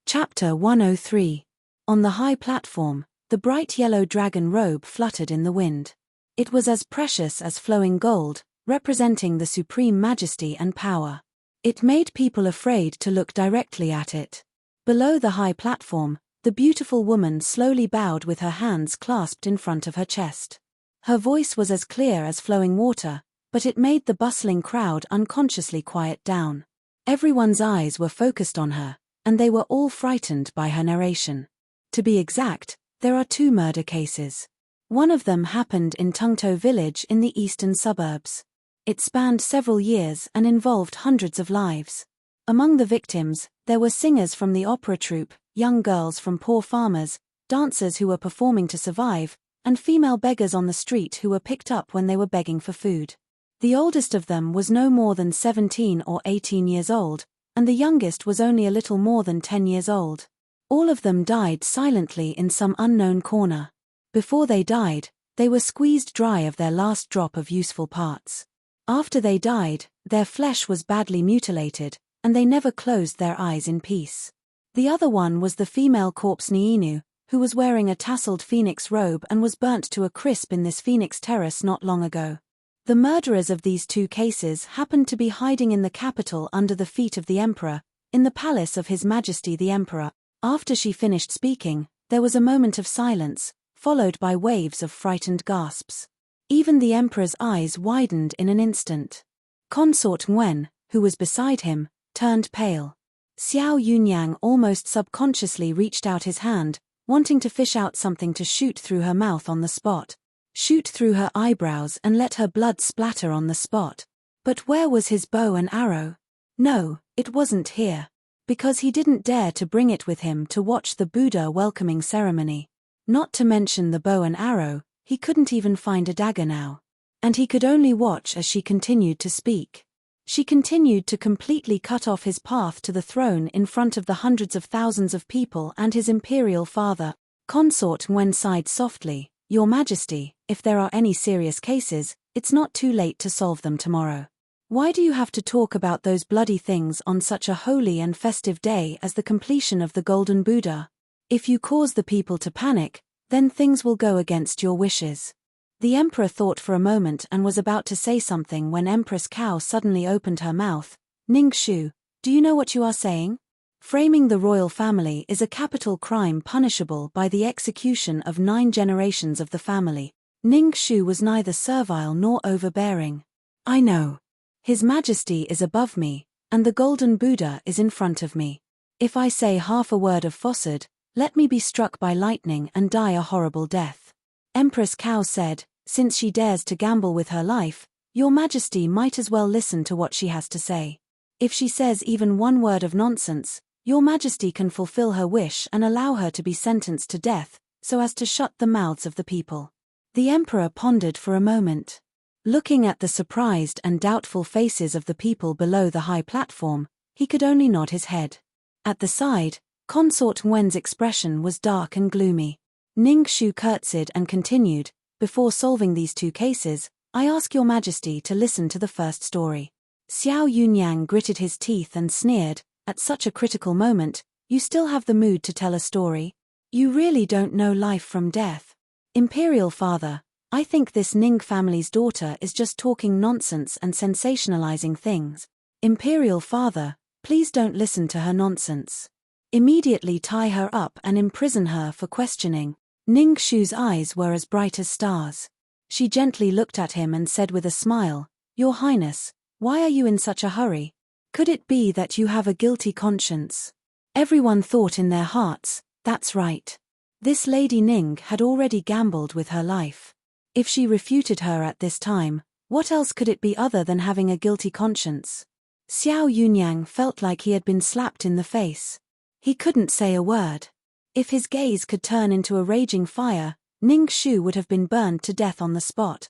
Chapter 103. On the high platform, the bright yellow dragon robe fluttered in the wind. It was as precious as flowing gold, representing the supreme majesty and power. It made people afraid to look directly at it. Below the high platform, the beautiful woman slowly bowed with her hands clasped in front of her chest. Her voice was as clear as flowing water, but it made the bustling crowd unconsciously quiet down. Everyone's eyes were focused on her, and they were all frightened by her narration. To be exact, there are 2 murder cases. One of them happened in Tungto village in the eastern suburbs. It spanned several years and involved hundreds of lives. Among the victims, there were singers from the opera troupe, young girls from poor farmers, dancers who were performing to survive, and female beggars on the street who were picked up when they were begging for food. The oldest of them was no more than 17 or 18 years old, and the youngest was only a little more than 10 years old. All of them died silently in some unknown corner. Before they died, they were squeezed dry of their last drop of useful parts. After they died, their flesh was badly mutilated, and they never closed their eyes in peace. The other one was the female corpse Niinu, who was wearing a tasseled phoenix robe and was burnt to a crisp in this phoenix terrace not long ago. The murderers of these 2 cases happened to be hiding in the capital under the feet of the emperor, in the palace of His Majesty the Emperor. After she finished speaking, there was a moment of silence, followed by waves of frightened gasps. Even the emperor's eyes widened in an instant. Consort Nguyen, who was beside him, turned pale. Xiao Yunyang almost subconsciously reached out his hand, wanting to fish out something to shoot through her mouth on the spot. Shoot through her eyebrows and let her blood splatter on the spot. But where was his bow and arrow? No, it wasn't here. Because he didn't dare to bring it with him to watch the Buddha welcoming ceremony. Not to mention the bow and arrow, he couldn't even find a dagger now. And he could only watch as she continued to speak. She continued to completely cut off his path to the throne in front of the hundreds of thousands of people and his imperial father. Consort Nguyen sighed softly, "Your Majesty, if there are any serious cases, it's not too late to solve them tomorrow. Why do you have to talk about those bloody things on such a holy and festive day as the completion of the Golden Buddha? If you cause the people to panic, then things will go against your wishes." The emperor thought for a moment and was about to say something when Empress Cao suddenly opened her mouth. "Ning Shu, do you know what you are saying? Framing the royal family is a capital crime punishable by the execution of 9 generations of the family." Ning Shu was neither servile nor overbearing. "I know. His Majesty is above me, and the Golden Buddha is in front of me. If I say half a word of falsehood, let me be struck by lightning and die a horrible death." Empress Cao said, "Since she dares to gamble with her life, Your Majesty might as well listen to what she has to say. If she says even one word of nonsense, Your Majesty can fulfill her wish and allow her to be sentenced to death, so as to shut the mouths of the people." The emperor pondered for a moment. Looking at the surprised and doubtful faces of the people below the high platform, he could only nod his head. At the side, Consort Nguyen's expression was dark and gloomy. Ning Shu curtsied and continued, "Before solving these 2 cases, I ask Your Majesty to listen to the first story." Xiao Yunyang gritted his teeth and sneered, "At such a critical moment, you still have the mood to tell a story? You really don't know life from death. Imperial Father, I think this Ning family's daughter is just talking nonsense and sensationalizing things. Imperial Father, please don't listen to her nonsense. Immediately tie her up and imprison her for questioning." Ning Shu's eyes were as bright as stars. She gently looked at him and said with a smile, "Your Highness, why are you in such a hurry? Could it be that you have a guilty conscience?" Everyone thought in their hearts, "That's right. This Lady Ning had already gambled with her life. If she refuted her at this time, what else could it be other than having a guilty conscience?" Xiao Yunyang felt like he had been slapped in the face. He couldn't say a word. If his gaze could turn into a raging fire, Ning Shu would have been burned to death on the spot.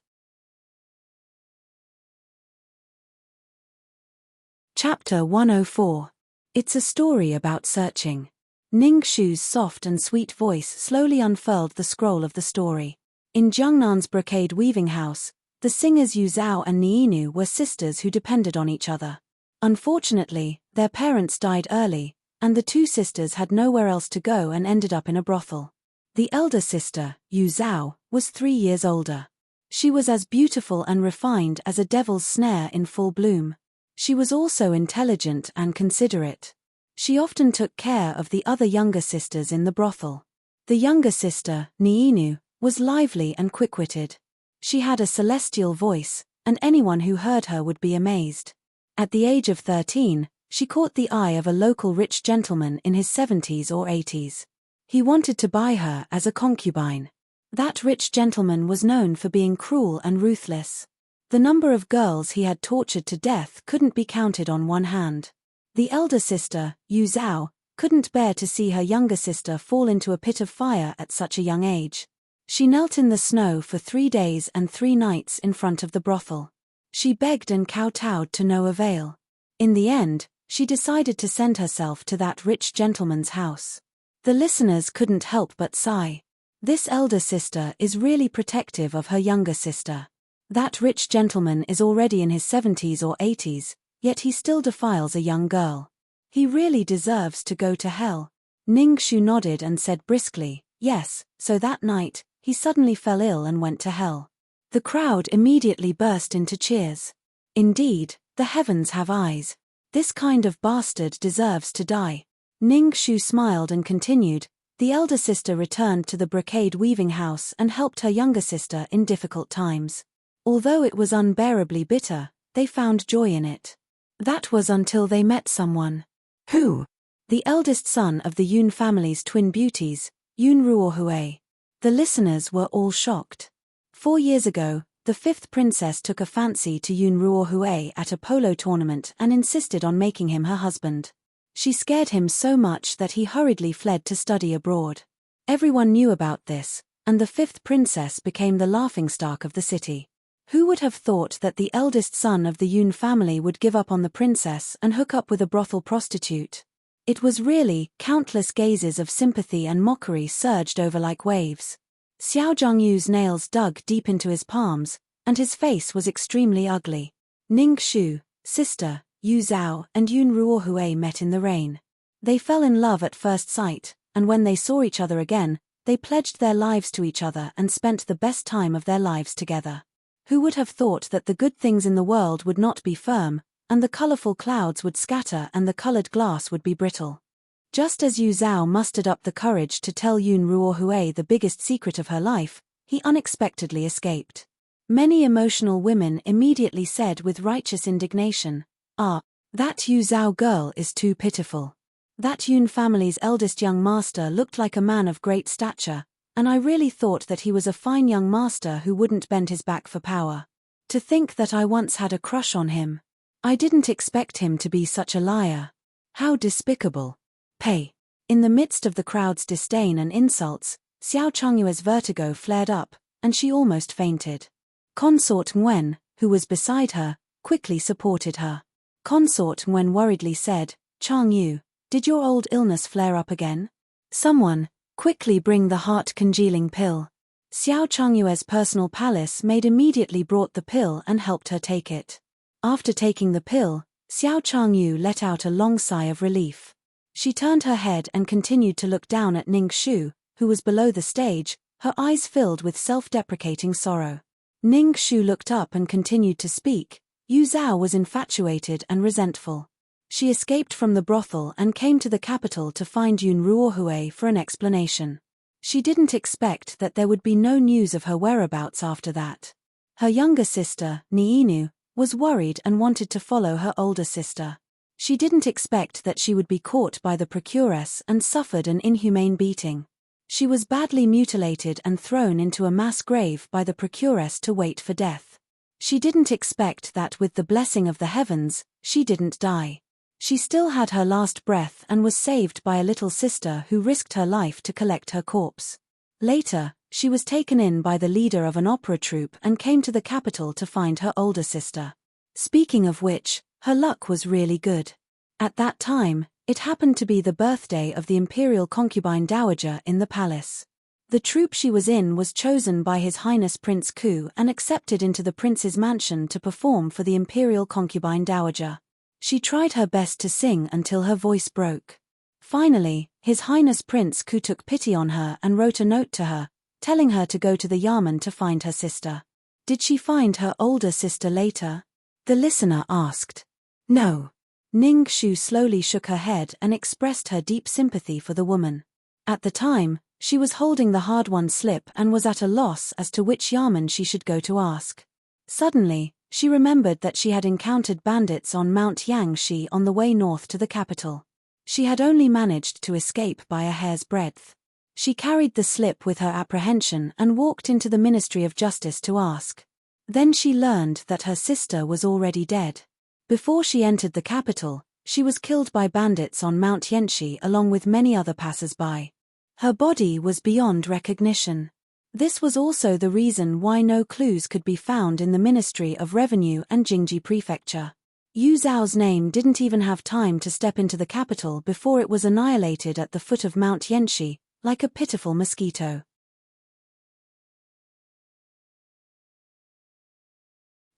Chapter 104. It's a story about searching. Ning Shu's soft and sweet voice slowly unfurled the scroll of the story. In Jiangnan's brocade weaving house, the singers Yu Zhao and Niinu were sisters who depended on each other. Unfortunately, their parents died early, and the 2 sisters had nowhere else to go and ended up in a brothel. The elder sister, Yu Zhao, was 3 years older. She was as beautiful and refined as a devil's snare in full bloom. She was also intelligent and considerate. She often took care of the other younger sisters in the brothel. The younger sister, Niinu, was lively and quick-witted. She had a celestial voice, and anyone who heard her would be amazed. At the age of 13, she caught the eye of a local rich gentleman in his 70s or 80s. He wanted to buy her as a concubine. That rich gentleman was known for being cruel and ruthless. The number of girls he had tortured to death couldn't be counted on one hand. The elder sister, Yu Zhao, couldn't bear to see her younger sister fall into a pit of fire at such a young age. She knelt in the snow for 3 days and 3 nights in front of the brothel. She begged and kowtowed to no avail. In the end, she decided to send herself to that rich gentleman's house. The listeners couldn't help but sigh. This elder sister is really protective of her younger sister. That rich gentleman is already in his 70s or 80s, yet he still defiles a young girl. He really deserves to go to hell. Ning Shu nodded and said briskly, yes, so that night, he suddenly fell ill and went to hell. The crowd immediately burst into cheers. Indeed, the heavens have eyes. This kind of bastard deserves to die. Ning Shu smiled and continued, the elder sister returned to the brocade weaving house and helped her younger sister in difficult times. Although it was unbearably bitter, they found joy in it. That was until they met someone. Who? The eldest son of the Yun family's twin beauties, Yun Ruohui. The listeners were all shocked. 4 years ago, the 5th princess took a fancy to Yun Ruohui at a polo tournament and insisted on making him her husband. She scared him so much that he hurriedly fled to study abroad. Everyone knew about this, and the 5th princess became the laughingstock of the city. Who would have thought that the eldest son of the Yun family would give up on the princess and hook up with a brothel prostitute? It was really, countless gazes of sympathy and mockery surged over like waves. Xiao Zhongyu's nails dug deep into his palms, and his face was extremely ugly. Ning Shu, sister, Yu Zhao and Yun Ruohui met in the rain. They fell in love at first sight, and when they saw each other again, they pledged their lives to each other and spent the best time of their lives together. Who would have thought that the good things in the world would not be firm, and the colorful clouds would scatter and the colored glass would be brittle? Just as Yu Zhao mustered up the courage to tell Yun Ruohui the biggest secret of her life, he unexpectedly escaped. Many emotional women immediately said with righteous indignation, that Yu Zhao girl is too pitiful. That Yun family's eldest young master looked like a man of great stature, and I really thought that he was a fine young master who wouldn't bend his back for power. To think that I once had a crush on him. I didn't expect him to be such a liar. How despicable. Pay. In the midst of the crowd's disdain and insults, Xiao Changyue's vertigo flared up, and she almost fainted. Consort Nguyen, who was beside her, quickly supported her. Consort Nguyen worriedly said, Changyu, did your old illness flare up again? Someone, quickly bring the heart-congealing pill. Xiao Changyue's personal palace maid immediately brought the pill and helped her take it. After taking the pill, Xiao Changyu let out a long sigh of relief. She turned her head and continued to look down at Ning Shu, who was below the stage, her eyes filled with self-deprecating sorrow. Ning Shu looked up and continued to speak. Yu Zhao was infatuated and resentful. She escaped from the brothel and came to the capital to find Yun Ruohui for an explanation. She didn't expect that there would be no news of her whereabouts after that. Her younger sister, Niinu, was worried and wanted to follow her older sister. She didn't expect that she would be caught by the procuress and suffered an inhumane beating. She was badly mutilated and thrown into a mass grave by the procuress to wait for death. She didn't expect that with the blessing of the heavens, she didn't die. She still had her last breath and was saved by a little sister who risked her life to collect her corpse. Later, she was taken in by the leader of an opera troupe and came to the capital to find her older sister. Speaking of which, her luck was really good. At that time, it happened to be the birthday of the imperial concubine dowager in the palace. The troupe she was in was chosen by His Highness Prince Ku and accepted into the prince's mansion to perform for the imperial concubine dowager. She tried her best to sing until her voice broke. Finally, His Highness Prince Ku took pity on her and wrote a note to her, telling her to go to the Yamen to find her sister. Did she find her older sister later? The listener asked. No. Ning Shu slowly shook her head and expressed her deep sympathy for the woman. At the time, she was holding the hard-won slip and was at a loss as to which Yamen she should go to ask. Suddenly, She remembered that she had encountered bandits on Mount Yangshi on the way north to the capital. She had only managed to escape by a hair's breadth. She carried the slip with her apprehension and walked into the Ministry of Justice to ask. Then she learned that her sister was already dead. Before she entered the capital, she was killed by bandits on Mount Yanshi along with many other passers-by. Her body was beyond recognition. This was also the reason why no clues could be found in the Ministry of Revenue and Jingji Prefecture. Yu Zhao's name didn't even have time to step into the capital before it was annihilated at the foot of Mount Yanshi, like a pitiful mosquito.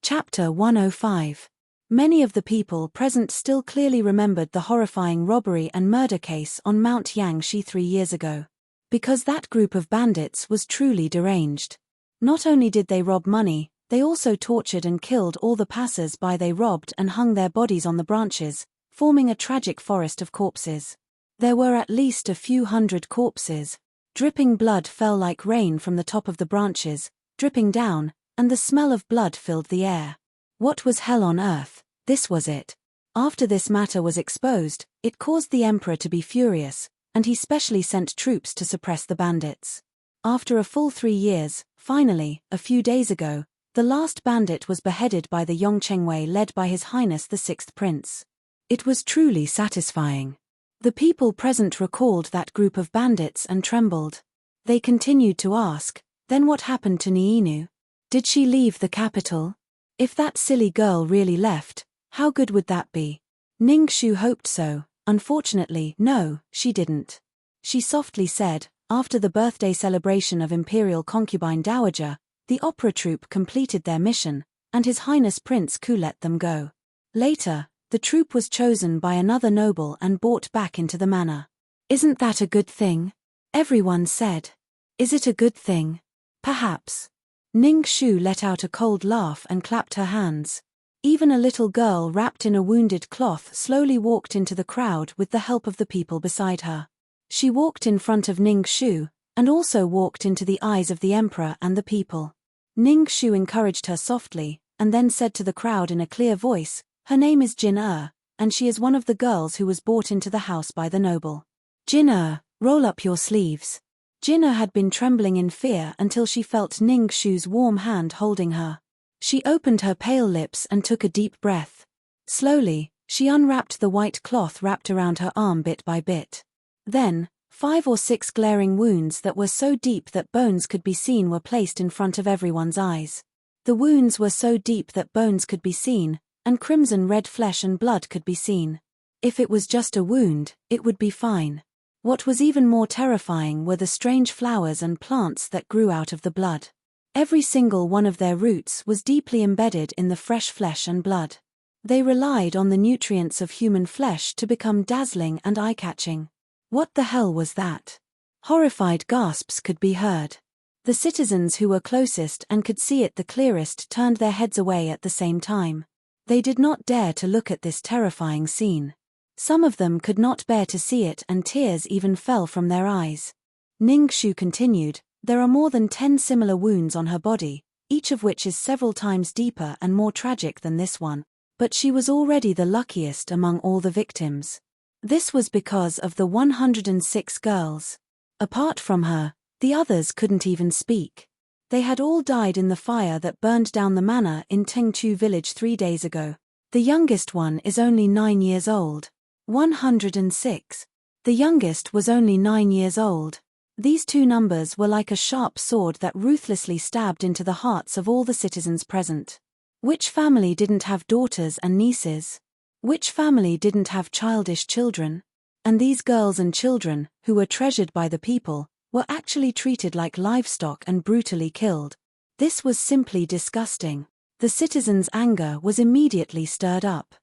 Chapter 105. Many of the people present still clearly remembered the horrifying robbery and murder case on Mount Yangshi 3 years ago. Because that group of bandits was truly deranged. Not only did they rob money, they also tortured and killed all the passers-by they robbed and hung their bodies on the branches, forming a tragic forest of corpses. There were at least a few hundred corpses. Dripping blood fell like rain from the top of the branches, dripping down, and the smell of blood filled the air. What was hell on earth? This was it. After this matter was exposed, it caused the emperor to be furious, and he specially sent troops to suppress the bandits. After a full 3 years, finally, a few days ago, the last bandit was beheaded by the Yongchengwei led by His Highness the Sixth Prince. It was truly satisfying. The people present recalled that group of bandits and trembled. They continued to ask, then what happened to Niinu? Did she leave the capital? If that silly girl really left, how good would that be? Ningxu hoped so. Unfortunately, no, she didn't. She softly said, after the birthday celebration of Imperial Concubine Dowager, the opera troupe completed their mission, and His Highness Prince Ku let them go. Later, the troupe was chosen by another noble and brought back into the manor. Isn't that a good thing? Everyone said. Is it a good thing? Perhaps. Ningxu let out a cold laugh and clapped her hands. Even a little girl wrapped in a wounded cloth slowly walked into the crowd with the help of the people beside her. She walked in front of Ningxu, and also walked into the eyes of the emperor and the people. Ningxu encouraged her softly, and then said to the crowd in a clear voice, "Her name is Jin and she is one of the girls who was brought into the house by the noble. Jin roll up your sleeves." Jin had been trembling in fear until she felt Ningxu's warm hand holding her. She opened her pale lips and took a deep breath. Slowly, she unwrapped the white cloth wrapped around her arm bit by bit. Then, 5 or 6 glaring wounds that were so deep that bones could be seen were placed in front of everyone's eyes. The wounds were so deep that bones could be seen, and crimson red flesh and blood could be seen. If it was just a wound, it would be fine. What was even more terrifying were the strange flowers and plants that grew out of the blood. Every single one of their roots was deeply embedded in the fresh flesh and blood. They relied on the nutrients of human flesh to become dazzling and eye-catching. What the hell was that? Horrified gasps could be heard. The citizens who were closest and could see it the clearest turned their heads away at the same time. They did not dare to look at this terrifying scene. Some of them could not bear to see it and tears even fell from their eyes. Ningxu continued, "There are more than 10 similar wounds on her body, each of which is several times deeper and more tragic than this one, but she was already the luckiest among all the victims. This was because of the 106 girls. Apart from her, the others couldn't even speak. They had all died in the fire that burned down the manor in Tengchu village 3 days ago. The youngest one is only 9 years old. 106. The youngest was only 9 years old. These two numbers were like a sharp sword that ruthlessly stabbed into the hearts of all the citizens present. Which family didn't have daughters and nieces? Which family didn't have childish children? And these girls and children, who were treasured by the people, were actually treated like livestock and brutally killed. This was simply disgusting. The citizens' anger was immediately stirred up.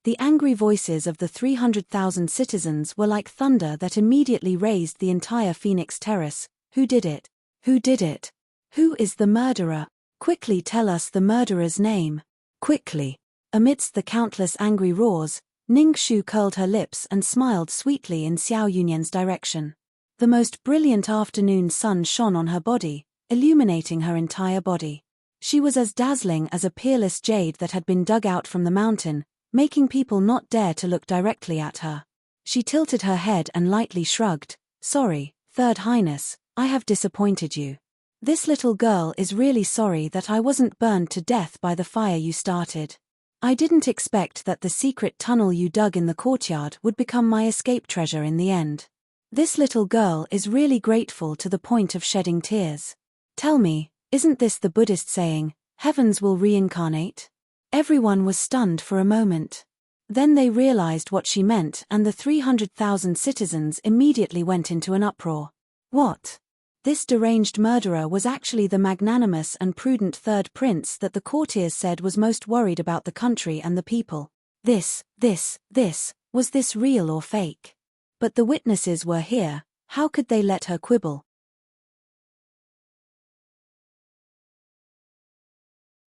The angry voices of the 300,000 citizens were like thunder that immediately raised the entire Phoenix Terrace. Who did it? Who did it? Who is the murderer? Quickly tell us the murderer's name. Quickly. Amidst the countless angry roars, Ningxu curled her lips and smiled sweetly in Xiao Yunyan's direction. The most brilliant afternoon sun shone on her body, illuminating her entire body. She was as dazzling as a peerless jade that had been dug out from the mountain, making people not dare to look directly at her. She tilted her head and lightly shrugged. "Sorry, Third Highness, I have disappointed you. This little girl is really sorry that I wasn't burned to death by the fire you started. I didn't expect that the secret tunnel you dug in the courtyard would become my escape treasure in the end. This little girl is really grateful to the point of shedding tears. Tell me, isn't this the Buddhist saying, heavens will reincarnate?" Everyone was stunned for a moment. Then they realized what she meant, and the 300,000 citizens immediately went into an uproar. What? This deranged murderer was actually the magnanimous and prudent third prince that the courtiers said was most worried about the country and the people. Was this real or fake? But the witnesses were here, how could they let her quibble?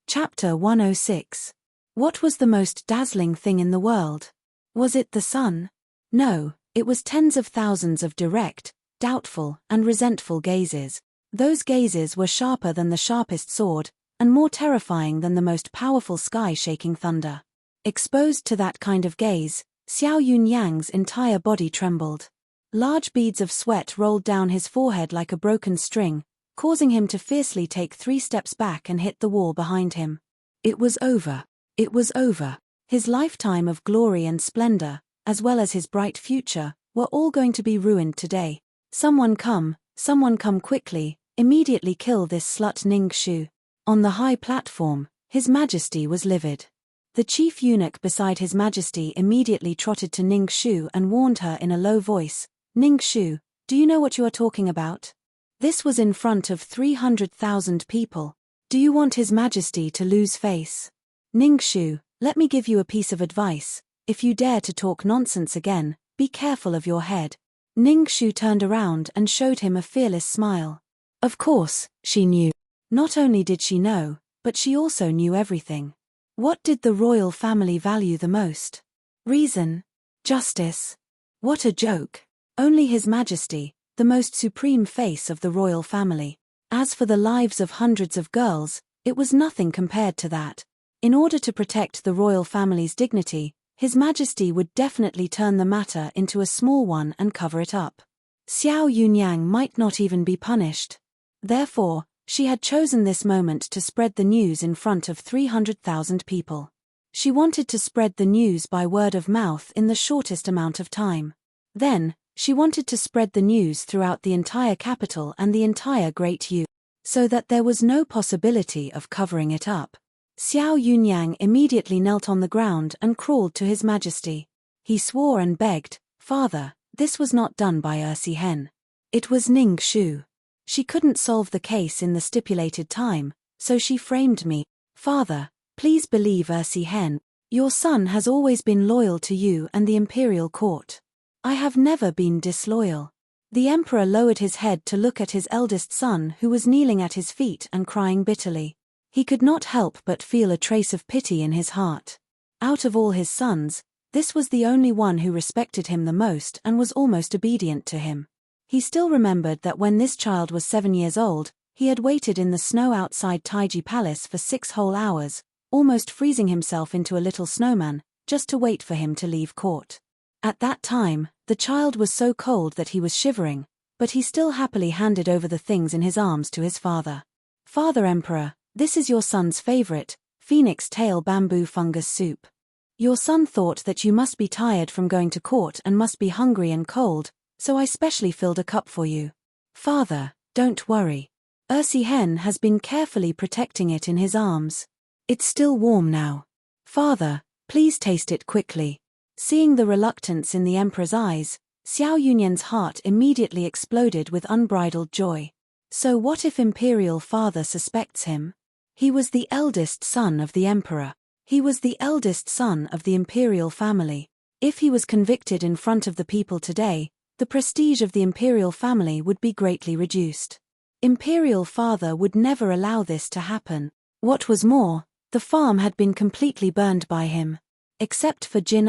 Chapter 106. What was the most dazzling thing in the world? Was it the sun? No, it was tens of thousands of direct, doubtful, and resentful gazes. Those gazes were sharper than the sharpest sword, and more terrifying than the most powerful sky-shaking thunder. Exposed to that kind of gaze, Xiao Yunyang's entire body trembled. Large beads of sweat rolled down his forehead like a broken string, causing him to fiercely take 3 steps back and hit the wall behind him. It was over. It was over. His lifetime of glory and splendor, as well as his bright future, were all going to be ruined today. Someone come quickly, immediately kill this slut Ning Shu. On the high platform, His Majesty was livid. The chief eunuch beside His Majesty immediately trotted to Ning Shu and warned her in a low voice, "Ning Shu, do you know what you are talking about? This was in front of 300,000 people. Do you want His Majesty to lose face? Ning Shu, let me give you a piece of advice. If you dare to talk nonsense again, be careful of your head." Ning Shu turned around and showed him a fearless smile. Of course, she knew. Not only did she know, but she also knew everything. What did the royal family value the most? Reason? Justice? What a joke. Only His Majesty, the most supreme face of the royal family. As for the lives of hundreds of girls, it was nothing compared to that. In order to protect the royal family's dignity, His Majesty would definitely turn the matter into a small one and cover it up. Xiao Yunyang might not even be punished. Therefore, she had chosen this moment to spread the news in front of 300,000 people. She wanted to spread the news by word of mouth in the shortest amount of time. Then, she wanted to spread the news throughout the entire capital and the entire Great Yu, so that there was no possibility of covering it up. Xiao Yunyang immediately knelt on the ground and crawled to His Majesty. He swore and begged, "Father, this was not done by Ersi Hen. It was Ning Shu. She couldn't solve the case in the stipulated time, so she framed me. Father, please believe Ersi Hen. Your son has always been loyal to you and the imperial court. I have never been disloyal." The emperor lowered his head to look at his eldest son, who was kneeling at his feet and crying bitterly. He could not help but feel a trace of pity in his heart. Out of all his sons, this was the only one who respected him the most and was almost obedient to him. He still remembered that when this child was 7 years old, he had waited in the snow outside Taiji Palace for 6 whole hours, almost freezing himself into a little snowman, just to wait for him to leave court. At that time, the child was so cold that he was shivering, but he still happily handed over the things in his arms to his father. "Father Emperor, this is your son's favorite, phoenix tail bamboo fungus soup. Your son thought that you must be tired from going to court and must be hungry and cold, so I specially filled a cup for you. Father, don't worry. Ersi Hen has been carefully protecting it in his arms. It's still warm now. Father, please taste it quickly." Seeing the reluctance in the emperor's eyes, Xiao Yunyan's heart immediately exploded with unbridled joy. So what if imperial father suspects him? He was the eldest son of the emperor. He was the eldest son of the imperial family. If he was convicted in front of the people today, the prestige of the imperial family would be greatly reduced. Imperial father would never allow this to happen. What was more, the farm had been completely burned by him. Except for Jin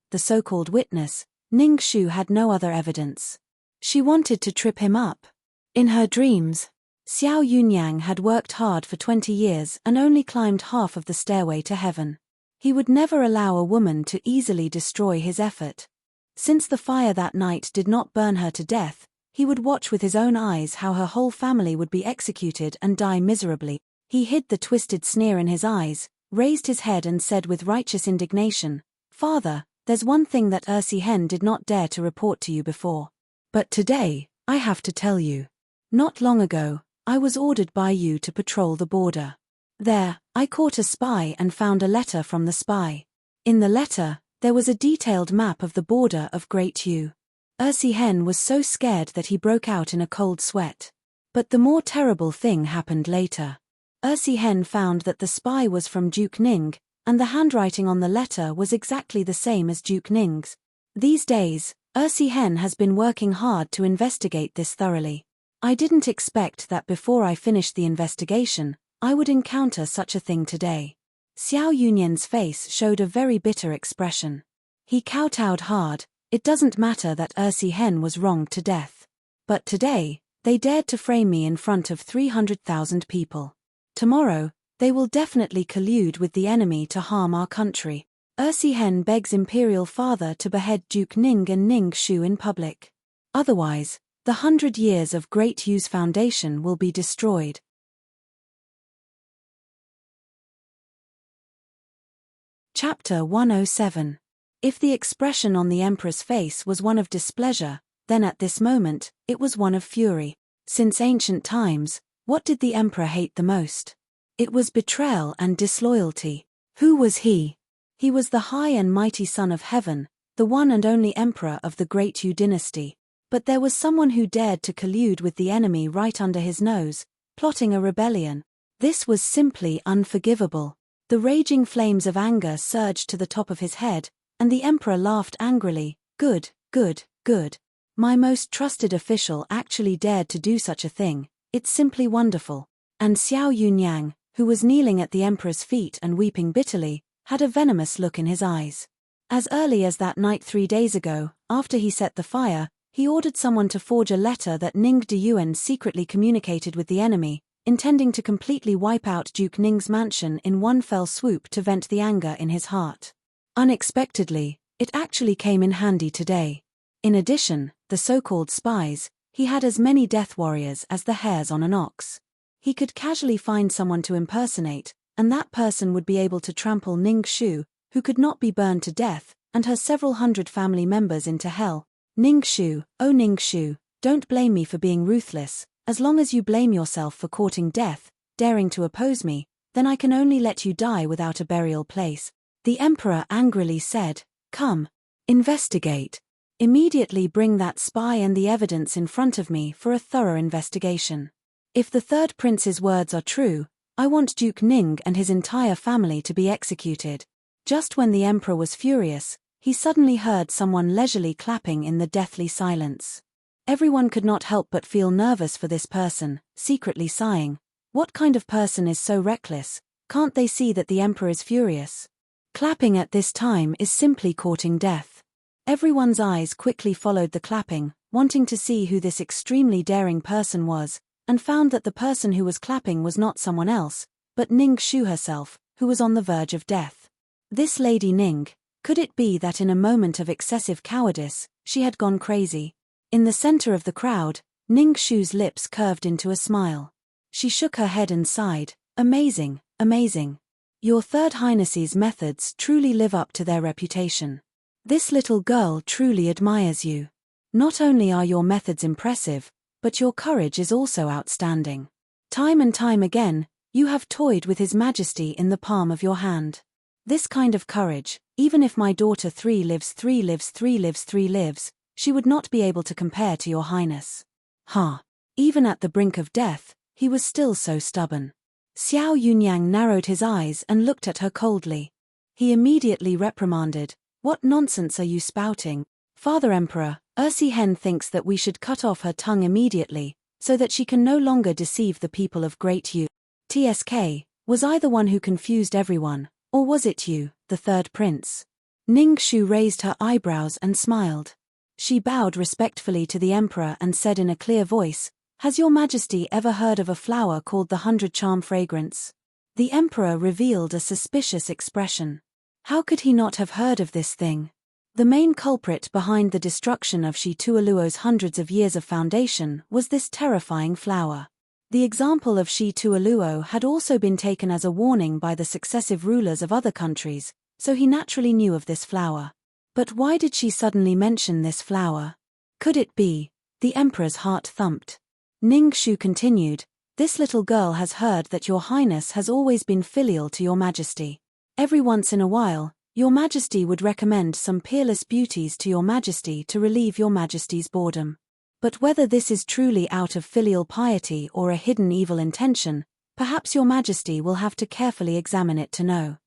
the so-called witness, Ning Shu had no other evidence. She wanted to trip him up. In her dreams, Xiao Yunyang had worked hard for 20 years and only climbed half of the stairway to heaven. He would never allow a woman to easily destroy his effort. Since the fire that night did not burn her to death, he would watch with his own eyes how her whole family would be executed and die miserably. He hid the twisted sneer in his eyes, raised his head and said with righteous indignation, "Father, there's one thing that Ersi Hen did not dare to report to you before. But today, I have to tell you. Not long ago, I was ordered by you to patrol the border. There, I caught a spy and found a letter from the spy. In the letter, there was a detailed map of the border of Great Yu. Ersi Hen was so scared that he broke out in a cold sweat. But the more terrible thing happened later. Ersi Hen found that the spy was from Duke Ning, and the handwriting on the letter was exactly the same as Duke Ning's. These days, Ersi Hen has been working hard to investigate this thoroughly. I didn't expect that before I finished the investigation, I would encounter such a thing today." Xiao Yunyan's face showed a very bitter expression. He kowtowed hard. It doesn't matter that Ersi Hen was wronged to death. But today, they dared to frame me in front of 300,000 people. Tomorrow, they will definitely collude with the enemy to harm our country. Ersi Hen begs Imperial Father to behead Duke Ning and Ning Shu in public. Otherwise, the 100 years of Great Yu's foundation will be destroyed. Chapter 107. If the expression on the Emperor's face was one of displeasure, then at this moment, it was one of fury. Since ancient times, what did the Emperor hate the most? It was betrayal and disloyalty. Who was he? He was the high and mighty Son of Heaven, the one and only Emperor of the Great Yu dynasty. But there was someone who dared to collude with the enemy right under his nose, plotting a rebellion. This was simply unforgivable. The raging flames of anger surged to the top of his head, and the Emperor laughed angrily. Good, good, good. My most trusted official actually dared to do such a thing. It's simply wonderful. And Xiao Yunyang, who was kneeling at the Emperor's feet and weeping bitterly, had a venomous look in his eyes. As early as that night 3 days ago, after he set the fire, he ordered someone to forge a letter that Ning Deyuan secretly communicated with the enemy, intending to completely wipe out Duke Ning's mansion in one fell swoop to vent the anger in his heart. Unexpectedly, it actually came in handy today. In addition, the so-called spies, he had as many death warriors as the hairs on an ox. He could casually find someone to impersonate, and that person would be able to trample Ning Shu, who could not be burned to death, and her several hundred family members into hell. Ning Shu, oh Ning Shu, don't blame me for being ruthless. As long as you blame yourself for courting death, daring to oppose me, then I can only let you die without a burial place. The Emperor angrily said, "Come, investigate. Immediately bring that spy and the evidence in front of me for a thorough investigation. If the third prince's words are true, I want Duke Ning and his entire family to be executed." Just when the Emperor was furious, he suddenly heard someone leisurely clapping in the deathly silence. Everyone could not help but feel nervous for this person, secretly sighing. What kind of person is so reckless? Can't they see that the Emperor is furious? Clapping at this time is simply courting death. Everyone's eyes quickly followed the clapping, wanting to see who this extremely daring person was, and found that the person who was clapping was not someone else, but Ning Shu herself, who was on the verge of death. This Lady Ning, could it be that in a moment of excessive cowardice, she had gone crazy? In the center of the crowd, Ning Shu's lips curved into a smile. She shook her head and sighed. Amazing, amazing. Your Third Highness's methods truly live up to their reputation. This little girl truly admires you. Not only are your methods impressive, but your courage is also outstanding. Time and time again, you have toyed with His Majesty in the palm of your hand. This kind of courage, even if my daughter 3 lives, she would not be able to compare to your Highness. Even at the brink of death, he was still so stubborn. Xiao Yunyang narrowed his eyes and looked at her coldly. He immediately reprimanded, "What nonsense are you spouting? Father Emperor, Ersi Hen thinks that we should cut off her tongue immediately, so that she can no longer deceive the people of Great Yu." TSK, was I the one who confused everyone, or was it you, the third prince? Ning Shu raised her eyebrows and smiled. She bowed respectfully to the Emperor and said in a clear voice, Has your majesty ever heard of a flower called the 100-charm fragrance? The emperor revealed a suspicious expression. How could he not have heard of this thing? The main culprit behind the destruction of Shi Tuoluo's hundreds of years of foundation was this terrifying flower. The example of Shi Tuoluo had also been taken as a warning by the successive rulers of other countries, so he naturally knew of this flower. But why did she suddenly mention this flower? Could it be? The emperor's heart thumped. Ning Shu continued, "This little girl has heard that your highness has always been filial to your majesty. Every once in a while, your majesty would recommend some peerless beauties to your majesty to relieve your majesty's boredom. But whether this is truly out of filial piety or a hidden evil intention, perhaps your majesty will have to carefully examine it to know."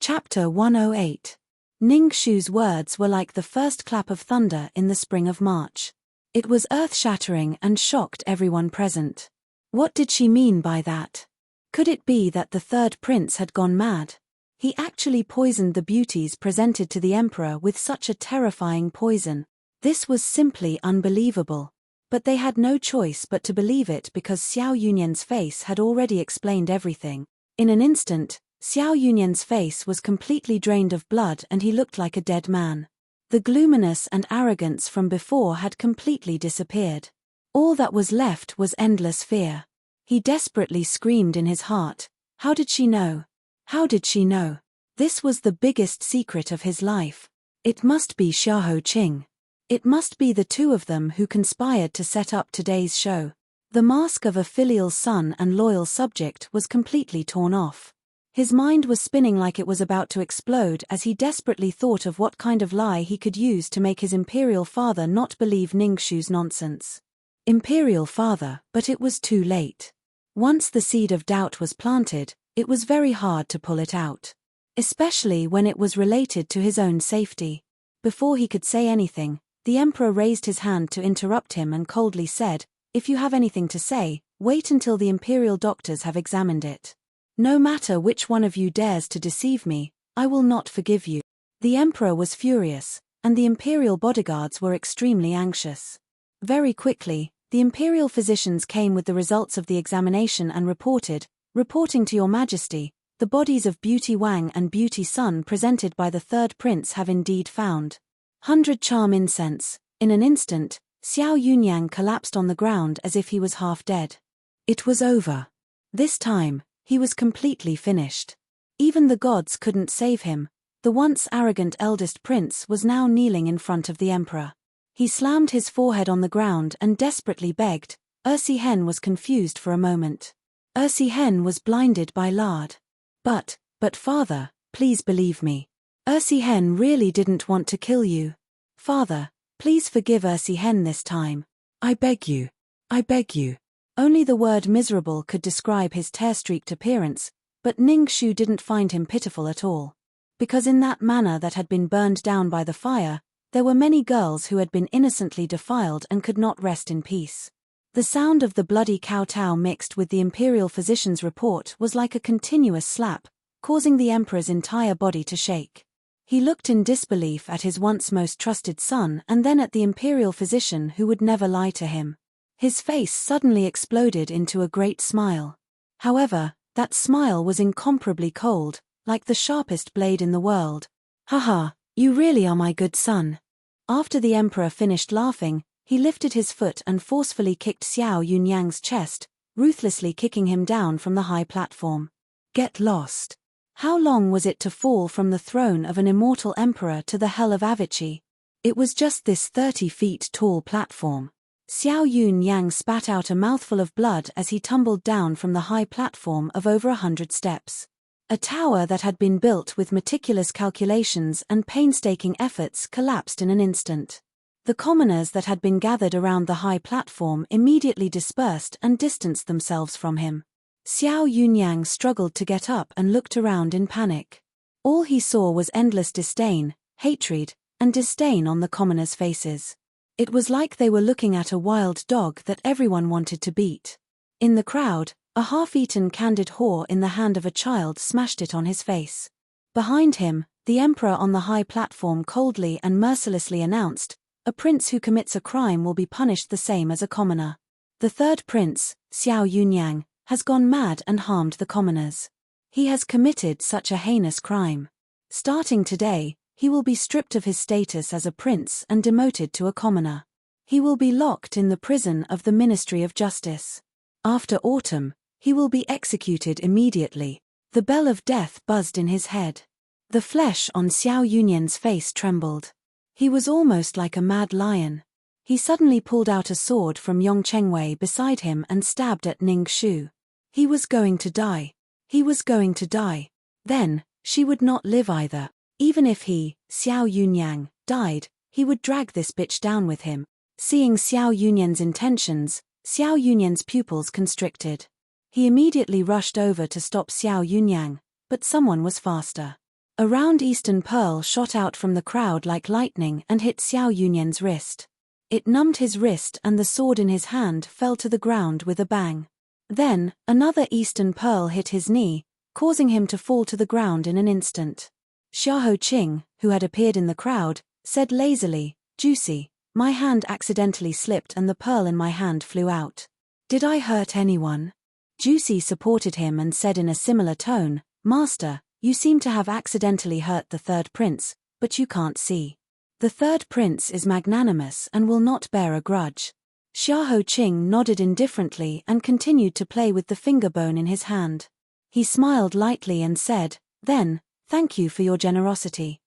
Chapter 108. Ning Shu's words were like the first clap of thunder in the spring of March. It was earth-shattering and shocked everyone present. What did she mean by that? Could it be that the third prince had gone mad? He actually poisoned the beauties presented to the emperor with such a terrifying poison. This was simply unbelievable. But they had no choice but to believe it because Xiao Yunyan's face had already explained everything. In an instant, Xiao Yunyan's face was completely drained of blood and he looked like a dead man. The gloominess and arrogance from before had completely disappeared. All that was left was endless fear. He desperately screamed in his heart, "How did she know? How did she know? This was the biggest secret of his life. It must be Xiahou Qing. It must be the two of them who conspired to set up today's show." The mask of a filial son and loyal subject was completely torn off. His mind was spinning like it was about to explode as he desperately thought of what kind of lie he could use to make his imperial father not believe Ning Shu's nonsense. Imperial father, but it was too late. Once the seed of doubt was planted, it was very hard to pull it out. Especially when it was related to his own safety. Before he could say anything, the emperor raised his hand to interrupt him and coldly said, "If you have anything to say, wait until the imperial doctors have examined it. No matter which one of you dares to deceive me, I will not forgive you." The emperor was furious, and the imperial bodyguards were extremely anxious. Very quickly, the imperial physicians came with the results of the examination and reporting to your majesty, the bodies of Beauty Wang and Beauty Sun presented by the third prince have indeed found 100 charm incense. In an instant, Xiao Yunyang collapsed on the ground as if he was half dead. It was over. This time, he was completely finished. Even the gods couldn't save him. The once arrogant eldest prince was now kneeling in front of the emperor. He slammed his forehead on the ground and desperately begged. Ursi Hen was confused for a moment. Ursi Hen was blinded by lard. But father, please believe me. Ursi Hen really didn't want to kill you. Father, please forgive Ursi Hen this time. I beg you. I beg you. Only the word miserable could describe his tear-streaked appearance, but Ning Shu didn't find him pitiful at all. Because in that manor that had been burned down by the fire, there were many girls who had been innocently defiled and could not rest in peace. The sound of the bloody kowtow mixed with the imperial physician's report was like a continuous slap, causing the emperor's entire body to shake. He looked in disbelief at his once most trusted son and then at the imperial physician who would never lie to him. His face suddenly exploded into a great smile. However, that smile was incomparably cold, like the sharpest blade in the world. "Haha, you really are my good son." After the emperor finished laughing, he lifted his foot and forcefully kicked Xiao Yunyang's chest, ruthlessly kicking him down from the high platform. Get lost. How long was it to fall from the throne of an immortal emperor to the hell of Avicii? It was just this 30 feet tall platform. Xiao Yunyang spat out a mouthful of blood as he tumbled down from the high platform of over 100 steps. A tower that had been built with meticulous calculations and painstaking efforts collapsed in an instant. The commoners that had been gathered around the high platform immediately dispersed and distanced themselves from him. Xiao Yunyang struggled to get up and looked around in panic. All he saw was endless disdain, hatred, and disdain on the commoners' faces. It was like they were looking at a wild dog that everyone wanted to beat. In the crowd, a half-eaten candied whore in the hand of a child smashed it on his face. Behind him, The emperor on the high platform coldly and mercilessly announced, "A prince who commits a crime will be punished the same as a commoner. The third prince, Xiao Yunyang, has gone mad and harmed the commoners. He has committed such a heinous crime. Starting today, he will be stripped of his status as a prince and demoted to a commoner. He will be locked in the prison of the Ministry of Justice. After autumn, he will be executed immediately." The bell of death buzzed in his head. The flesh on Xiao Yunyan's face trembled. He was almost like a mad lion. He suddenly pulled out a sword from Yong Chengwei beside him and stabbed at Ning Shu. He was going to die. He was going to die. Then, she would not live either. Even if he, Xiao Yunyang, died, he would drag this bitch down with him. Seeing Xiao Yunyan's intentions, Xiao Yunyan's pupils constricted. He immediately rushed over to stop Xiao Yunyang, but someone was faster. A round eastern pearl shot out from the crowd like lightning and hit Xiao Yunyan's wrist. It numbed his wrist and the sword in his hand fell to the ground with a bang. Then, another eastern pearl hit his knee, causing him to fall to the ground in an instant. Xiahou Qing, who had appeared in the crowd, said lazily, "Juicy, my hand accidentally slipped and the pearl in my hand flew out. Did I hurt anyone?" Juicy supported him and said in a similar tone, "Master, you seem to have accidentally hurt the third prince, but you can't see. The third prince is magnanimous and will not bear a grudge." Xiahou Qing nodded indifferently and continued to play with the finger bone in his hand. He smiled lightly and said, "Then, thank you for your generosity."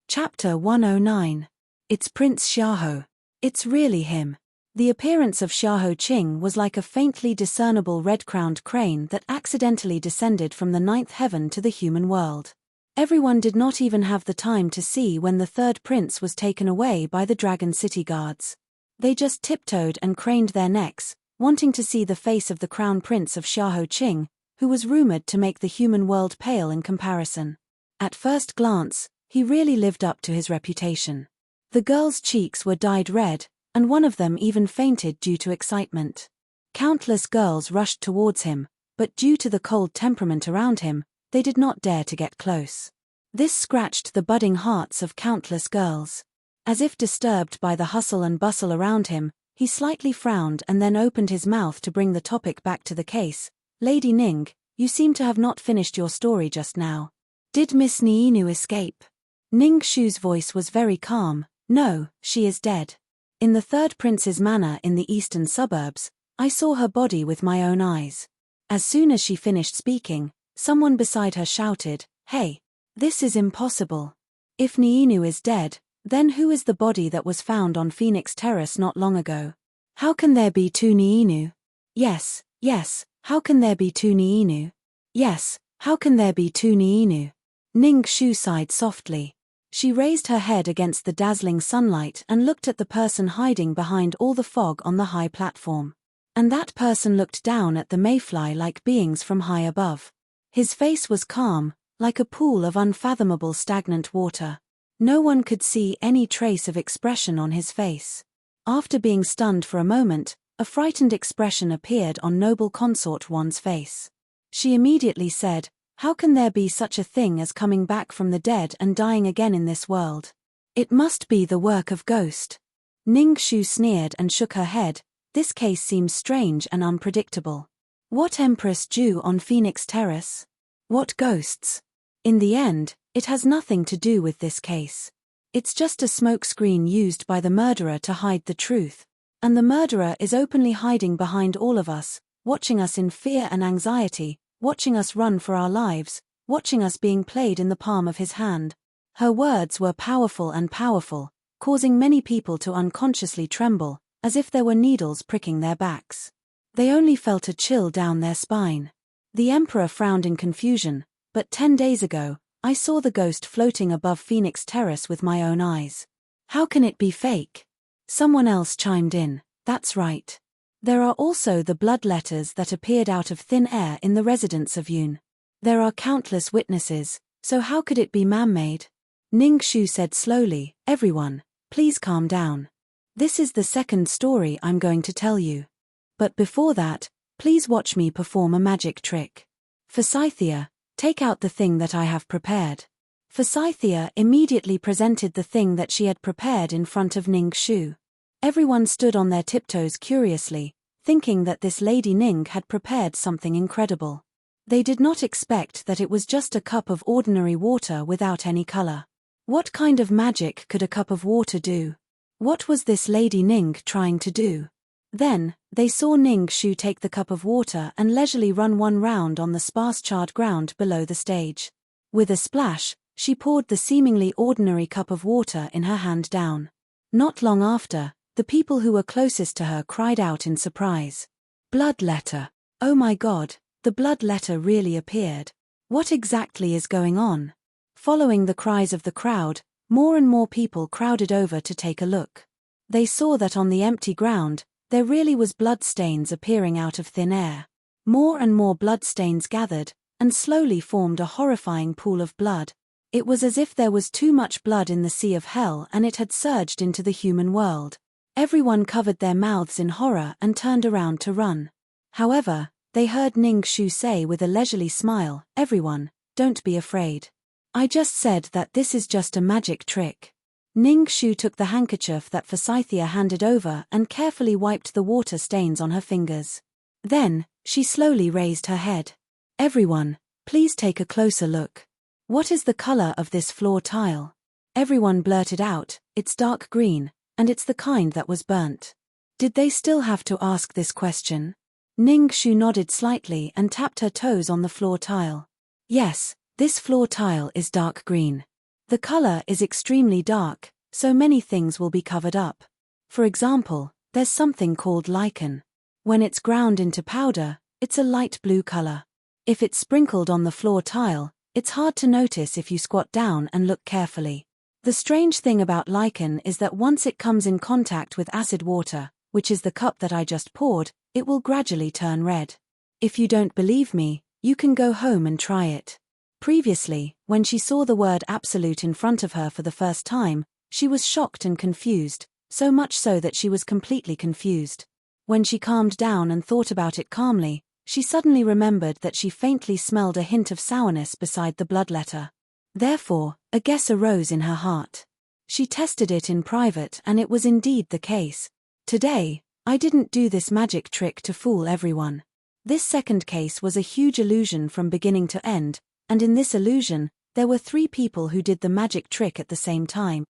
Chapter 109. It's Prince Xiahou. It's really him. The appearance of Xiahou Qing was like a faintly discernible red-crowned crane that accidentally descended from the ninth heaven to the human world. Everyone did not even have the time to see when the third prince was taken away by the Dragon City guards. They just tiptoed and craned their necks, wanting to see the face of the crown prince of Xiahou Qing, who was rumored to make the human world pale in comparison. At first glance, he really lived up to his reputation. The girls' cheeks were dyed red, and one of them even fainted due to excitement. Countless girls rushed towards him, but due to the cold temperament around him, they did not dare to get close. This scratched the budding hearts of countless girls. As if disturbed by the hustle and bustle around him, he slightly frowned and then opened his mouth to bring the topic back to the case. "Lady Ning, you seem to have not finished your story just now. Did Miss Niinu escape?" Ning Shu's voice was very calm. "No, she is dead. In the third prince's manor in the eastern suburbs, I saw her body with my own eyes." As soon as she finished speaking, someone beside her shouted, "Hey! This is impossible. If Niinu is dead, then who is the body that was found on Phoenix Terrace not long ago? How can there be two Niinu? Yes, how can there be two Niinu? Yes, how can there be two Niinu?" Ning Shu sighed softly. She raised her head against the dazzling sunlight and looked at the person hiding behind all the fog on the high platform. And that person looked down at the mayfly-like beings from high above. His face was calm, like a pool of unfathomable stagnant water. No one could see any trace of expression on his face. After being stunned for a moment, a frightened expression appeared on noble consort Wan's face. She immediately said, "How can there be such a thing as coming back from the dead and dying again in this world? It must be the work of ghost." Ning Shu sneered and shook her head. This case seems strange and unpredictable. What Empress Ju on Phoenix Terrace? What ghosts? In the end, it has nothing to do with this case. It's just a smokescreen used by the murderer to hide the truth. And the murderer is openly hiding behind all of us, watching us in fear and anxiety, watching us run for our lives, watching us being played in the palm of his hand. Her words were powerful and powerful, causing many people to unconsciously tremble, as if there were needles pricking their backs. They only felt a chill down their spine. The emperor frowned in confusion, but 10 days ago, I saw the ghost floating above Phoenix Terrace with my own eyes. How can it be fake? Someone else chimed in, "That's right. There are also the blood letters that appeared out of thin air in the residence of Yun. There are countless witnesses, so how could it be man-made?" Ning Shu said slowly, "Everyone, please calm down. This is the second story I'm going to tell you. But before that, Please watch me perform a magic trick. Forsythia, take out the thing that I have prepared. Forsythia immediately presented the thing that she had prepared in front of Ning Shu. Everyone stood on their tiptoes curiously, thinking that this Lady Ning had prepared something incredible. They did not expect that it was just a cup of ordinary water without any color. What kind of magic could a cup of water do? What was this Lady Ning trying to do? Then, they saw Ning Shu take the cup of water and leisurely run one round on the sparse-charred ground below the stage. With a splash, she poured the seemingly ordinary cup of water in her hand down. Not long after, the people who were closest to her cried out in surprise. Blood letter! Oh my God, the blood letter really appeared. What exactly is going on? Following the cries of the crowd, more and more people crowded over to take a look. They saw that on the empty ground, there really was blood stains appearing out of thin air. More and more blood stains gathered, and slowly formed a horrifying pool of blood. It was as if there was too much blood in the sea of hell and it had surged into the human world. Everyone covered their mouths in horror and turned around to run. However, they heard Ning Shu say with a leisurely smile, "Everyone, don't be afraid. I just said that this is just a magic trick." Ning Shu took the handkerchief that Forsythia handed over and carefully wiped the water stains on her fingers. Then, she slowly raised her head. "Everyone, please take a closer look. What is the color of this floor tile?" Everyone blurted out, "It's dark green, and it's the kind that was burnt." Did they still have to ask this question? Ning Shu nodded slightly and tapped her toes on the floor tile. "Yes, this floor tile is dark green. The color is extremely dark, so many things will be covered up. For example, there's something called lichen. When it's ground into powder, it's a light blue color. If it's sprinkled on the floor tile, it's hard to notice if you squat down and look carefully. The strange thing about lichen is that once it comes in contact with acid water, which is the cup that I just poured, it will gradually turn red. If you don't believe me, you can go home and try it." Previously, when she saw the word absolute in front of her for the first time, she was shocked and confused, so much so that she was completely confused. When she calmed down and thought about it calmly, she suddenly remembered that she faintly smelled a hint of sourness beside the blood letter. Therefore, a guess arose in her heart. She tested it in private and it was indeed the case. "Today, I didn't do this magic trick to fool everyone. This second case was a huge illusion from beginning to end, and in this illusion, there were 3 people who did the magic trick at the same time."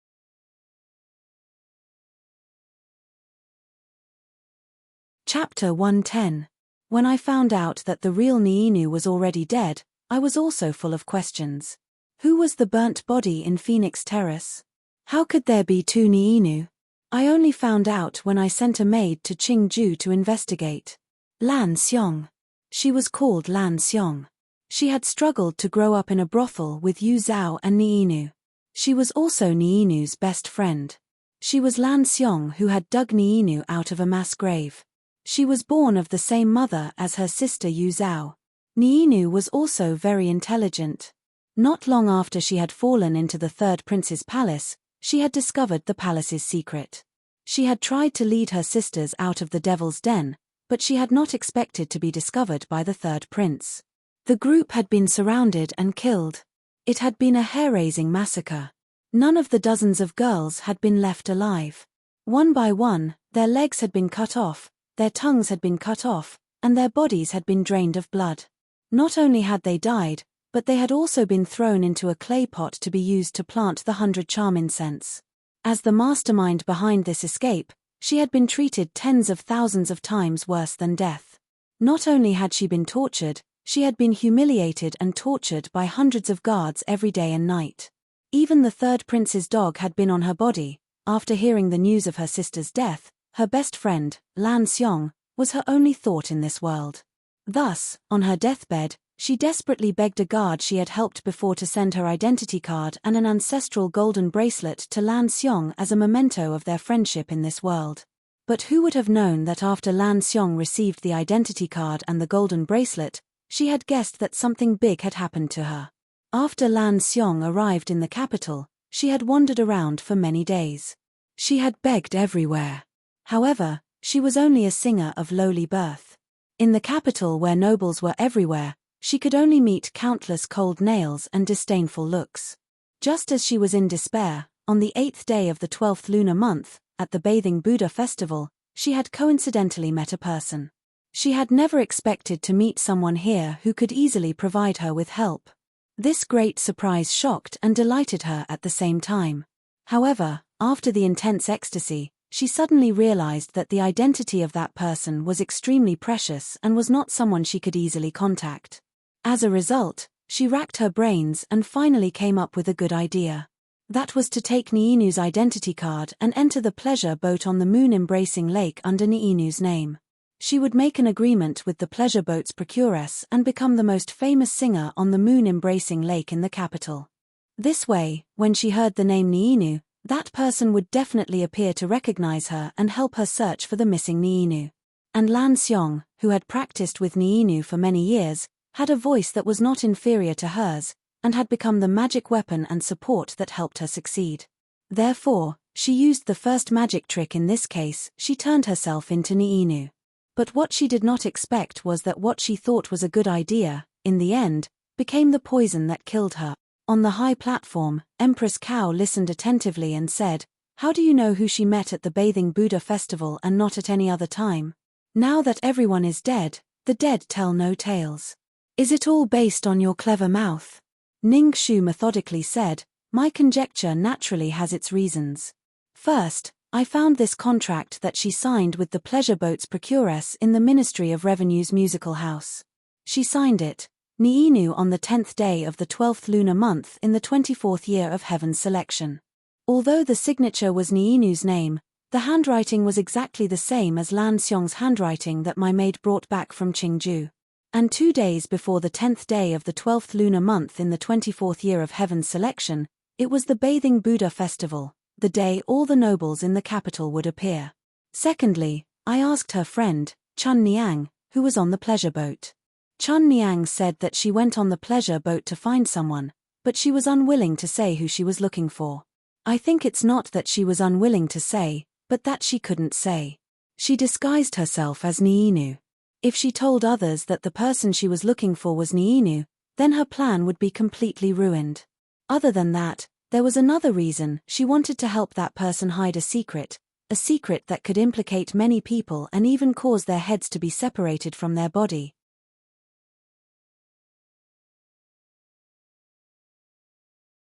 Chapter 110. When I found out that the real Niinu was already dead, I was also full of questions. Who was the burnt body in Phoenix Terrace? How could there be 2 Niinu? I only found out when I sent a maid to Qingju to investigate. Lan Xiong. She was called Lan Xiong. She had struggled to grow up in a brothel with Yu Zhao and Niinu. She was also Niinu's best friend. She was Lan Xiong who had dug Niinu out of a mass grave. She was born of the same mother as her sister Yu Zhao. Niinu was also very intelligent. Not long after she had fallen into the third prince's palace, she had discovered the palace's secret. She had tried to lead her sisters out of the devil's den, but she had not expected to be discovered by the third prince. The group had been surrounded and killed. It had been a hair-raising massacre. None of the dozens of girls had been left alive. One by one, their legs had been cut off, their tongues had been cut off, and their bodies had been drained of blood. Not only had they died, but they had also been thrown into a clay pot to be used to plant the 100 charm incense. As the mastermind behind this escape, she had been treated tens of thousands of times worse than death. Not only had she been tortured, she had been humiliated and tortured by hundreds of guards every day and night. Even the third prince's dog had been on her body. After hearing the news of her sister's death, her best friend, Lan Xiong, was her only thought in this world. Thus, on her deathbed, she desperately begged a guard she had helped before to send her identity card and an ancestral golden bracelet to Lan Xiong as a memento of their friendship in this world. But who would have known that after Lan Xiong received the identity card and the golden bracelet, she had guessed that something big had happened to her. After Lan Xiong arrived in the capital, she had wandered around for many days. She had begged everywhere. However, she was only a singer of lowly birth. In the capital where nobles were everywhere, she could only meet countless cold nails and disdainful looks. Just as she was in despair, on the 8th day of the 12th lunar month, at the bathing Buddha festival, she had coincidentally met a person. She had never expected to meet someone here who could easily provide her with help. This great surprise shocked and delighted her at the same time. However, after the intense ecstasy, she suddenly realized that the identity of that person was extremely precious and was not someone she could easily contact. As a result, she racked her brains and finally came up with a good idea. That was to take Niinu's identity card and enter the pleasure boat on the moon-embracing lake under Niinu's name. She would make an agreement with the pleasure boat's procuress and become the most famous singer on the moon-embracing lake in the capital. This way, when she heard the name Niinu, that person would definitely appear to recognize her and help her search for the missing Niinu. And Lan Xiong, who had practiced with Niinu for many years, had a voice that was not inferior to hers, and had become the magic weapon and support that helped her succeed. Therefore, she used the first magic trick in this case. She turned herself into Niinu. But what she did not expect was that what she thought was a good idea, in the end, became the poison that killed her. On the high platform, Empress Cao listened attentively and said, "How do you know who she met at the bathing Buddha festival and not at any other time? Now that everyone is dead, the dead tell no tales. Is it all based on your clever mouth?" Ning Shu methodically said, "My conjecture naturally has its reasons. First, I found this contract that she signed with the pleasure boat's procuress in the Ministry of Revenue's musical house. She signed it, Niinu, on the 10th day of the 12th lunar month in the 24th year of Heaven's selection. Although the signature was Niinu's name, the handwriting was exactly the same as Lan Xiong's handwriting that my maid brought back from Qingju. And 2 days before the 10th day of the 12th lunar month in the 24th year of Heaven's selection, it was the bathing Buddha festival, the day all the nobles in the capital would appear. Secondly, I asked her friend, Chun Niang, who was on the pleasure boat. Chun Niang said that she went on the pleasure boat to find someone, but she was unwilling to say who she was looking for. I think it's not that she was unwilling to say, but that she couldn't say. She disguised herself as Niinu. If she told others that the person she was looking for was Niinu, then her plan would be completely ruined. Other than that, there was another reason. She wanted to help that person hide a secret that could implicate many people and even cause their heads to be separated from their body.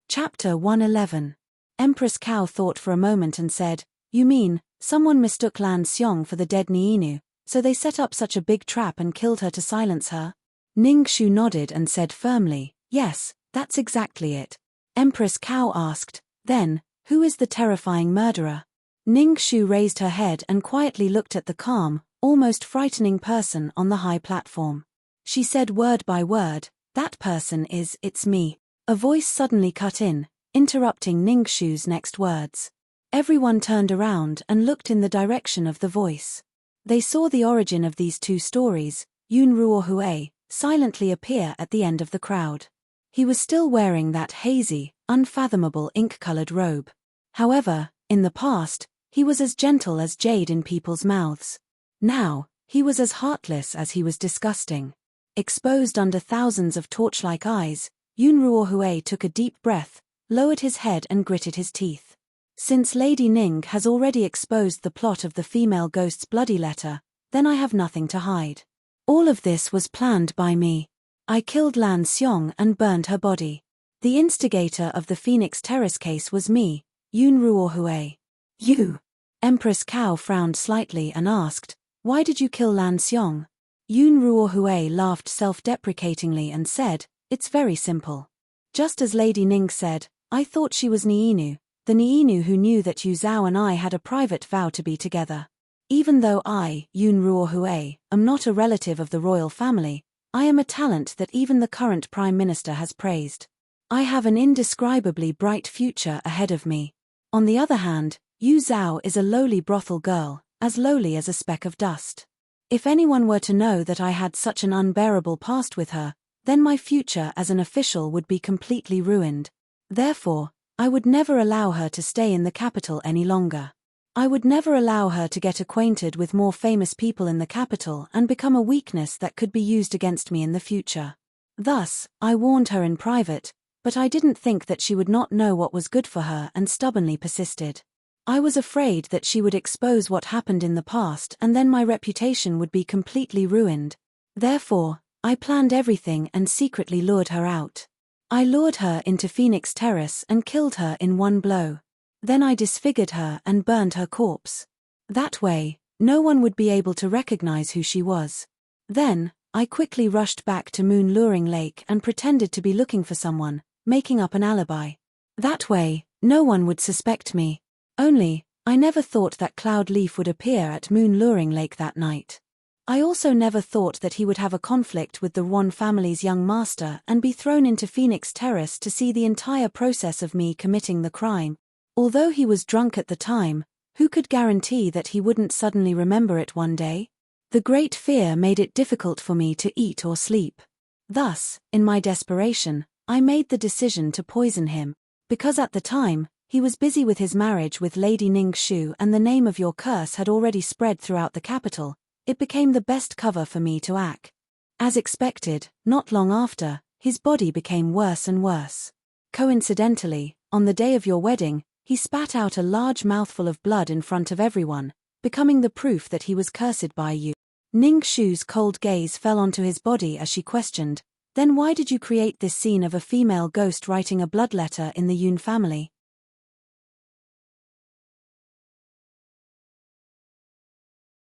Chapter 111. Empress Cao thought for a moment and said, "You mean, someone mistook Lan Xiong for the dead Niinu, so they set up such a big trap and killed her to silence her?" Ning Shu nodded and said firmly, "Yes, that's exactly it." Empress Cao asked, "Then, who is the terrifying murderer?" Ning Shu raised her head and quietly looked at the calm, almost frightening person on the high platform. She said word by word, "That person is, it's me." A voice suddenly cut in, interrupting Ning Shu's next words. Everyone turned around and looked in the direction of the voice. They saw the origin of these two stories, Yun Ruohui, silently appear at the end of the crowd. He was still wearing that hazy, unfathomable ink-colored robe. However, in the past, he was as gentle as jade in people's mouths. Now, he was as heartless as he was disgusting. Exposed under thousands of torch-like eyes, Yun Ruohui took a deep breath, lowered his head and gritted his teeth. "Since Lady Ning has already exposed the plot of the female ghost's bloody letter, then I have nothing to hide. All of this was planned by me. I killed Lan Xiong and burned her body. The instigator of the Phoenix Terrace case was me, Yun Ruohui." "You?" Empress Cao frowned slightly and asked, "Why did you kill Lan Xiong?" Yun Ruohui laughed self-deprecatingly and said, "It's very simple. Just as Lady Ning said, I thought she was Niinu, the Niinu who knew that Yu Zhao and I had a private vow to be together. Even though I, Yun Ruohui, am not a relative of the royal family, I am a talent that even the current prime minister has praised. I have an indescribably bright future ahead of me. On the other hand, Yu Zhao is a lowly brothel girl, as lowly as a speck of dust. If anyone were to know that I had such an unbearable past with her, then my future as an official would be completely ruined. Therefore, I would never allow her to stay in the capital any longer. I would never allow her to get acquainted with more famous people in the capital and become a weakness that could be used against me in the future. Thus, I warned her in private, but I didn't think that she would not know what was good for her and stubbornly persisted. I was afraid that she would expose what happened in the past and then my reputation would be completely ruined. Therefore, I planned everything and secretly lured her out. I lured her into Phoenix Terrace and killed her in one blow. Then I disfigured her and burned her corpse. That way, no one would be able to recognize who she was. Then, I quickly rushed back to Moon Luring Lake and pretended to be looking for someone, making up an alibi. That way, no one would suspect me. Only, I never thought that Cloud Leaf would appear at Moon Luring Lake that night. I also never thought that he would have a conflict with the Wang family's young master and be thrown into Phoenix Terrace to see the entire process of me committing the crime. Although he was drunk at the time, who could guarantee that he wouldn't suddenly remember it one day? The great fear made it difficult for me to eat or sleep. Thus, in my desperation, I made the decision to poison him, because at the time, he was busy with his marriage with Lady Ningxu and the name of your curse had already spread throughout the capital. It became the best cover for me to act. As expected, not long after, his body became worse and worse. Coincidentally, on the day of your wedding, he spat out a large mouthful of blood in front of everyone, becoming the proof that he was cursed by you. Ningxu's cold gaze fell onto his body as she questioned, "Then why did you create this scene of a female ghost writing a blood letter in the Yun family?"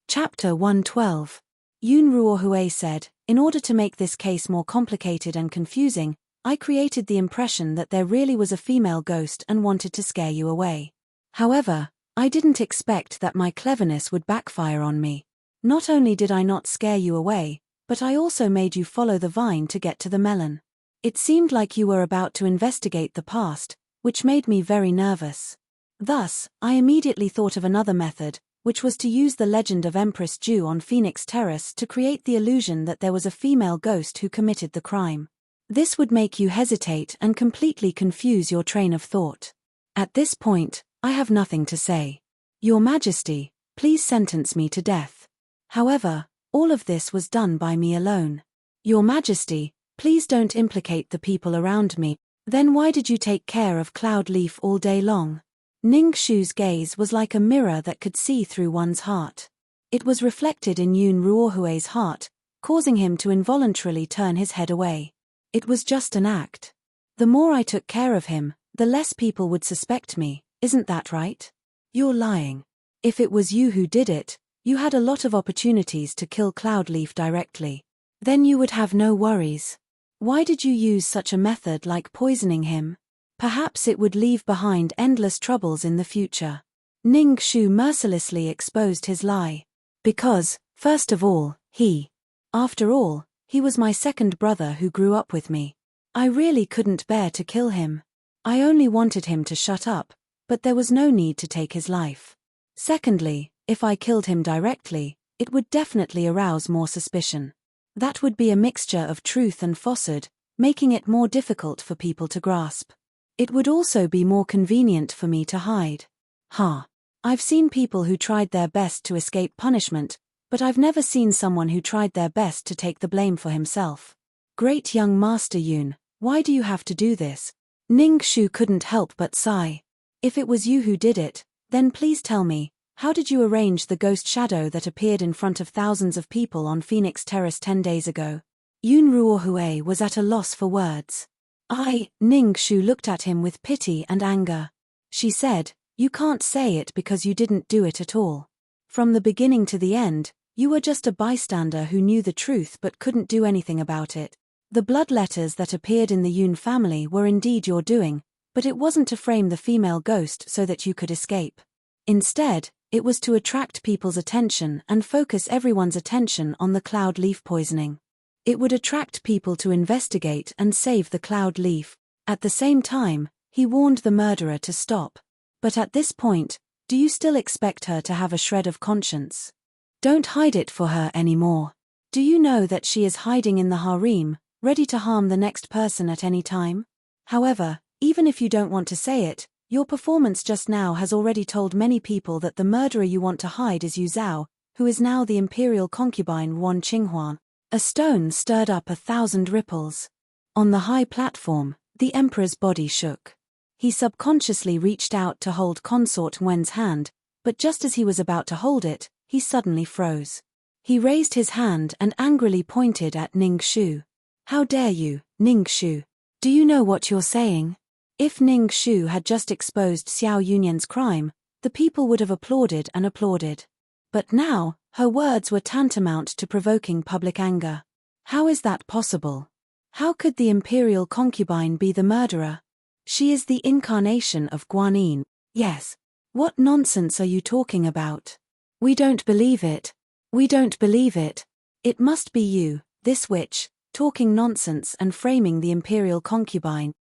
Chapter 112. Yun Ruohui said, "In order to make this case more complicated and confusing, I created the impression that there really was a female ghost and wanted to scare you away. However, I didn't expect that my cleverness would backfire on me. Not only did I not scare you away, but I also made you follow the vine to get to the melon. It seemed like you were about to investigate the past, which made me very nervous. Thus, I immediately thought of another method, which was to use the legend of Empress Ju on Phoenix Terrace to create the illusion that there was a female ghost who committed the crime. This would make you hesitate and completely confuse your train of thought. At this point, I have nothing to say. Your Majesty, please sentence me to death. However, all of this was done by me alone. Your Majesty, please don't implicate the people around me. Then why did you take care of Cloud Leaf all day long?" Ningxu's gaze was like a mirror that could see through one's heart. It was reflected in Yun Ruohui's heart, causing him to involuntarily turn his head away. It was just an act. The more I took care of him, the less people would suspect me, isn't that right? You're lying. If it was you who did it, you had a lot of opportunities to kill Cloudleaf directly. Then you would have no worries. Why did you use such a method like poisoning him? Perhaps it would leave behind endless troubles in the future. Ningxu mercilessly exposed his lie. Because, first of all, after all, he was my second brother who grew up with me. I really couldn't bear to kill him. I only wanted him to shut up, but there was no need to take his life. Secondly, if I killed him directly, it would definitely arouse more suspicion. That would be a mixture of truth and falsehood, making it more difficult for people to grasp. It would also be more convenient for me to hide. I've seen people who tried their best to escape punishment, but I've never seen someone who tried their best to take the blame for himself. Great young Master Yun, why do you have to do this? Ningxu couldn't help but sigh. If it was you who did it, then please tell me, how did you arrange the ghost shadow that appeared in front of thousands of people on Phoenix Terrace 10 days ago? Yun Ruohui was at a loss for words. Ningxu looked at him with pity and anger. She said, "You can't say it because you didn't do it at all. From the beginning to the end, you were just a bystander who knew the truth but couldn't do anything about it. The blood letters that appeared in the Yun family were indeed your doing, but it wasn't to frame the female ghost so that you could escape. Instead, it was to attract people's attention and focus everyone's attention on the cloud leaf poisoning. It would attract people to investigate and save the cloud leaf. At the same time, he warned the murderer to stop. But at this point, do you still expect her to have a shred of conscience? Don't hide it for her anymore. Do you know that she is hiding in the harem, ready to harm the next person at any time? However, even if you don't want to say it, Your performance just now has already told many people that the murderer you want to hide is Yu Zhao, who is now the imperial concubine Wan Qinghuan. A stone stirred up 1,000 ripples. On the high platform, the emperor's body shook. He subconsciously reached out to hold consort Wen's hand, but just as he was about to hold it, he suddenly froze. He raised his hand and angrily pointed at Ning Shu. How dare you, Ning Shu? Do you know what you're saying? If Ning Shu had just exposed Xiao Yunyan's crime, the people would have applauded and applauded. But now, her words were tantamount to provoking public anger. How is that possible? How could the imperial concubine be the murderer? She is the incarnation of Guanyin. Yes. What nonsense are you talking about? We don't believe it. We don't believe it. It must be you, this witch, talking nonsense and framing the imperial concubine.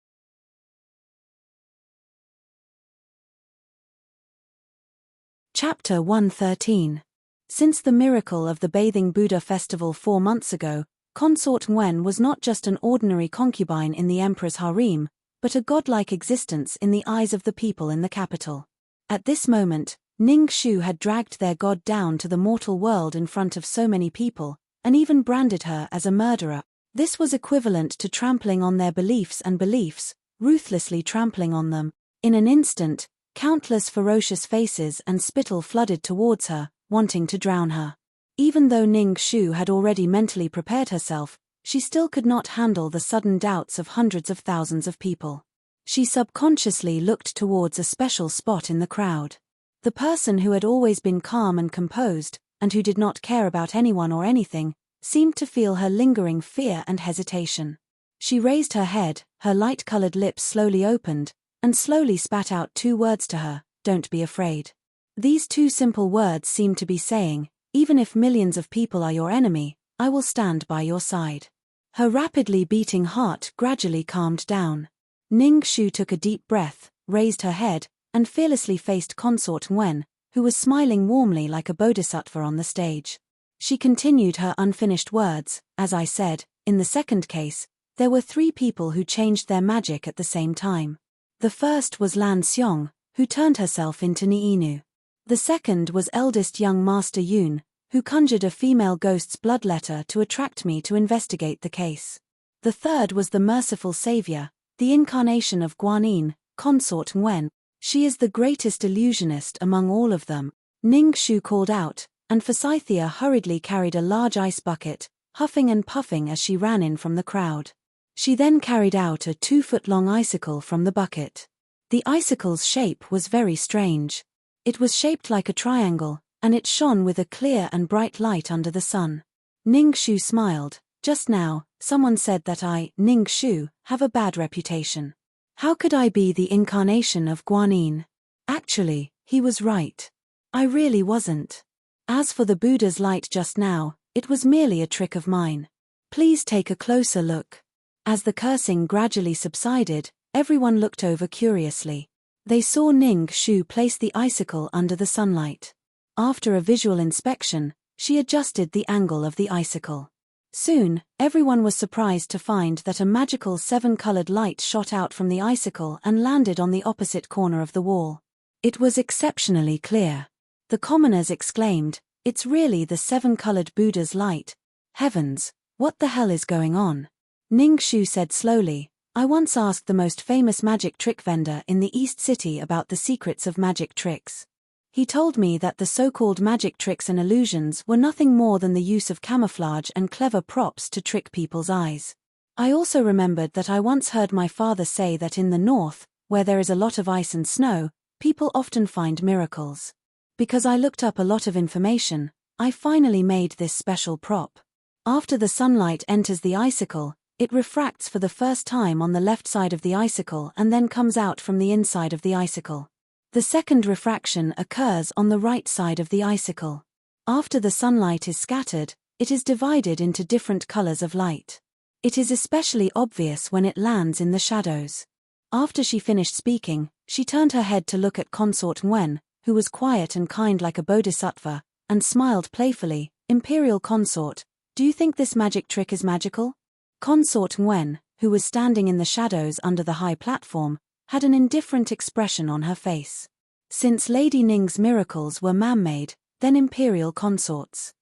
Chapter 113. Since the miracle of the Bathing Buddha festival 4 months ago, Consort Wen was not just an ordinary concubine in the emperor's harem, but a godlike existence in the eyes of the people in the capital. At this moment, Ning Shu had dragged their god down to the mortal world in front of so many people, and even branded her as a murderer. This was equivalent to trampling on their beliefs and beliefs, ruthlessly trampling on them. In an instant, countless ferocious faces and spittle flooded towards her, wanting to drown her. Even though Ning Shu had already mentally prepared herself, she still could not handle the sudden doubts of hundreds of thousands of people. She subconsciously looked towards a special spot in the crowd. The person who had always been calm and composed, and who did not care about anyone or anything, seemed to feel her lingering fear and hesitation. She raised her head, her light-colored lips slowly opened, and slowly spat out 2 words to her, "Don't be afraid." These 2 simple words seemed to be saying, even if millions of people are your enemy, I will stand by your side. Her rapidly beating heart gradually calmed down. Ning Shu took a deep breath, raised her head, and fearlessly faced Consort Wen, who was smiling warmly like a bodhisattva on the stage. She continued her unfinished words. As I said, in the second case, there were 3 people who changed their magic at the same time. The first was Lan Xiong, who turned herself into Niinu. The second was eldest young Master Yun, who conjured a female ghost's bloodletter to attract me to investigate the case. The third was the merciful savior, the incarnation of Guanyin, Consort Wen. She is the greatest illusionist among all of them. Ning Shu called out, and Forsythia hurriedly carried a large ice bucket, huffing and puffing as she ran in from the crowd. She then carried out a 2-foot-long icicle from the bucket. The icicle's shape was very strange. It was shaped like a triangle, and it shone with a clear and bright light under the sun. Ning Shu smiled. Just now, someone said that I, Ning Shu, have a bad reputation. How could I be the incarnation of Guanyin? Actually, he was right. I really wasn't. As for the Buddha's light just now, it was merely a trick of mine. Please take a closer look. As the cursing gradually subsided, everyone looked over curiously. They saw Ning Shu place the icicle under the sunlight. After a visual inspection, she adjusted the angle of the icicle. Soon, everyone was surprised to find that a magical 7-colored light shot out from the icicle and landed on the opposite corner of the wall. It was exceptionally clear. The commoners exclaimed, "It's really the 7-colored Buddha's light. Heavens, what the hell is going on?" Ning Shu said slowly, "I once asked the most famous magic trick vendor in the East City about the secrets of magic tricks. He told me that the so-called magic tricks and illusions were nothing more than the use of camouflage and clever props to trick people's eyes. I also remembered that I once heard my father say that in the north, where there is a lot of ice and snow, people often find miracles. Because I looked up a lot of information, I finally made this special prop. After the sunlight enters the icicle, it refracts for the first time on the left side of the icicle and then comes out from the inside of the icicle. The second refraction occurs on the right side of the icicle. After the sunlight is scattered, it is divided into different colors of light. It is especially obvious when it lands in the shadows. After she finished speaking, she turned her head to look at Consort Wen, who was quiet and kind like a bodhisattva, and smiled playfully. "Imperial consort, do you think this magic trick is magical?" Consort Wen, who was standing in the shadows under the high platform, had an indifferent expression on her face. Since Lady Ning's miracles were man-made, then imperial consorts.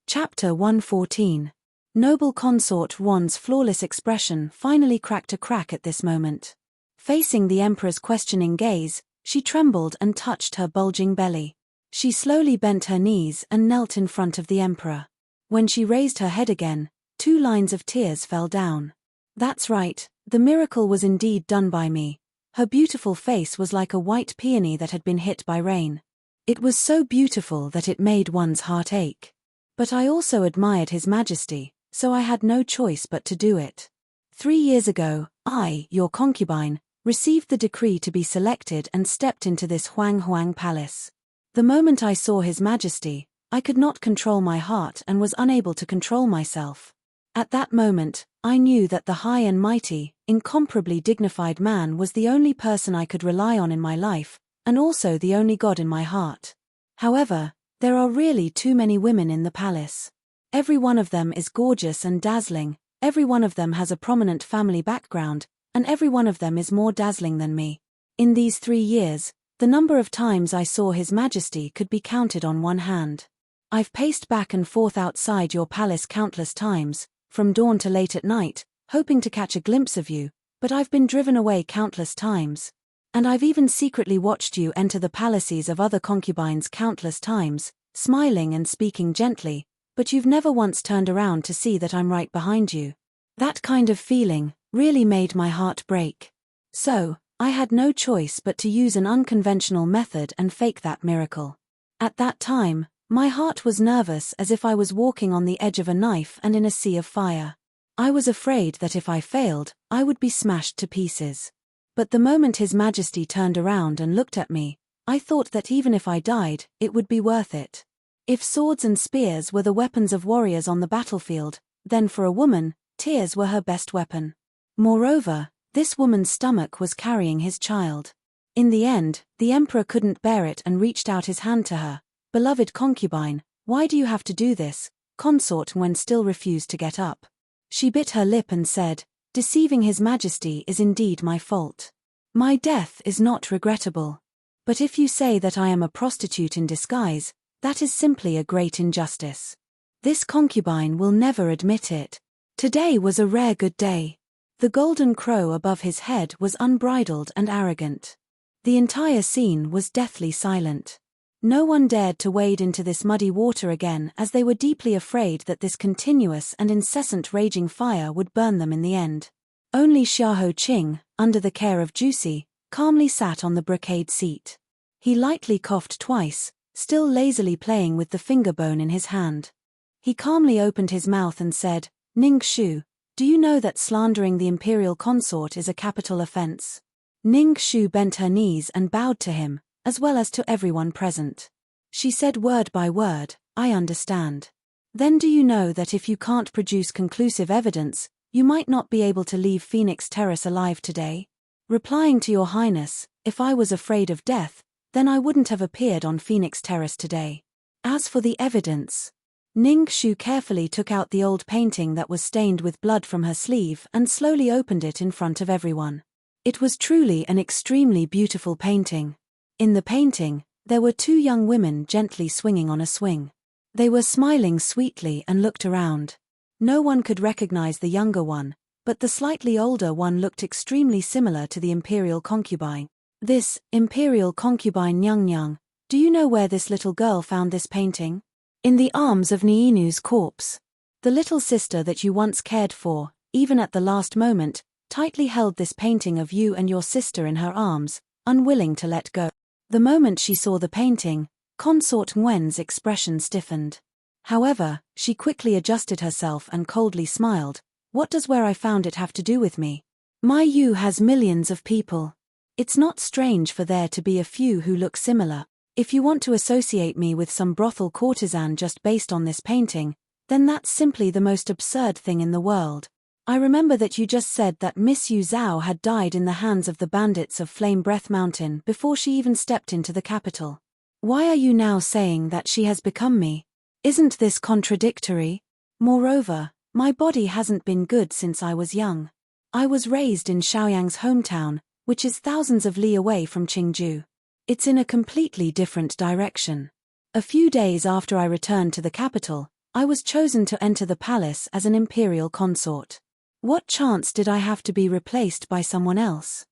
Chapter 114. Noble consort Wan's flawless expression finally cracked a crack at this moment. Facing the Emperor's questioning gaze, she trembled and touched her bulging belly. She slowly bent her knees and knelt in front of the Emperor. When she raised her head again, 2 lines of tears fell down. That's right, the miracle was indeed done by me. Her beautiful face was like a white peony that had been hit by rain. It was so beautiful that it made one's heart ache. But I also admired His Majesty, so I had no choice but to do it. 3 years ago, I, your concubine, received the decree to be selected and stepped into this Huang palace. The moment I saw His Majesty, I could not control my heart and was unable to control myself. At that moment, I knew that the high and mighty, incomparably dignified man was the only person I could rely on in my life, and also the only God in my heart. However, there are really too many women in the palace. Every one of them is gorgeous and dazzling, every one of them has a prominent family background, and every one of them is more dazzling than me. In these 3 years, the number of times I saw His Majesty could be counted on one hand. I've paced back and forth outside your palace countless times, from dawn to late at night, hoping to catch a glimpse of you, but I've been driven away countless times. And I've even secretly watched you enter the palaces of other concubines countless times, smiling and speaking gently, but you've never once turned around to see that I'm right behind you. That kind of feeling really made my heart break. So, I had no choice but to use an unconventional method and fake that miracle. At that time, my heart was nervous as if I was walking on the edge of a knife and in a sea of fire. I was afraid that if I failed, I would be smashed to pieces. But the moment His Majesty turned around and looked at me, I thought that even if I died, it would be worth it. If swords and spears were the weapons of warriors on the battlefield, then for a woman, tears were her best weapon. Moreover, this woman's stomach was carrying his child. In the end, the Emperor couldn't bear it and reached out his hand to her. "Beloved concubine, why do you have to do this?" Consort Wen still refused to get up. She bit her lip and said, "Deceiving His Majesty is indeed my fault. My death is not regrettable. But if you say that I am a prostitute in disguise, that is simply a great injustice. This concubine will never admit it. Today was a rare good day." The golden crow above his head was unbridled and arrogant. The entire scene was deathly silent. No one dared to wade into this muddy water again as they were deeply afraid that this continuous and incessant raging fire would burn them in the end. Only Xiahou Qing, under the care of Juicy, calmly sat on the brocade seat. He lightly coughed twice, still lazily playing with the finger bone in his hand. He calmly opened his mouth and said, "Ning Shu, do you know that slandering the imperial consort is a capital offense?" Ning Shu bent her knees and bowed to him, as well as to everyone present. She said word by word, "I understand." "Then do you know that if you can't produce conclusive evidence, you might not be able to leave Phoenix Terrace alive today?" Replying to Your Highness, "If I was afraid of death, then I wouldn't have appeared on Phoenix Terrace today. As for the evidence..." Ning Shu carefully took out the old painting that was stained with blood from her sleeve and slowly opened it in front of everyone. It was truly an extremely beautiful painting. In the painting, there were 2 young women gently swinging on a swing. They were smiling sweetly and looked around. No one could recognize the younger one, but the slightly older one looked extremely similar to the imperial concubine. "This imperial concubine Nyang, do you know where this little girl found this painting?" "In the arms of Niinu's corpse. The little sister that you once cared for, even at the last moment, tightly held this painting of you and your sister in her arms, unwilling to let go." The moment she saw the painting, Consort Nguyen's expression stiffened. However, she quickly adjusted herself and coldly smiled. "What does where I found it have to do with me? My Yu has millions of people. It's not strange for there to be a few who look similar. If you want to associate me with some brothel courtesan just based on this painting, then that's simply the most absurd thing in the world. I remember that you just said that Miss Yu Zhao had died in the hands of the bandits of Flame Breath Mountain before she even stepped into the capital. Why are you now saying that she has become me? Isn't this contradictory? Moreover, My body hasn't been good since I was young. I was raised in Xiaoyang's hometown, which is thousands of li away from Qingju. It's in a completely different direction. A few days after I returned to the capital, I was chosen to enter the palace as an imperial consort. What chance did I have to be replaced by someone else?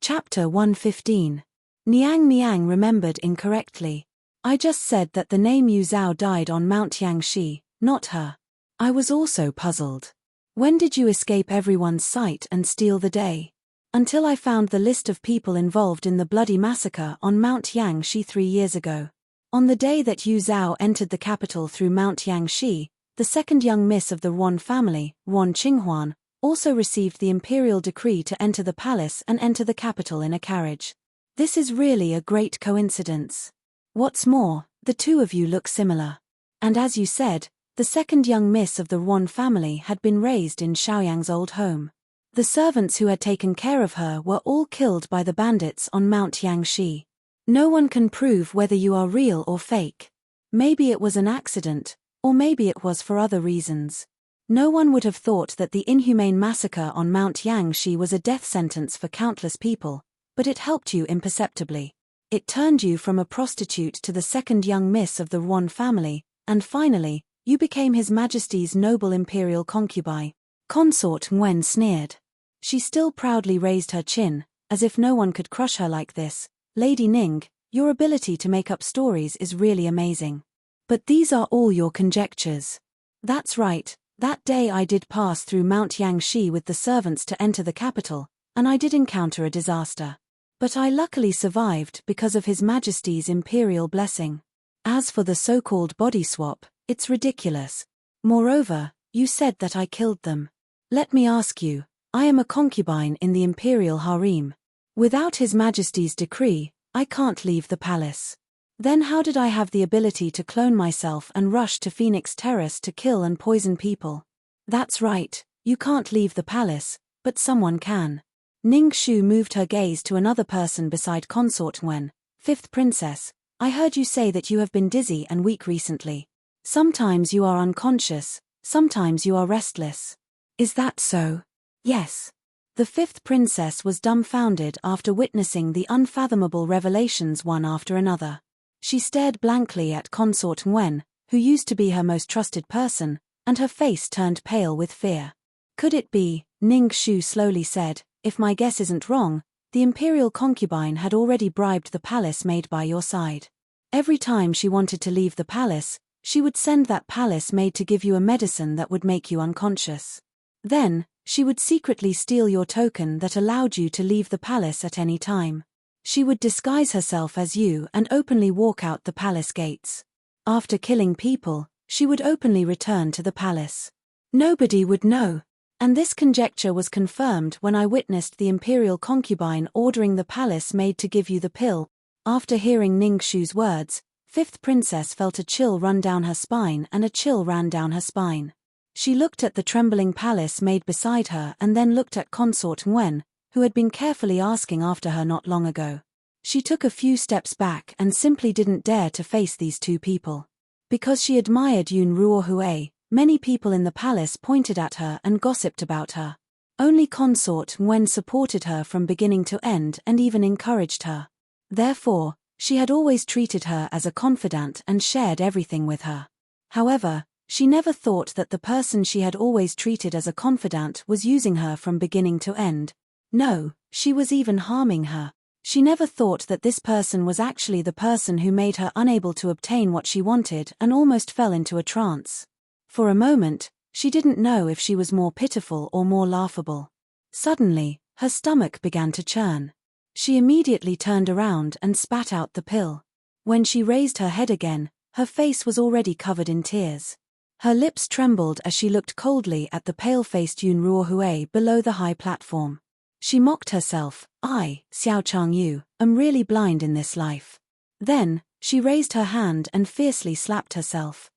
Chapter 115. Niang remembered incorrectly. I just said that the name Yu Zhao died on Mount Yangshi, not her. I was also puzzled. When did you escape everyone's sight and steal the day? Until I found the list of people involved in the bloody massacre on Mount Yangshi 3 years ago. On the day that Yu Zhao entered the capital through Mount Yangshi, the second young miss of the Wan family, Wan Qinghuan, also received the imperial decree to enter the palace and enter the capital in a carriage. This is really a great coincidence. What's more, the two of you look similar. And as you said, the second young miss of the Wan family had been raised in Xiaoyang's old home. The servants who had taken care of her were all killed by the bandits on Mount Yangshi. No one can prove whether you are real or fake. Maybe it was an accident, or maybe it was for other reasons. No one would have thought that the inhumane massacre on Mount Yangshi was a death sentence for countless people, but it helped you imperceptibly. It turned you from a prostitute to the second young miss of the Wan family, and finally, you became His Majesty's noble imperial concubine. Consort Nguyen sneered. She still proudly raised her chin, as if no one could crush her like this. Lady Ning, your ability to make up stories is really amazing. But these are all your conjectures. That's right, that day I did pass through Mount Yangshi with the servants to enter the capital, and I did encounter a disaster. But I luckily survived because of His Majesty's imperial blessing. As for the so-called body swap, it's ridiculous. Moreover, you said that I killed them. Let me ask you, I am a concubine in the imperial harem. Without His Majesty's decree, I can't leave the palace. Then how did I have the ability to clone myself and rush to Phoenix Terrace to kill and poison people? That's right, you can't leave the palace, but someone can. Ning Shu moved her gaze to another person beside Consort Nguyen. Fifth Princess, I heard you say that you have been dizzy and weak recently. Sometimes you are unconscious, sometimes you are restless. Is that so? Yes. The fifth princess was dumbfounded after witnessing the unfathomable revelations one after another. She stared blankly at Consort Nguyen, who used to be her most trusted person, and her face turned pale with fear. Could it be, Ning Shu slowly said, if my guess isn't wrong, the imperial concubine had already bribed the palace maid by your side. Every time she wanted to leave the palace, she would send that palace maid to give you a medicine that would make you unconscious. Then, she would secretly steal your token that allowed you to leave the palace at any time. She would disguise herself as you and openly walk out the palace gates. After killing people, she would openly return to the palace. Nobody would know. And this conjecture was confirmed when I witnessed the imperial concubine ordering the palace maid to give you the pill. After hearing Ning Shu's words, fifth princess felt a chill run down her spine and a chill ran down her spine. She looked at the trembling palace maid beside her and then looked at Consort Nguyen, who had been carefully asking after her not long ago. She took a few steps back and simply didn't dare to face these two people. Because she admired Yun Ruohui, many people in the palace pointed at her and gossiped about her. Only Consort Nguyen supported her from beginning to end and even encouraged her. Therefore, she had always treated her as a confidant and shared everything with her. However, she never thought that the person she had always treated as a confidant was using her from beginning to end. No, she was even harming her. She never thought that this person was actually the person who made her unable to obtain what she wanted and almost fell into a trance. For a moment, she didn't know if she was more pitiful or more laughable. Suddenly, her stomach began to churn. She immediately turned around and spat out the pill. When she raised her head again, her face was already covered in tears. Her lips trembled as she looked coldly at the pale-faced Yun Ruohui below the high platform. She mocked herself, I, Xiao Changyu, am really blind in this life. Then, she raised her hand and fiercely slapped herself.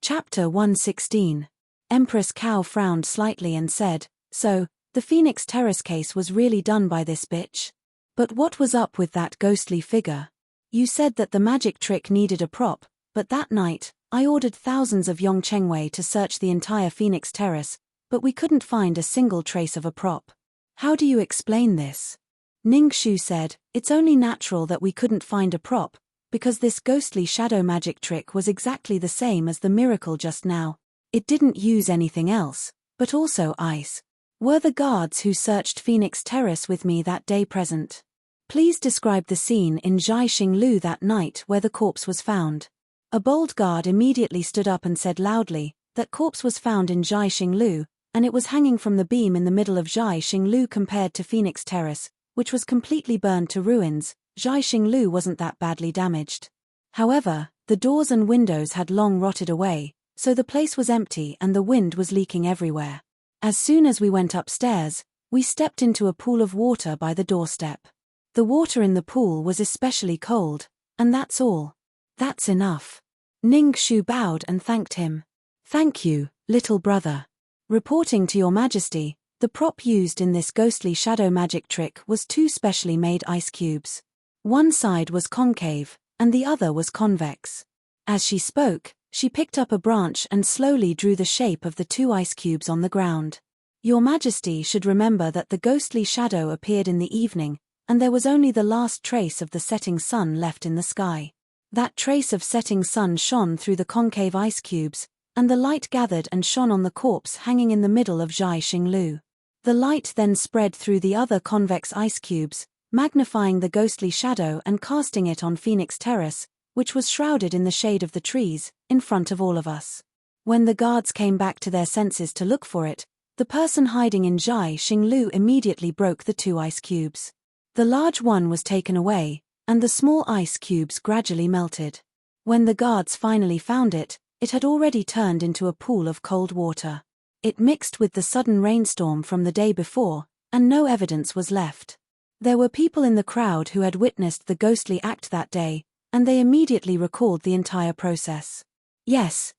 Chapter 116. Empress Cao frowned slightly and said, So, The Phoenix Terrace case was really done by this bitch. But what was up with that ghostly figure? You said that the magic trick needed a prop, but that night, I ordered thousands of Yong Chengwei to search the entire Phoenix Terrace, but we couldn't find a single trace of a prop. How do you explain this? Ning Shu said, it's only natural that we couldn't find a prop, because this ghostly shadow magic trick was exactly the same as the miracle just now. It didn't use anything else, but also ice. Were the guards who searched Phoenix Terrace with me that day present? Please describe the scene in Jiaxing Lu that night where the corpse was found. A bold guard immediately stood up and said loudly, that corpse was found in Jiaxing Lu, and it was hanging from the beam in the middle of Jiaxing Lu compared to Phoenix Terrace, which was completely burned to ruins. Jiaxing Lu wasn't that badly damaged. However, the doors and windows had long rotted away, so the place was empty and the wind was leaking everywhere. As soon as we went upstairs, we stepped into a pool of water by the doorstep. The water in the pool was especially cold, and that's all. That's enough. Ning Shu bowed and thanked him. Thank you, little brother. Reporting to your majesty, the prop used in this ghostly shadow magic trick was 2 specially made ice cubes. One side was concave, and the other was convex. As she spoke, she picked up a branch and slowly drew the shape of the 2 ice cubes on the ground. Your majesty should remember that the ghostly shadow appeared in the evening, and there was only the last trace of the setting sun left in the sky. That trace of setting sun shone through the concave ice cubes, and the light gathered and shone on the corpse hanging in the middle of Jiaxing Lu. The light then spread through the other convex ice cubes, magnifying the ghostly shadow and casting it on Phoenix Terrace, which was shrouded in the shade of the trees, in front of all of us. When the guards came back to their senses to look for it, the person hiding in Jiaxing Lu immediately broke the 2 ice cubes. The large one was taken away, and the small ice cubes gradually melted. When the guards finally found it, it had already turned into a pool of cold water. It mixed with the sudden rainstorm from the day before, and no evidence was left. There were people in the crowd who had witnessed the ghostly act that day, and they immediately recalled the entire process. Yes,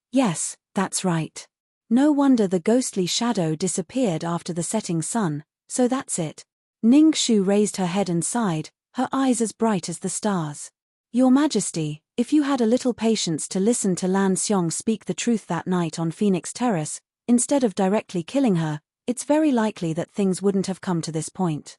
that's right. No wonder the ghostly shadow disappeared after the setting sun, so that's it. Ning Shu raised her head and sighed, her eyes as bright as the stars. Your Majesty, if you had a little patience to listen to Lan Xiong speak the truth that night on Phoenix Terrace, instead of directly killing her, it's very likely that things wouldn't have come to this point.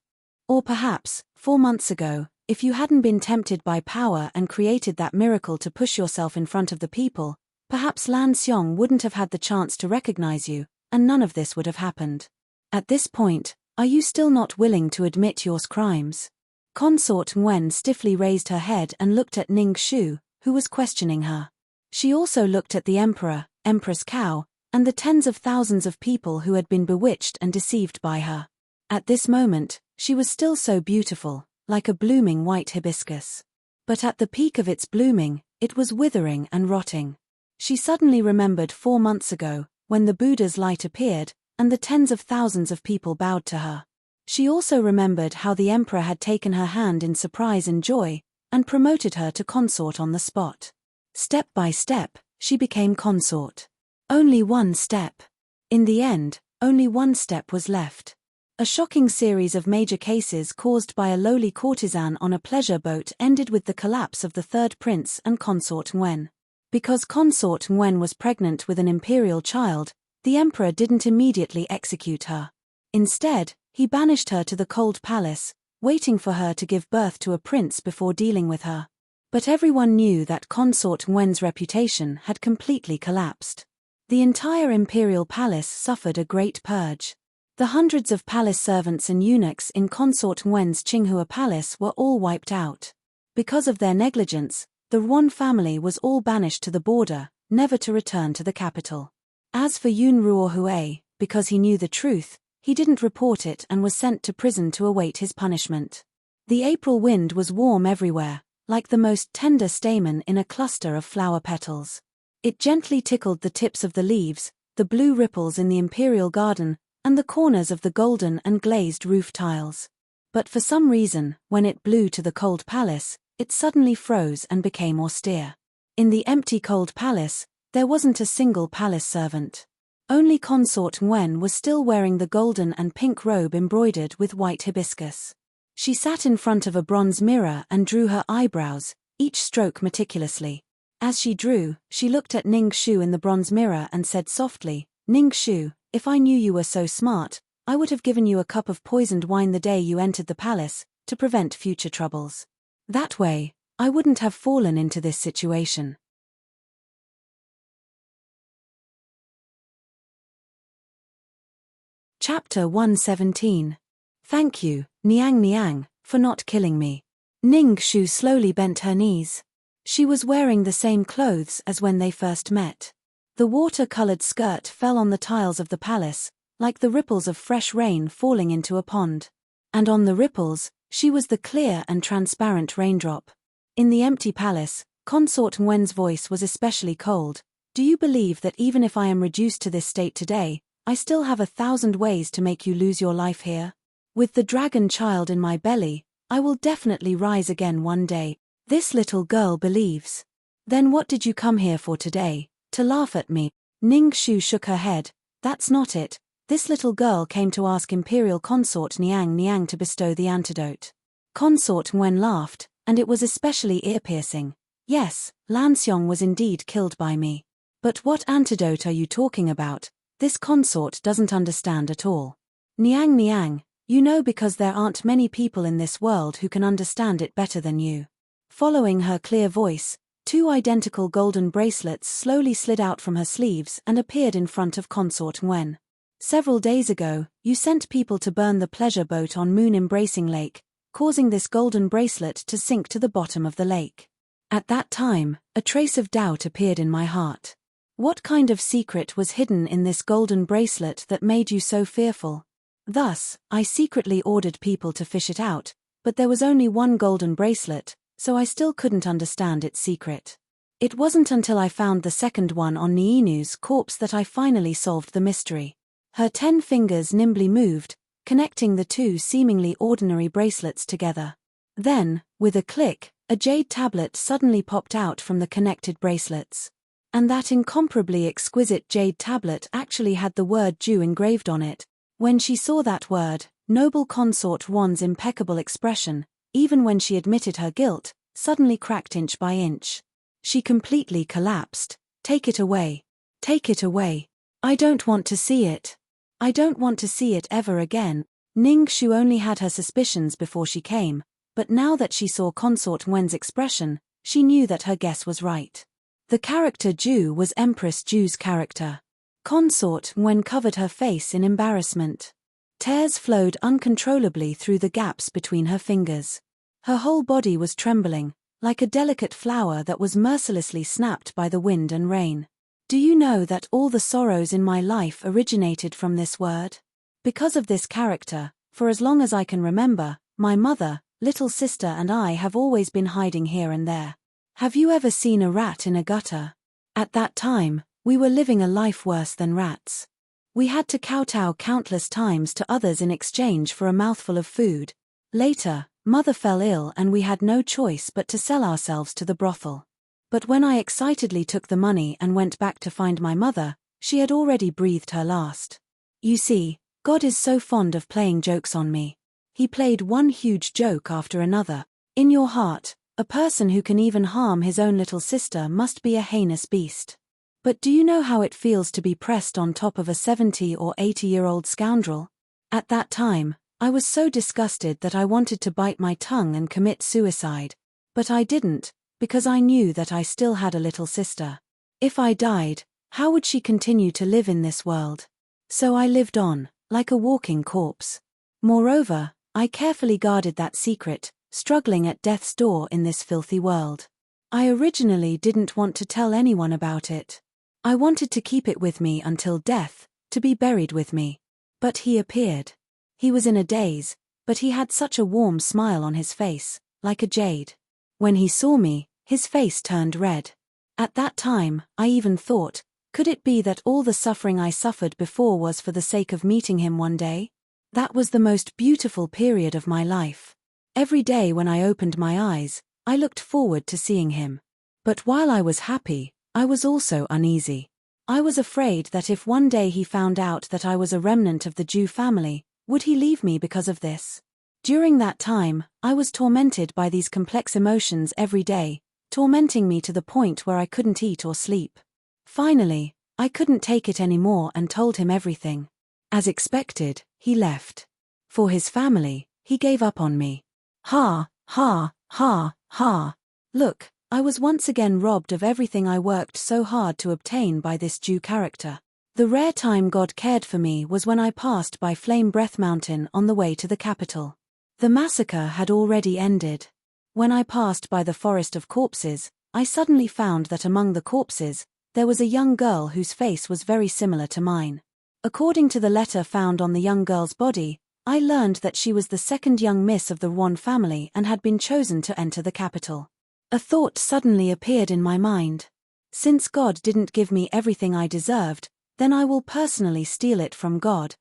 Or perhaps, 4 months ago, if you hadn't been tempted by power and created that miracle to push yourself in front of the people, perhaps Lan Xiong wouldn't have had the chance to recognize you, and none of this would have happened. At this point, are you still not willing to admit your crimes? Consort Nguyen stiffly raised her head and looked at Ning Shu, who was questioning her. She also looked at the Emperor, Empress Cao, and the tens of thousands of people who had been bewitched and deceived by her. At this moment, she was still so beautiful, like a blooming white hibiscus. But at the peak of its blooming, it was withering and rotting. She suddenly remembered 4 months ago, when the Buddha's light appeared, and the tens of thousands of people bowed to her. She also remembered how the Emperor had taken her hand in surprise and joy, and promoted her to consort on the spot. Step by step, she became consort. Only 1 step. In the end, only 1 step was left. A shocking series of major cases caused by a lowly courtesan on a pleasure boat ended with the collapse of the 3rd prince and Consort Nguyen. Because Consort Nguyen was pregnant with an imperial child, the Emperor didn't immediately execute her. Instead, he banished her to the cold palace, waiting for her to give birth to a prince before dealing with her. But everyone knew that Consort Nguyen's reputation had completely collapsed. The entire imperial palace suffered a great purge. The hundreds of palace servants and eunuchs in Consort Nguyen's Qinghua palace were all wiped out. Because of their negligence, the Ruan family was all banished to the border, never to return to the capital. As for Yun Ruohui, because he knew the truth, he didn't report it and was sent to prison to await his punishment. The April wind was warm everywhere, like the most tender stamen in a cluster of flower petals. It gently tickled the tips of the leaves, the blue ripples in the imperial garden, and the corners of the golden and glazed roof tiles. But for some reason, when it blew to the cold palace, it suddenly froze and became austere. In the empty cold palace, there wasn't a single palace servant. Only Consort Ngwen was still wearing the golden and pink robe embroidered with white hibiscus. She sat in front of a bronze mirror and drew her eyebrows, each stroke meticulously. As she drew, she looked at Ning Shu in the bronze mirror and said softly, "Ning Shu, if I knew you were so smart, I would have given you a cup of poisoned wine the day you entered the palace, to prevent future troubles. That way, I wouldn't have fallen into this situation." Chapter 117. Thank you, Niang Niang, for not killing me. Ning Shu slowly bent her knees. She was wearing the same clothes as when they first met. The water-colored skirt fell on the tiles of the palace, like the ripples of fresh rain falling into a pond. And on the ripples, she was the clear and transparent raindrop. In the empty palace, Consort Ngwen's voice was especially cold. "Do you believe that even if I am reduced to this state today, I still have 1,000 ways to make you lose your life here? With the dragon child in my belly, I will definitely rise again one day. This little girl believes." "Then what did you come here for today? To laugh at me?" Ning Shu shook her head. "That's not it. This little girl came to ask Imperial Consort Niang Niang to bestow the antidote." Consort Ngwen laughed, and it was especially ear-piercing. "Yes, Lan Xiong was indeed killed by me. But what antidote are you talking about? This consort doesn't understand at all." "Niang Niang, you know, because there aren't many people in this world who can understand it better than you." Following her clear voice, 2 identical golden bracelets slowly slid out from her sleeves and appeared in front of Consort Ngwen. "Several days ago, you sent people to burn the pleasure boat on Moon Embracing Lake, causing this golden bracelet to sink to the bottom of the lake. At that time, a trace of doubt appeared in my heart. What kind of secret was hidden in this golden bracelet that made you so fearful? Thus, I secretly ordered people to fish it out, but there was only one golden bracelet, so I still couldn't understand its secret. It wasn't until I found the second one on Niinu's corpse that I finally solved the mystery." Her 10 fingers nimbly moved, connecting the 2 seemingly ordinary bracelets together. Then, with a click, a jade tablet suddenly popped out from the connected bracelets. And that incomparably exquisite jade tablet actually had the word Jew engraved on it. When she saw that word, noble Consort Wan's impeccable expression, even when she admitted her guilt, suddenly cracked inch by inch. She completely collapsed. "Take it away. Take it away. I don't want to see it. I don't want to see it ever again." Ning Shu only had her suspicions before she came, but now that she saw Consort Ngwen's expression, she knew that her guess was right. The character Ju was Empress Ju's character. Consort Ngwen covered her face in embarrassment. Tears flowed uncontrollably through the gaps between her fingers. Her whole body was trembling, like a delicate flower that was mercilessly snapped by the wind and rain. "Do you know that all the sorrows in my life originated from this word? Because of this character, for as long as I can remember, my mother, little sister and I have always been hiding here and there. Have you ever seen a rat in a gutter? At that time, we were living a life worse than rats. We had to kowtow countless times to others in exchange for a mouthful of food. Later, Mother fell ill and we had no choice but to sell ourselves to the brothel. But when I excitedly took the money and went back to find my mother, she had already breathed her last. You see, God is so fond of playing jokes on me. He played one huge joke after another. In your heart, a person who can even harm his own little sister must be a heinous beast. But do you know how it feels to be pressed on top of a 70 or 80-year-old scoundrel? At that time, I was so disgusted that I wanted to bite my tongue and commit suicide. But I didn't, because I knew that I still had a little sister. If I died, how would she continue to live in this world? So I lived on, like a walking corpse. Moreover, I carefully guarded that secret, struggling at death's door in this filthy world. I originally didn't want to tell anyone about it. I wanted to keep it with me until death, to be buried with me. But he appeared. He was in a daze, but he had such a warm smile on his face, like a jade. When he saw me, his face turned red. At that time, I even thought, could it be that all the suffering I suffered before was for the sake of meeting him one day? That was the most beautiful period of my life. Every day when I opened my eyes, I looked forward to seeing him. But while I was happy, I was also uneasy. I was afraid that if one day he found out that I was a remnant of the Jew family, would he leave me because of this? During that time, I was tormented by these complex emotions every day, tormenting me to the point where I couldn't eat or sleep. Finally, I couldn't take it anymore and told him everything. As expected, he left. For his family, he gave up on me. Ha, ha, ha, ha. Look, I was once again robbed of everything I worked so hard to obtain by this Jew character. The rare time God cared for me was when I passed by Flame Breath Mountain on the way to the capital. The massacre had already ended. When I passed by the forest of corpses, I suddenly found that among the corpses, there was a young girl whose face was very similar to mine. According to the letter found on the young girl's body, I learned that she was the second young miss of the Wang family and had been chosen to enter the capital. A thought suddenly appeared in my mind. Since God didn't give me everything I deserved, then I will personally steal it from God.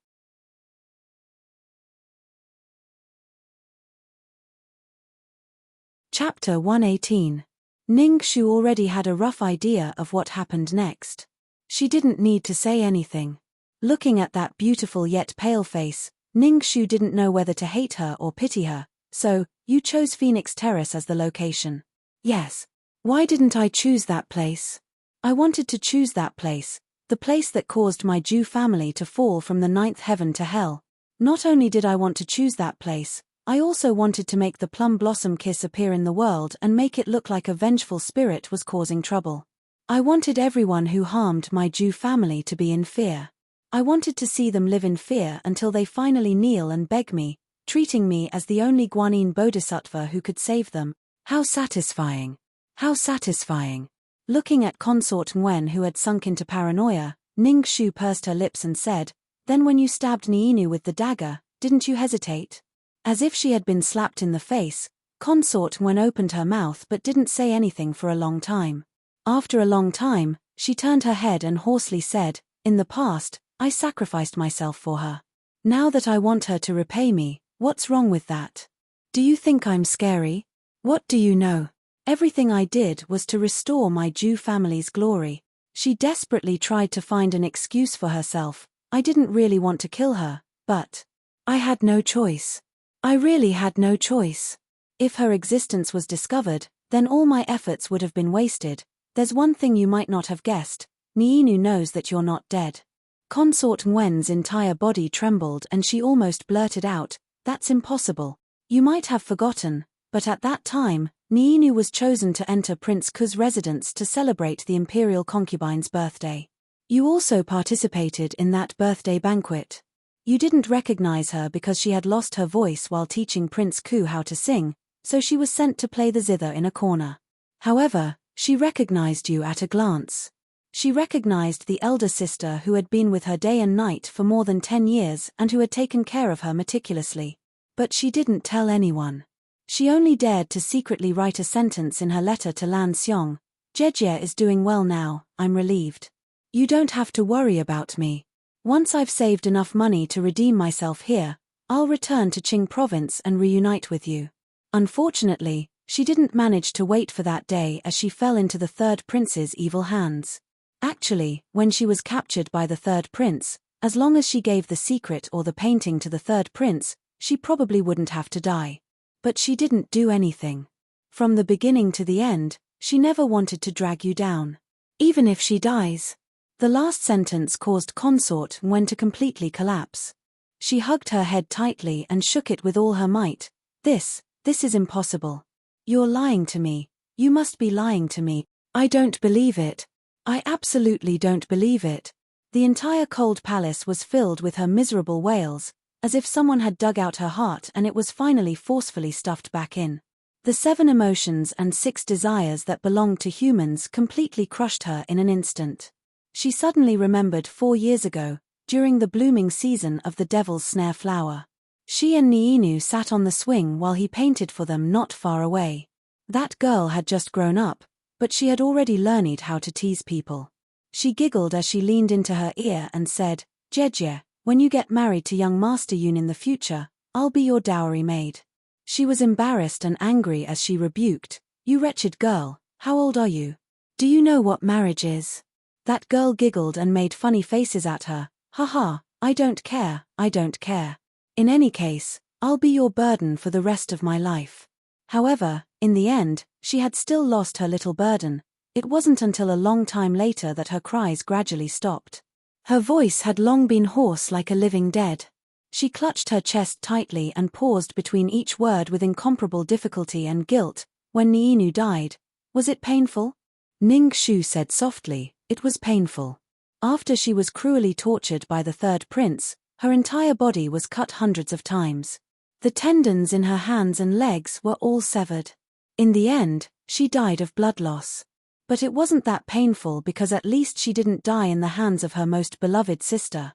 Chapter 118. Ning Shu already had a rough idea of what happened next. She didn't need to say anything. Looking at that beautiful yet pale face, Ning Shu didn't know whether to hate her or pity her, so, you chose Phoenix Terrace as the location. Yes. Why didn't I choose that place? I wanted to choose that place, the place that caused my Jew family to fall from the ninth heaven to hell. Not only did I want to choose that place, I also wanted to make the plum blossom kiss appear in the world and make it look like a vengeful spirit was causing trouble. I wanted everyone who harmed my Jew family to be in fear. I wanted to see them live in fear until they finally kneel and beg me, treating me as the only Guanyin Bodhisattva who could save them. How satisfying. How satisfying. Looking at Consort Nguyen who had sunk into paranoia, Ning Shu pursed her lips and said, "Then when you stabbed Niinu with the dagger, didn't you hesitate?" As if she had been slapped in the face, Consort Nguyen opened her mouth but didn't say anything for a long time. After a long time, she turned her head and hoarsely said, "In the past, I sacrificed myself for her. Now that I want her to repay me, what's wrong with that? Do you think I'm scary? What do you know? Everything I did was to restore my Jew family's glory." She desperately tried to find an excuse for herself. I didn't really want to kill her, but I had no choice. I really had no choice. If her existence was discovered, then all my efforts would have been wasted. There's one thing you might not have guessed. Niinu knows that you're not dead. Consort Nguyen's entire body trembled and she almost blurted out, "That's impossible. You might have forgotten, but at that time, Niinu was chosen to enter Prince Ku's residence to celebrate the imperial concubine's birthday. You also participated in that birthday banquet. You didn't recognize her because she had lost her voice while teaching Prince Ku how to sing, so she was sent to play the zither in a corner. However, she recognized you at a glance. She recognized the elder sister who had been with her day and night for more than 10 years and who had taken care of her meticulously. But she didn't tell anyone. She only dared to secretly write a sentence in her letter to Lan Xiong. "Jejie is doing well now, I'm relieved. You don't have to worry about me. Once I've saved enough money to redeem myself here, I'll return to Qing province and reunite with you." Unfortunately, she didn't manage to wait for that day as she fell into the third prince's evil hands. Actually, when she was captured by the third prince, as long as she gave the secret or the painting to the third prince, she probably wouldn't have to die. But she didn't do anything. From the beginning to the end, she never wanted to drag you down. Even if she dies. The last sentence caused Consort Nguyen to completely collapse. She hugged her head tightly and shook it with all her might. This is impossible. You're lying to me. You must be lying to me. I don't believe it. I absolutely don't believe it." The entire cold palace was filled with her miserable wails, as if someone had dug out her heart and it was finally forcefully stuffed back in. The 7 emotions and 6 desires that belonged to humans completely crushed her in an instant. She suddenly remembered 4 years ago, during the blooming season of the Devil's Snare flower. She and Niinu sat on the swing while he painted for them not far away. That girl had just grown up, but she had already learned how to tease people. She giggled as she leaned into her ear and said, "Jejie, when you get married to young Master Yun in the future, I'll be your dowry maid." She was embarrassed and angry as she rebuked, "You wretched girl, how old are you? Do you know what marriage is? That girl giggled and made funny faces at her. Haha, I don't care, I don't care. In any case, I'll be your burden for the rest of my life. However, in the end, she had still lost her little burden. It wasn't until a long time later that her cries gradually stopped. Her voice had long been hoarse like a living dead. She clutched her chest tightly and paused between each word with incomparable difficulty and guilt. When Niinu died, was it painful? Ning Shu said softly, it was painful. After she was cruelly tortured by the third prince, her entire body was cut hundreds of times. The tendons in her hands and legs were all severed. In the end, she died of blood loss. But it wasn't that painful because at least she didn't die in the hands of her most beloved sister.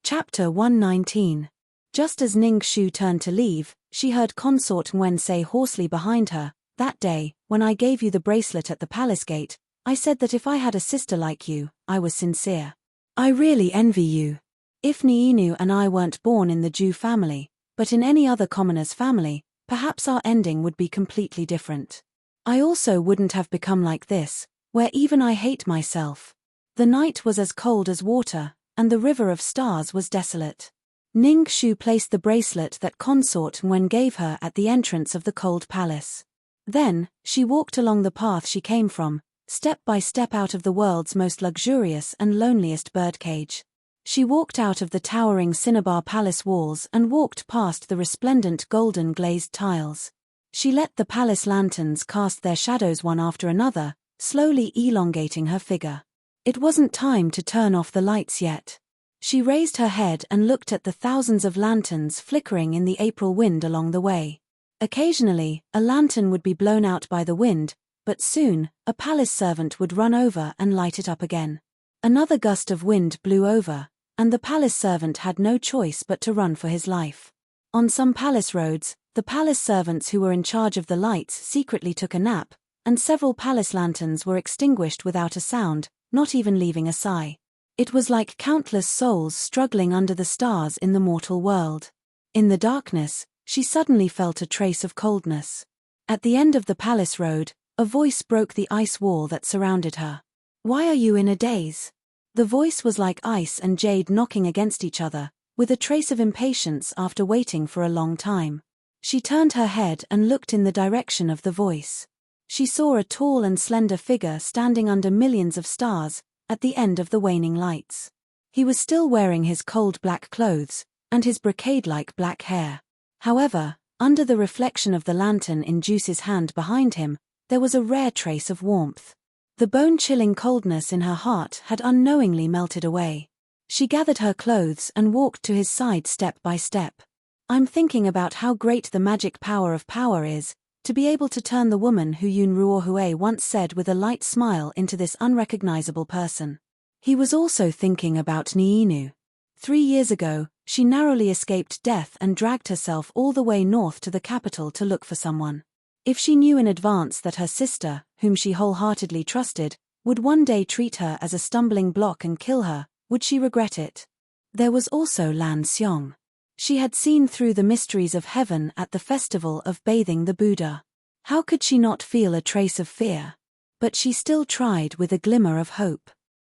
Chapter 119. Just as Ning Shu turned to leave, she heard Consort Wen say hoarsely behind her, "That day, when I gave you the bracelet at the palace gate, I said that if I had a sister like you, I was sincere. I really envy you. If Niinu and I weren't born in the Jew family, but in any other commoner's family, perhaps our ending would be completely different. I also wouldn't have become like this, where even I hate myself." The night was as cold as water, and the river of stars was desolate. Ning Shu placed the bracelet that Consort Wen gave her at the entrance of the cold palace. Then, she walked along the path she came from, step by step out of the world's most luxurious and loneliest birdcage. She walked out of the towering cinnabar palace walls and walked past the resplendent golden glazed tiles. She let the palace lanterns cast their shadows one after another, slowly elongating her figure. It wasn't time to turn off the lights yet. She raised her head and looked at the thousands of lanterns flickering in the April wind along the way. Occasionally, a lantern would be blown out by the wind, but soon, a palace servant would run over and light it up again. Another gust of wind blew over, and the palace servant had no choice but to run for his life. On some palace roads, the palace servants who were in charge of the lights secretly took a nap, and several palace lanterns were extinguished without a sound, not even leaving a sigh. It was like countless souls struggling under the stars in the mortal world. In the darkness, she suddenly felt a trace of coldness. At the end of the palace road, a voice broke the ice wall that surrounded her. "Why are you in a daze?" The voice was like ice and jade knocking against each other, with a trace of impatience after waiting for a long time. She turned her head and looked in the direction of the voice. She saw a tall and slender figure standing under millions of stars, at the end of the waning lights. He was still wearing his cold black clothes, and his brocade-like black hair. However, under the reflection of the lantern in Juice's hand behind him, there was a rare trace of warmth. The bone-chilling coldness in her heart had unknowingly melted away. She gathered her clothes and walked to his side step by step. "I'm thinking about how great the magic power of power is, to be able to turn the woman who Yun Ruohui once said with a light smile into this unrecognizable person." He was also thinking about Niinu. 3 years ago, she narrowly escaped death and dragged herself all the way north to the capital to look for someone. If she knew in advance that her sister, whom she wholeheartedly trusted, would one day treat her as a stumbling block and kill her, would she regret it? There was also Lan Xiong. She had seen through the mysteries of heaven at the festival of bathing the Buddha. How could she not feel a trace of fear? But she still tried with a glimmer of hope.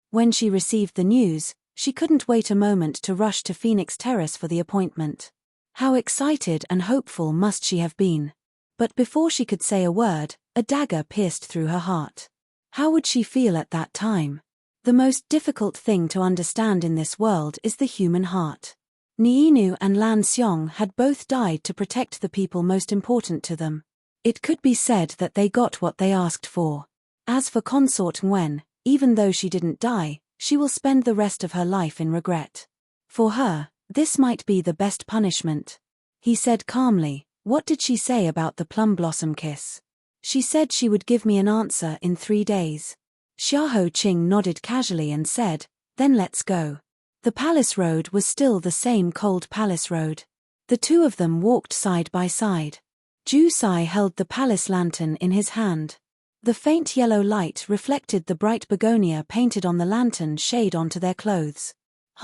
When she received the news, she couldn't wait a moment to rush to Phoenix Terrace for the appointment. How excited and hopeful must she have been? But before she could say a word, a dagger pierced through her heart. How would she feel at that time? The most difficult thing to understand in this world is the human heart. Niinu and Lan Xiong had both died to protect the people most important to them. It could be said that they got what they asked for. As for Consort Wen, even though she didn't die, she will spend the rest of her life in regret. For her, this might be the best punishment. He said calmly, "What did she say about the plum blossom kiss?" "She said she would give me an answer in 3 days. Xiaoho Qing nodded casually and said, "Then let's go." The palace road was still the same cold palace road. The two of them walked side by side. Ju Sai held the palace lantern in his hand. The faint yellow light reflected the bright begonia painted on the lantern shade onto their clothes.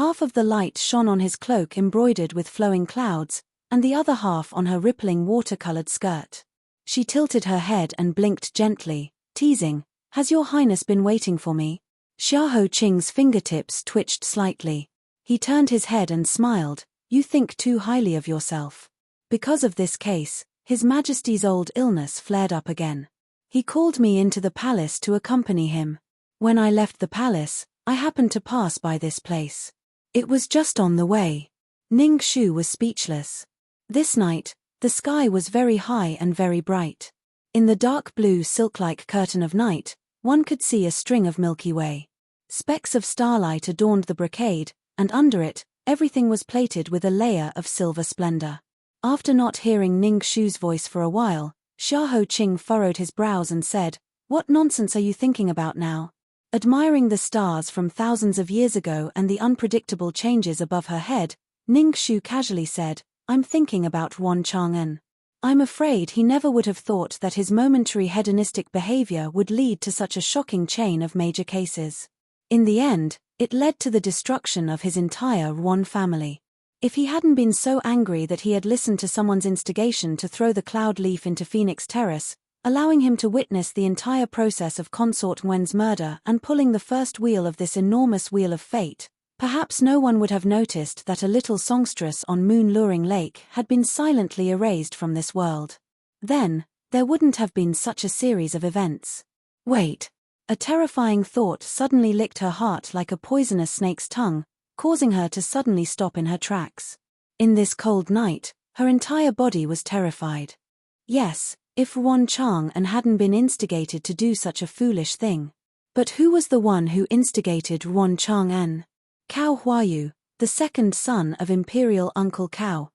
Half of the light shone on his cloak embroidered with flowing clouds, and the other half on her rippling watercolored skirt. She tilted her head and blinked gently, teasing, "Has your highness been waiting for me?" Xiahou Qing's fingertips twitched slightly. He turned his head and smiled, "You think too highly of yourself." Because of this case, His Majesty's old illness flared up again. He called me into the palace to accompany him. When I left the palace, I happened to pass by this place. It was just on the way. Ning Shu was speechless. This night, the sky was very high and very bright. In the dark blue silk-like curtain of night, one could see a string of Milky Way. Specks of starlight adorned the brocade, and under it, everything was plated with a layer of silver splendor. After not hearing Ning Shu's voice for a while, Xiahou Qing furrowed his brows and said, "What nonsense are you thinking about now?" Admiring the stars from thousands of years ago and the unpredictable changes above her head, Ning Shu casually said, "I'm thinking about Wan Chang'an. I'm afraid he never would have thought that his momentary hedonistic behavior would lead to such a shocking chain of major cases. In the end, it led to the destruction of his entire Wan family. If he hadn't been so angry that he had listened to someone's instigation to throw the cloud leaf into Phoenix Terrace, allowing him to witness the entire process of Consort Nguyen's murder and pulling the first wheel of this enormous wheel of fate, perhaps no one would have noticed that a little songstress on moon-luring lake had been silently erased from this world. Then, there wouldn't have been such a series of events. Wait. A terrifying thought suddenly licked her heart like a poisonous snake's tongue, causing her to suddenly stop in her tracks. In this cold night, her entire body was terrified. Yes, if Wan Chang'an hadn't been instigated to do such a foolish thing. But who was the one who instigated Wan Chang'an? Cao Huayu, the second son of Imperial Uncle Cao.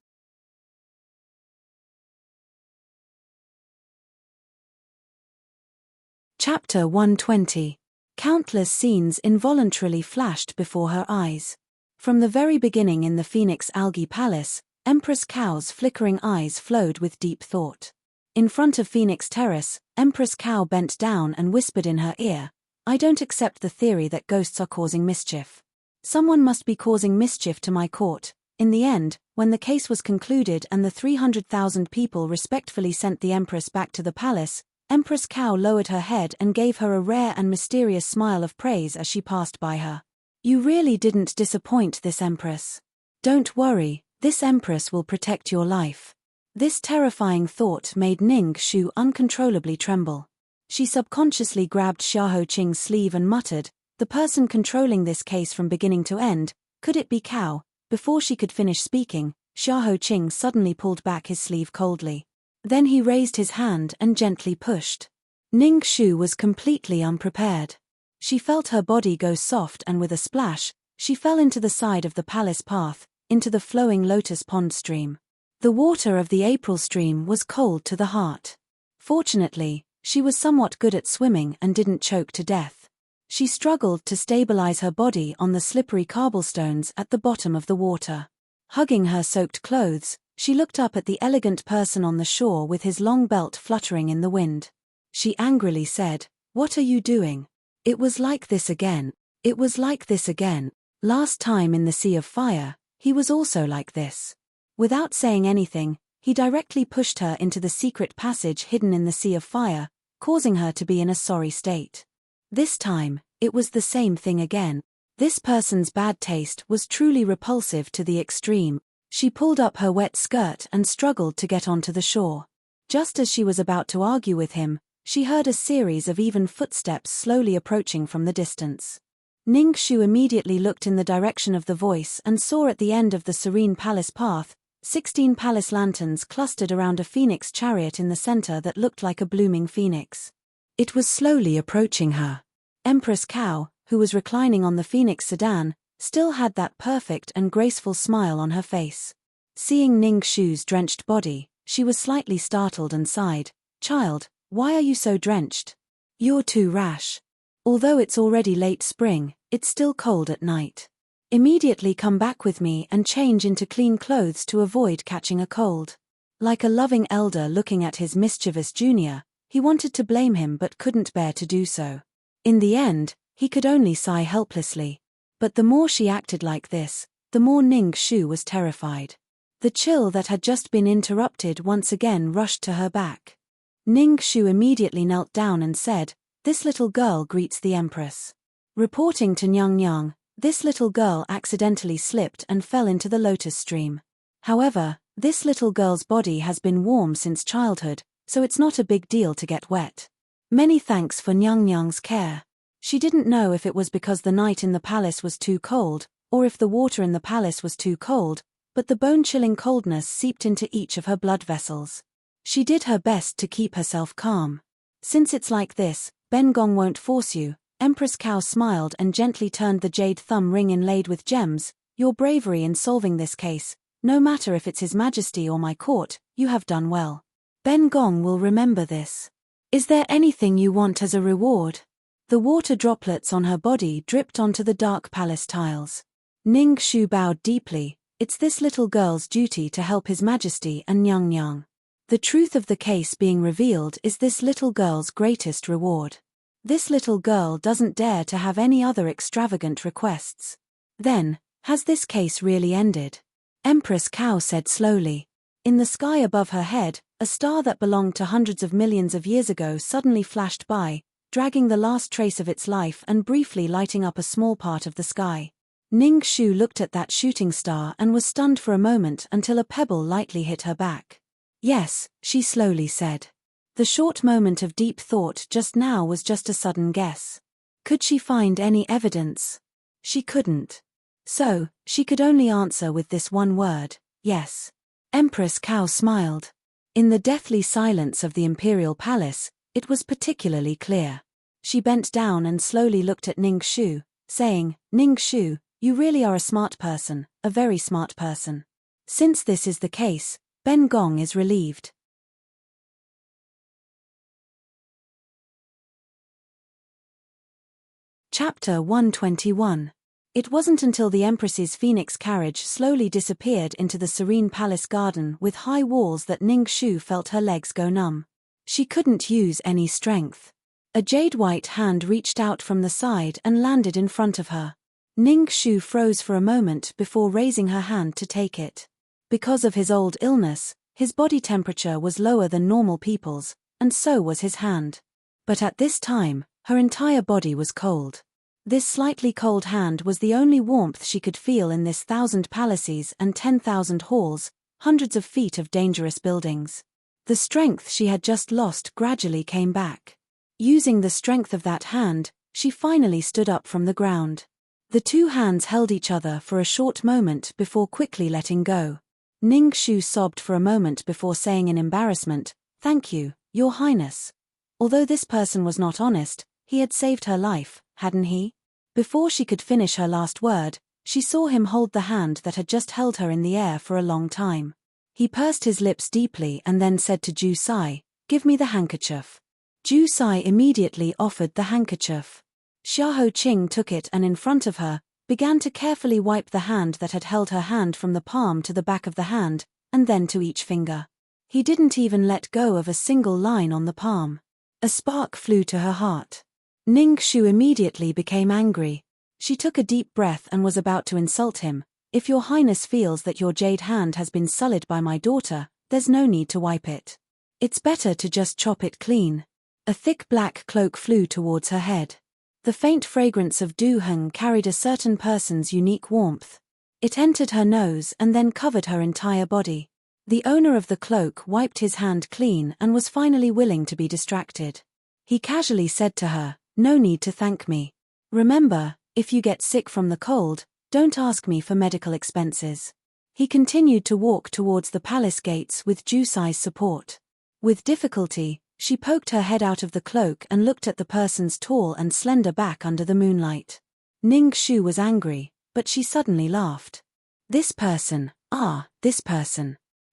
Chapter 120. Countless scenes involuntarily flashed before her eyes. From the very beginning in the Phoenix Algae Palace, Empress Cao's flickering eyes flowed with deep thought. In front of Phoenix Terrace, Empress Cao bent down and whispered in her ear, "I don't accept the theory that ghosts are causing mischief. Someone must be causing mischief to my court." In the end, when the case was concluded and the 300,000 people respectfully sent the Empress back to the palace, Empress Cao lowered her head and gave her a rare and mysterious smile of praise as she passed by her. "You really didn't disappoint this Empress. Don't worry, this Empress will protect your life." This terrifying thought made Ning Shu uncontrollably tremble. She subconsciously grabbed Xiahou Qing's sleeve and muttered, "The person controlling this case from beginning to end, could it be Cao?" Before she could finish speaking, Xiahou Qing suddenly pulled back his sleeve coldly. Then he raised his hand and gently pushed. Ning Shu was completely unprepared. She felt her body go soft and with a splash, she fell into the side of the palace path, into the flowing lotus pond stream. The water of the April stream was cold to the heart. Fortunately, she was somewhat good at swimming and didn't choke to death. She struggled to stabilize her body on the slippery cobblestones at the bottom of the water. Hugging her soaked clothes, she looked up at the elegant person on the shore with his long belt fluttering in the wind. She angrily said, "What are you doing? It was like this again. It was like this again. Last time in the Sea of Fire, he was also like this." Without saying anything, he directly pushed her into the secret passage hidden in the Sea of Fire, causing her to be in a sorry state. This time, it was the same thing again. This person's bad taste was truly repulsive to the extreme. She pulled up her wet skirt and struggled to get onto the shore. Just as she was about to argue with him, she heard a series of even footsteps slowly approaching from the distance. Ning Shu immediately looked in the direction of the voice and saw at the end of the serene palace path, 16 palace lanterns clustered around a phoenix chariot in the center that looked like a blooming phoenix. It was slowly approaching her. Empress Cao, who was reclining on the phoenix sedan, still had that perfect and graceful smile on her face. Seeing Ning Shu's drenched body, she was slightly startled and sighed, "Child, why are you so drenched? You're too rash. Although it's already late spring, it's still cold at night. Immediately come back with me and change into clean clothes to avoid catching a cold." Like a loving elder looking at his mischievous junior, he wanted to blame him but couldn't bear to do so. In the end, he could only sigh helplessly. But the more she acted like this, the more Ning Shu was terrified. The chill that had just been interrupted once again rushed to her back. Ning Shu immediately knelt down and said, "This little girl greets the Empress." Reporting to Nyang, this little girl accidentally slipped and fell into the lotus stream. However, this little girl's body has been warm since childhood, so it's not a big deal to get wet. Many thanks for Nyang's care. She didn't know if it was because the night in the palace was too cold, or if the water in the palace was too cold, but the bone-chilling coldness seeped into each of her blood vessels. She did her best to keep herself calm. "Since it's like this, Ben Gong won't force you." Empress Cao smiled and gently turned the jade thumb ring inlaid with gems. "Your bravery in solving this case, no matter if it's His Majesty or my court, you have done well. Ben Gong will remember this. Is there anything you want as a reward?" The water droplets on her body dripped onto the dark palace tiles. Ning Shu bowed deeply. It's this little girl's duty to help His Majesty and Nyang. The truth of the case being revealed is this little girl's greatest reward. This little girl doesn't dare to have any other extravagant requests. Then, has this case really ended? Empress Cao said slowly. In the sky above her head, a star that belonged to hundreds of millions of years ago suddenly flashed by, dragging the last trace of its life and briefly lighting up a small part of the sky. Ning Shu looked at that shooting star and was stunned for a moment until a pebble lightly hit her back. "Yes," she slowly said. The short moment of deep thought just now was just a sudden guess. Could she find any evidence? She couldn't. So, she could only answer with this one word, yes. Empress Cao smiled. In the deathly silence of the imperial palace, it was particularly clear. She bent down and slowly looked at Ning Shu, saying, "Ning Shu, you really are a smart person, a very smart person. Since this is the case, Ben Gong is relieved." Chapter 121. It wasn't until the Empress's phoenix carriage slowly disappeared into the serene palace garden with high walls that Ning Shu felt her legs go numb. She couldn't use any strength. A jade-white hand reached out from the side and landed in front of her. Ning Shu froze for a moment before raising her hand to take it. Because of his old illness, his body temperature was lower than normal people's, and so was his hand. But at this time, her entire body was cold. This slightly cold hand was the only warmth she could feel in this 1,000 palaces and 10,000 halls, hundreds of feet of dangerous buildings. The strength she had just lost gradually came back. Using the strength of that hand, she finally stood up from the ground. The two hands held each other for a short moment before quickly letting go. Ning Shu sobbed for a moment before saying in embarrassment, "Thank you, Your Highness." Although this person was not honest, he had saved her life, hadn't he? Before she could finish her last word, she saw him hold the hand that had just held her in the air for a long time. He pursed his lips deeply and then said to Ju Sai, "Give me the handkerchief." Ju Sai immediately offered the handkerchief. Xiahou Qing took it and in front of her, began to carefully wipe the hand that had held her hand from the palm to the back of the hand, and then to each finger. He didn't even let go of a single line on the palm. A spark flew to her heart. Ning Shu immediately became angry. She took a deep breath and was about to insult him. "If Your Highness feels that your jade hand has been sullied by my daughter, there's no need to wipe it. It's better to just chop it clean." A thick black cloak flew towards her head. The faint fragrance of Du Heng carried a certain person's unique warmth. It entered her nose and then covered her entire body. The owner of the cloak wiped his hand clean and was finally willing to be distracted. He casually said to her, "No need to thank me. Remember, if you get sick from the cold, don't ask me for medical expenses." He continued to walk towards the palace gates with Ju Sai's support. With difficulty, she poked her head out of the cloak and looked at the person's tall and slender back under the moonlight. Ning Shu was angry, but she suddenly laughed. This person.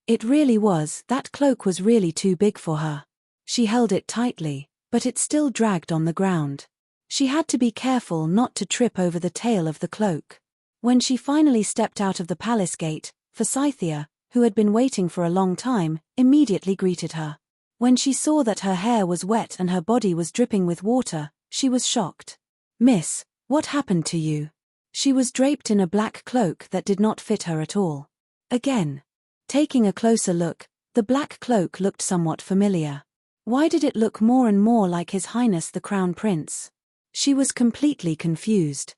It really was, that cloak was really too big for her. She held it tightly, but it still dragged on the ground. She had to be careful not to trip over the tail of the cloak. When she finally stepped out of the palace gate, Forsythia, who had been waiting for a long time, immediately greeted her. When she saw that her hair was wet and her body was dripping with water, she was shocked. "Miss, what happened to you?" She was draped in a black cloak that did not fit her at all. Again. Taking a closer look, the black cloak looked somewhat familiar. Why did it look more and more like His Highness the Crown Prince? She was completely confused.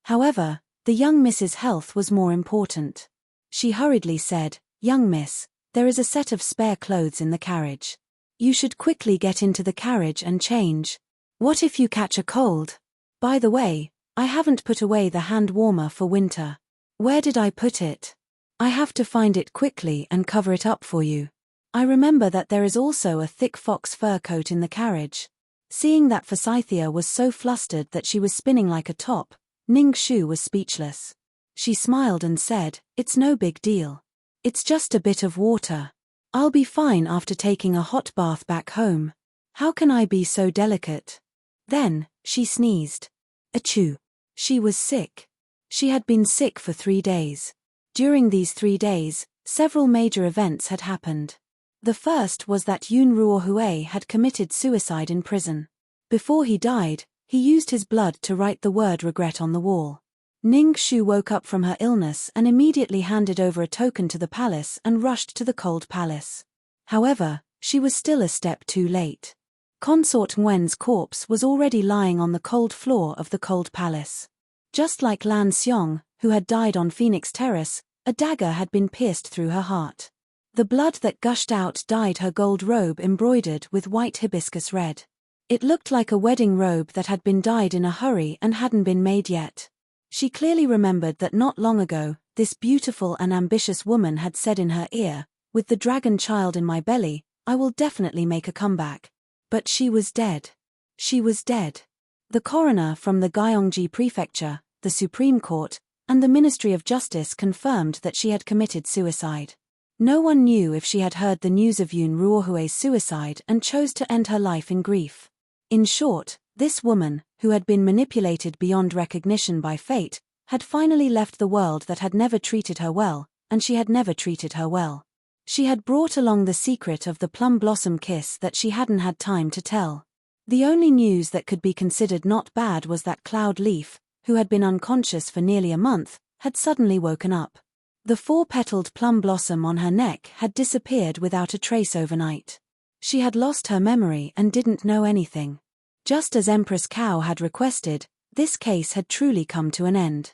However, the young Miss's health was more important. She hurriedly said, "Young Miss, there is a set of spare clothes in the carriage. You should quickly get into the carriage and change. What if you catch a cold? By the way, I haven't put away the hand warmer for winter. Where did I put it? I have to find it quickly and cover it up for you. I remember that there is also a thick fox fur coat in the carriage." Seeing that Forsythia was so flustered that she was spinning like a top, Ning Shu was speechless. She smiled and said, "It's no big deal. It's just a bit of water. I'll be fine after taking a hot bath back home. How can I be so delicate?" Then, she sneezed. Achoo! She was sick. She had been sick for 3 days. During these 3 days, several major events had happened. The first was that Yun Ruohui had committed suicide in prison. Before he died, he used his blood to write the word regret on the wall. Ning Shu woke up from her illness and immediately handed over a token to the palace and rushed to the cold palace. However, she was still a step too late. Consort Nguyen's corpse was already lying on the cold floor of the cold palace. Just like Lan Xiong, who had died on Phoenix Terrace, a dagger had been pierced through her heart. The blood that gushed out dyed her gold robe embroidered with white hibiscus red. It looked like a wedding robe that had been dyed in a hurry and hadn't been made yet. She clearly remembered that not long ago, this beautiful and ambitious woman had said in her ear, "With the dragon child in my belly, I will definitely make a comeback." But she was dead. She was dead. The coroner from the Gyeonggi Prefecture, the Supreme Court, and the Ministry of Justice confirmed that she had committed suicide. No one knew if she had heard the news of Yun Ruohui's suicide and chose to end her life in grief. In short, this woman, who had been manipulated beyond recognition by fate, had finally left the world that had never treated her well, and she had never treated her well. She had brought along the secret of the plum blossom kiss that she hadn't had time to tell. The only news that could be considered not bad was that Cloud Leaf, who had been unconscious for nearly a month, had suddenly woken up. The 4-petaled plum blossom on her neck had disappeared without a trace overnight. She had lost her memory and didn't know anything. Just as Empress Cao had requested, this case had truly come to an end.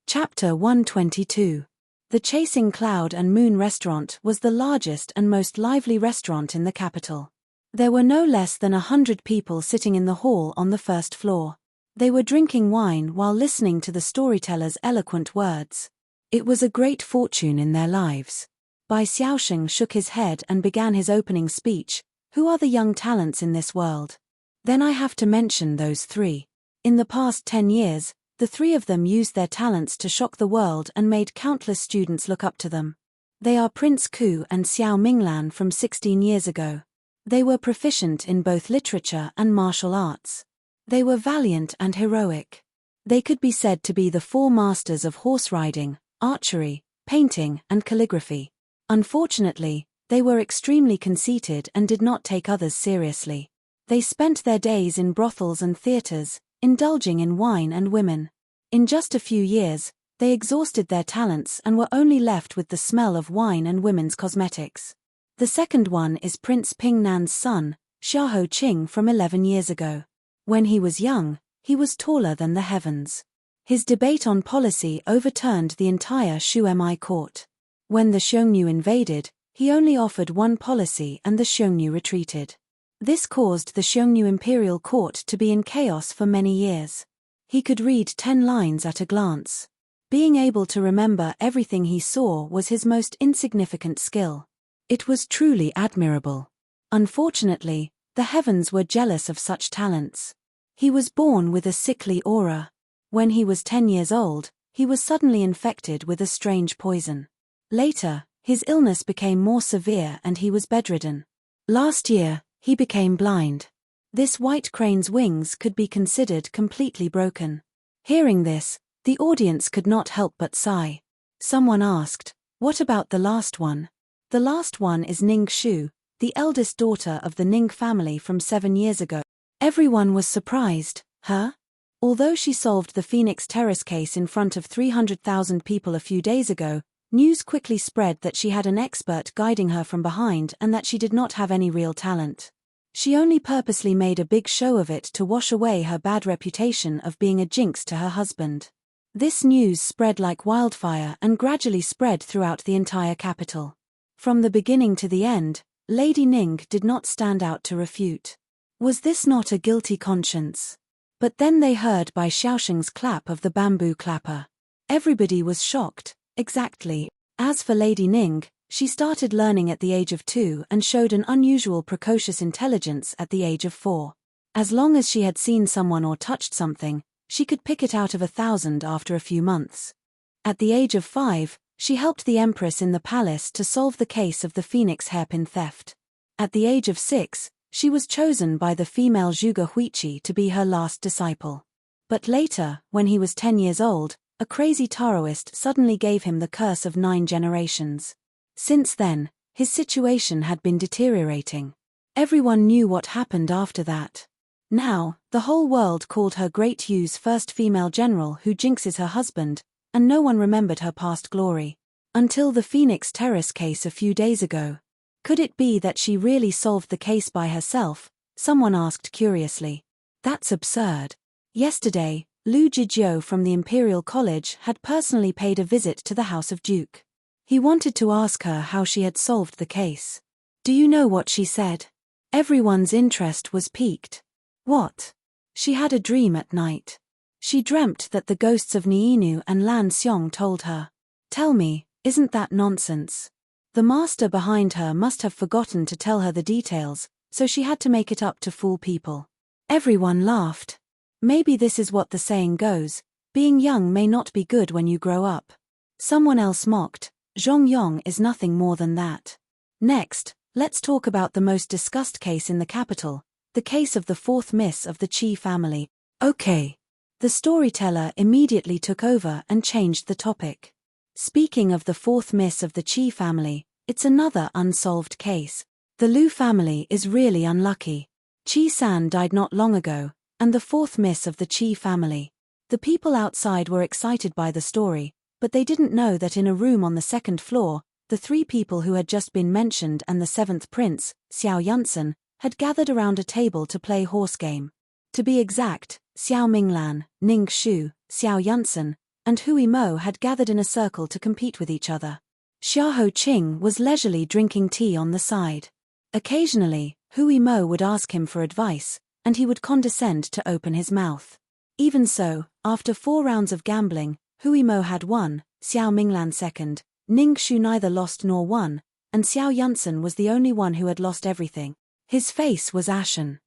Chapter 122. The Chasing Cloud and Moon restaurant was the largest and most lively restaurant in the capital. There were no less than 100 people sitting in the hall on the first floor. They were drinking wine while listening to the storyteller's eloquent words. It was a great fortune in their lives. Bai Xiaosheng shook his head and began his opening speech. "Who are the young talents in this world?" Then I have to mention those 3. In the past 10 years, the 3 of them used their talents to shock the world and made countless students look up to them. They are Prince Ku and Xiao Minglan from 16 years ago. They were proficient in both literature and martial arts. They were valiant and heroic. They could be said to be the 4 masters of horse riding, archery, painting, and calligraphy. Unfortunately, they were extremely conceited and did not take others seriously. They spent their days in brothels and theaters, indulging in wine and women. In just a few years, they exhausted their talents and were only left with the smell of wine and women's cosmetics. The second one is Prince Pingnan's son, Xiaoho Qing from 11 years ago. When he was young, he was taller than the heavens. His debate on policy overturned the entire Shuemi court. When the Xiongnu invaded, he only offered one policy and the Xiongnu retreated. This caused the Xiongnu imperial court to be in chaos for many years. He could read 10 lines at a glance. Being able to remember everything he saw was his most insignificant skill. It was truly admirable. Unfortunately, the heavens were jealous of such talents. He was born with a sickly aura. When he was 10 years old, he was suddenly infected with a strange poison. Later, his illness became more severe and he was bedridden. Last year, he became blind. This white crane's wings could be considered completely broken. Hearing this, the audience could not help but sigh. Someone asked, "What about the last one?" The last one is Ning Shu, the eldest daughter of the Ning family from 7 years ago. Everyone was surprised. Her? Although she solved the Phoenix Terrace case in front of 300,000 people a few days ago, News quickly spread that she had an expert guiding her from behind and that she did not have any real talent. She only purposely made a big show of it to wash away her bad reputation of being a jinx to her husband. This news spread like wildfire and gradually spread throughout the entire capital. From the beginning to the end, Lady Ning did not stand out to refute. Was this not a guilty conscience? But then they heard Bai Xiaosheng's clap of the bamboo clapper. Everybody was shocked. Exactly. As for Lady Ning, she started learning at the age of 2 and showed an unusual precocious intelligence at the age of 4. As long as she had seen someone or touched something, she could pick it out of 1,000 after a few months. At the age of 5, she helped the Empress in the palace to solve the case of the Phoenix hairpin theft. At the age of 6, she was chosen by the female Zhuge Huiqi to be her last disciple. But later, when he was 10 years old, a crazy Taoist suddenly gave him the curse of 9 generations. Since then, his situation had been deteriorating. Everyone knew what happened after that. Now, the whole world called her Great Yu's first female general who jinxes her husband, and no one remembered her past glory. Until the Phoenix Terrace case a few days ago. Could it be that she really solved the case by herself? Someone asked curiously. That's absurd. Yesterday, Lu Jijiu from the Imperial College had personally paid a visit to the House of Duke. He wanted to ask her how she had solved the case. Do you know what she said? Everyone's interest was piqued. What? She had a dream at night. She dreamt that the ghosts of Niinu and Lan Xiong told her. Tell me, isn't that nonsense? The master behind her must have forgotten to tell her the details, so she had to make it up to fool people. Everyone laughed. Maybe this is what the saying goes, being young may not be good when you grow up. Someone else mocked, Zhongyong is nothing more than that. Next, let's talk about the most discussed case in the capital, the case of the 4th Miss of the Qi family. Okay. The storyteller immediately took over and changed the topic. Speaking of the 4th Miss of the Qi family, it's another unsolved case. The Lu family is really unlucky. Qi San died not long ago, and the 4th Miss of the Qi family. The people outside were excited by the story, but they didn't know that in a room on the 2nd floor, the 3 people who had just been mentioned and the 7th prince, Xiao Yunsen, had gathered around a table to play horse game. To be exact, Xiao Minglan, Ning Xu, Xiao Yunsen, and Hui Mo had gathered in a circle to compete with each other. Xiao Qing was leisurely drinking tea on the side. Occasionally, Hui Mo would ask him for advice, and he would condescend to open his mouth. Even so, after 4 rounds of gambling, Hui Mo had won, Xiao Minglan second, Ning Xu neither lost nor won, and Xiao Yunsen was the only one who had lost everything. His face was ashen.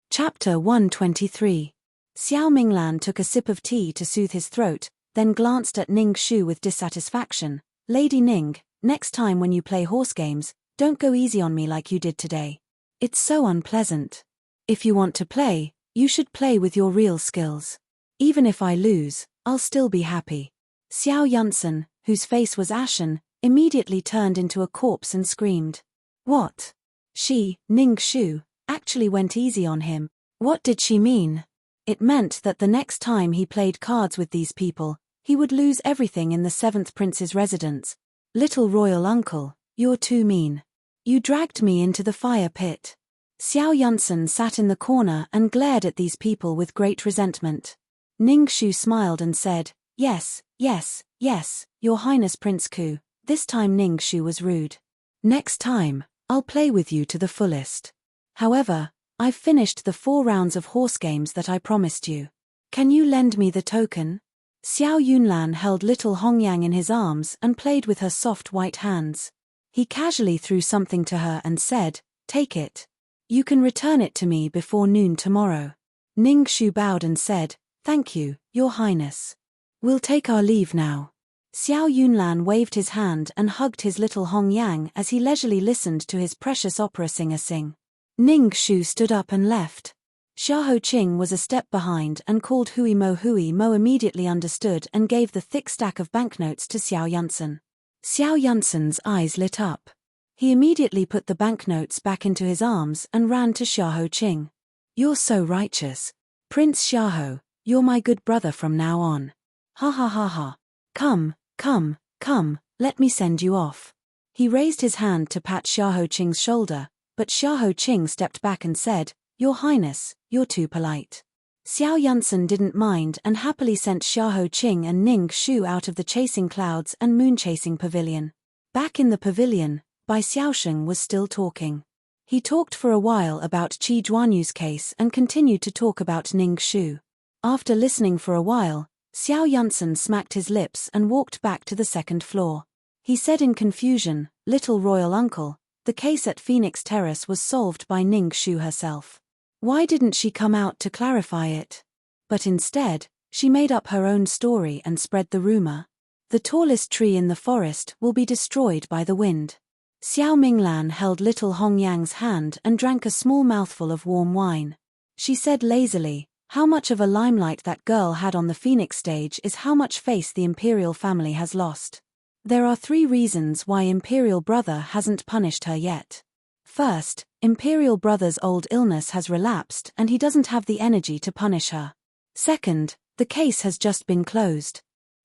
Chapter 123. Xiao Minglan took a sip of tea to soothe his throat, then glanced at Ning Xu with dissatisfaction. Lady Ning, next time when you play horse games, don't go easy on me like you did today. It's so unpleasant. If you want to play, you should play with your real skills. Even if I lose, I'll still be happy. Xiao Yunsen, whose face was ashen, immediately turned into a corpse and screamed. What? She, Ning Xu, actually went easy on him. What did she mean? It meant that the next time he played cards with these people, he would lose everything in the 7th prince's residence. Little royal uncle, you're too mean. You dragged me into the fire pit. Xiao Yunsen sat in the corner and glared at these people with great resentment. Ning Xu smiled and said, Yes, yes, yes, Your Highness Prince Ku. This time Ning Xu was rude. Next time, I'll play with you to the fullest. However, I've finished the 4 rounds of horse games that I promised you. Can you lend me the token? Xiao Yunlan held little Hongyang in his arms and played with her soft white hands. He casually threw something to her and said, Take it. You can return it to me before noon tomorrow. Ning Xu bowed and said, Thank you, Your Highness. We'll take our leave now. Xiao Yunlan waved his hand and hugged his little Hongyang as he leisurely listened to his precious opera singer sing. Ning Xu stood up and left. Xiao Qing was a step behind and called Hui Mo. Hui Mo immediately understood and gave the thick stack of banknotes to Xiao Yunsen. Xiao Yunsen's eyes lit up. He immediately put the banknotes back into his arms and ran to Xiao Qing. You're so righteous. Prince Xiaoho, you're my good brother from now on. Ha ha ha ha. Come, let me send you off. He raised his hand to pat Xiaoho Qing's shoulder, but Xiaoho Qing stepped back and said, Your Highness, you're too polite. Xiao Yunsan didn't mind and happily sent Xiaoho Qing and Ning Shu out of the chasing clouds and moon chasing pavilion. Back in the pavilion, Bai Xiaosheng was still talking. He talked for a while about Qi Juanyu's case and continued to talk about Ning Shu. After listening for a while, Xiao Yunsan smacked his lips and walked back to the second floor. He said in confusion, Little Royal Uncle, the case at Phoenix Terrace was solved by Ning Shu herself. Why didn't she come out to clarify it? But instead, she made up her own story and spread the rumor. The tallest tree in the forest will be destroyed by the wind. Xiao Minglan held little Hong Yang's hand and drank a small mouthful of warm wine. She said lazily, How much of a limelight that girl had on the Phoenix stage is how much face the imperial family has lost. There are 3 reasons why Imperial Brother hasn't punished her yet. First, Imperial Brother's old illness has relapsed and he doesn't have the energy to punish her. Second, the case has just been closed.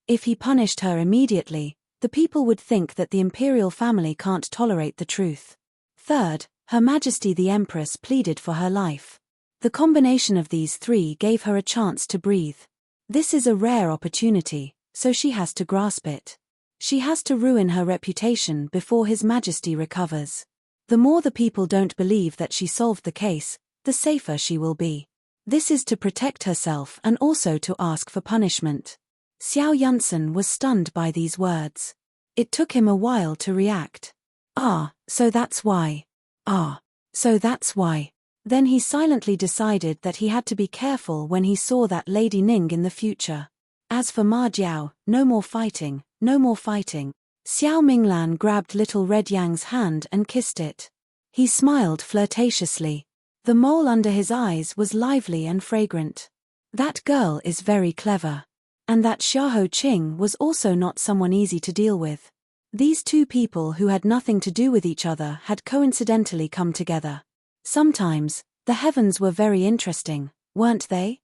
If he punished her immediately, the people would think that the imperial family can't tolerate the truth. Third, Her Majesty the Empress pleaded for her life. The combination of these 3 gave her a chance to breathe. This is a rare opportunity, so she has to grasp it. She has to ruin her reputation before His Majesty recovers. The more the people don't believe that she solved the case, the safer she will be. This is to protect herself and also to ask for punishment. Xiao Yunsan was stunned by these words. It took him a while to react. So that's why. Then he silently decided that he had to be careful when he saw that Lady Ning in the future. As for Ma Jiao, no more fighting. Xiao Minglan grabbed little Red Yang's hand and kissed it. He smiled flirtatiously. The mole under his eyes was lively and fragrant. That girl is very clever. And that Xiaoho Qing was also not someone easy to deal with. These 2 people who had nothing to do with each other had coincidentally come together. Sometimes, the heavens were very interesting, weren't they?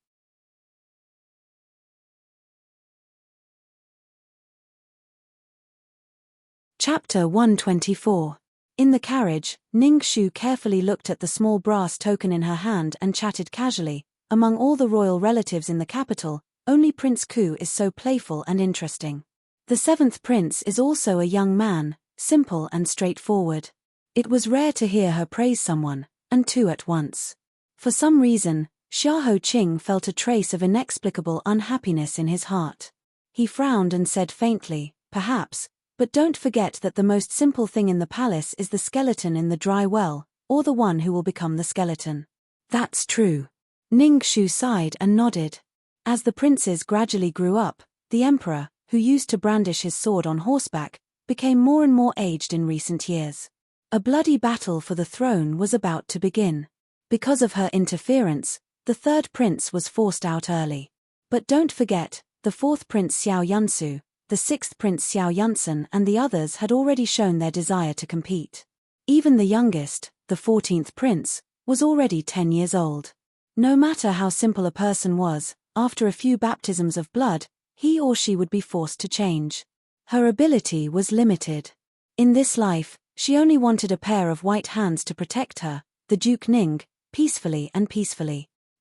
Chapter 124. In the carriage, Ning Shu carefully looked at the small brass token in her hand and chatted casually. Among all the royal relatives in the capital, only Prince Ku is so playful and interesting. The 7th prince is also a young man, simple and straightforward. It was rare to hear her praise someone, and 2 at once. For some reason, Xiaoho Qing felt a trace of inexplicable unhappiness in his heart. He frowned and said faintly, Perhaps, but don't forget that the most simple thing in the palace is the skeleton in the dry well, or the one who will become the skeleton. That's true. Ning Shu sighed and nodded. As the princes gradually grew up, the emperor, who used to brandish his sword on horseback, became more and more aged in recent years. A bloody battle for the throne was about to begin. Because of her interference, the 3rd prince was forced out early. But don't forget, the 4th prince Xiao Yunsu, the 6th prince Xiao Yunsan and the others had already shown their desire to compete. Even the youngest, the 14th prince, was already 10 years old. No matter how simple a person was, after a few baptisms of blood, he or she would be forced to change. Her ability was limited. In this life, she only wanted a pair of white hands to protect her, the Duke Ning, peacefully.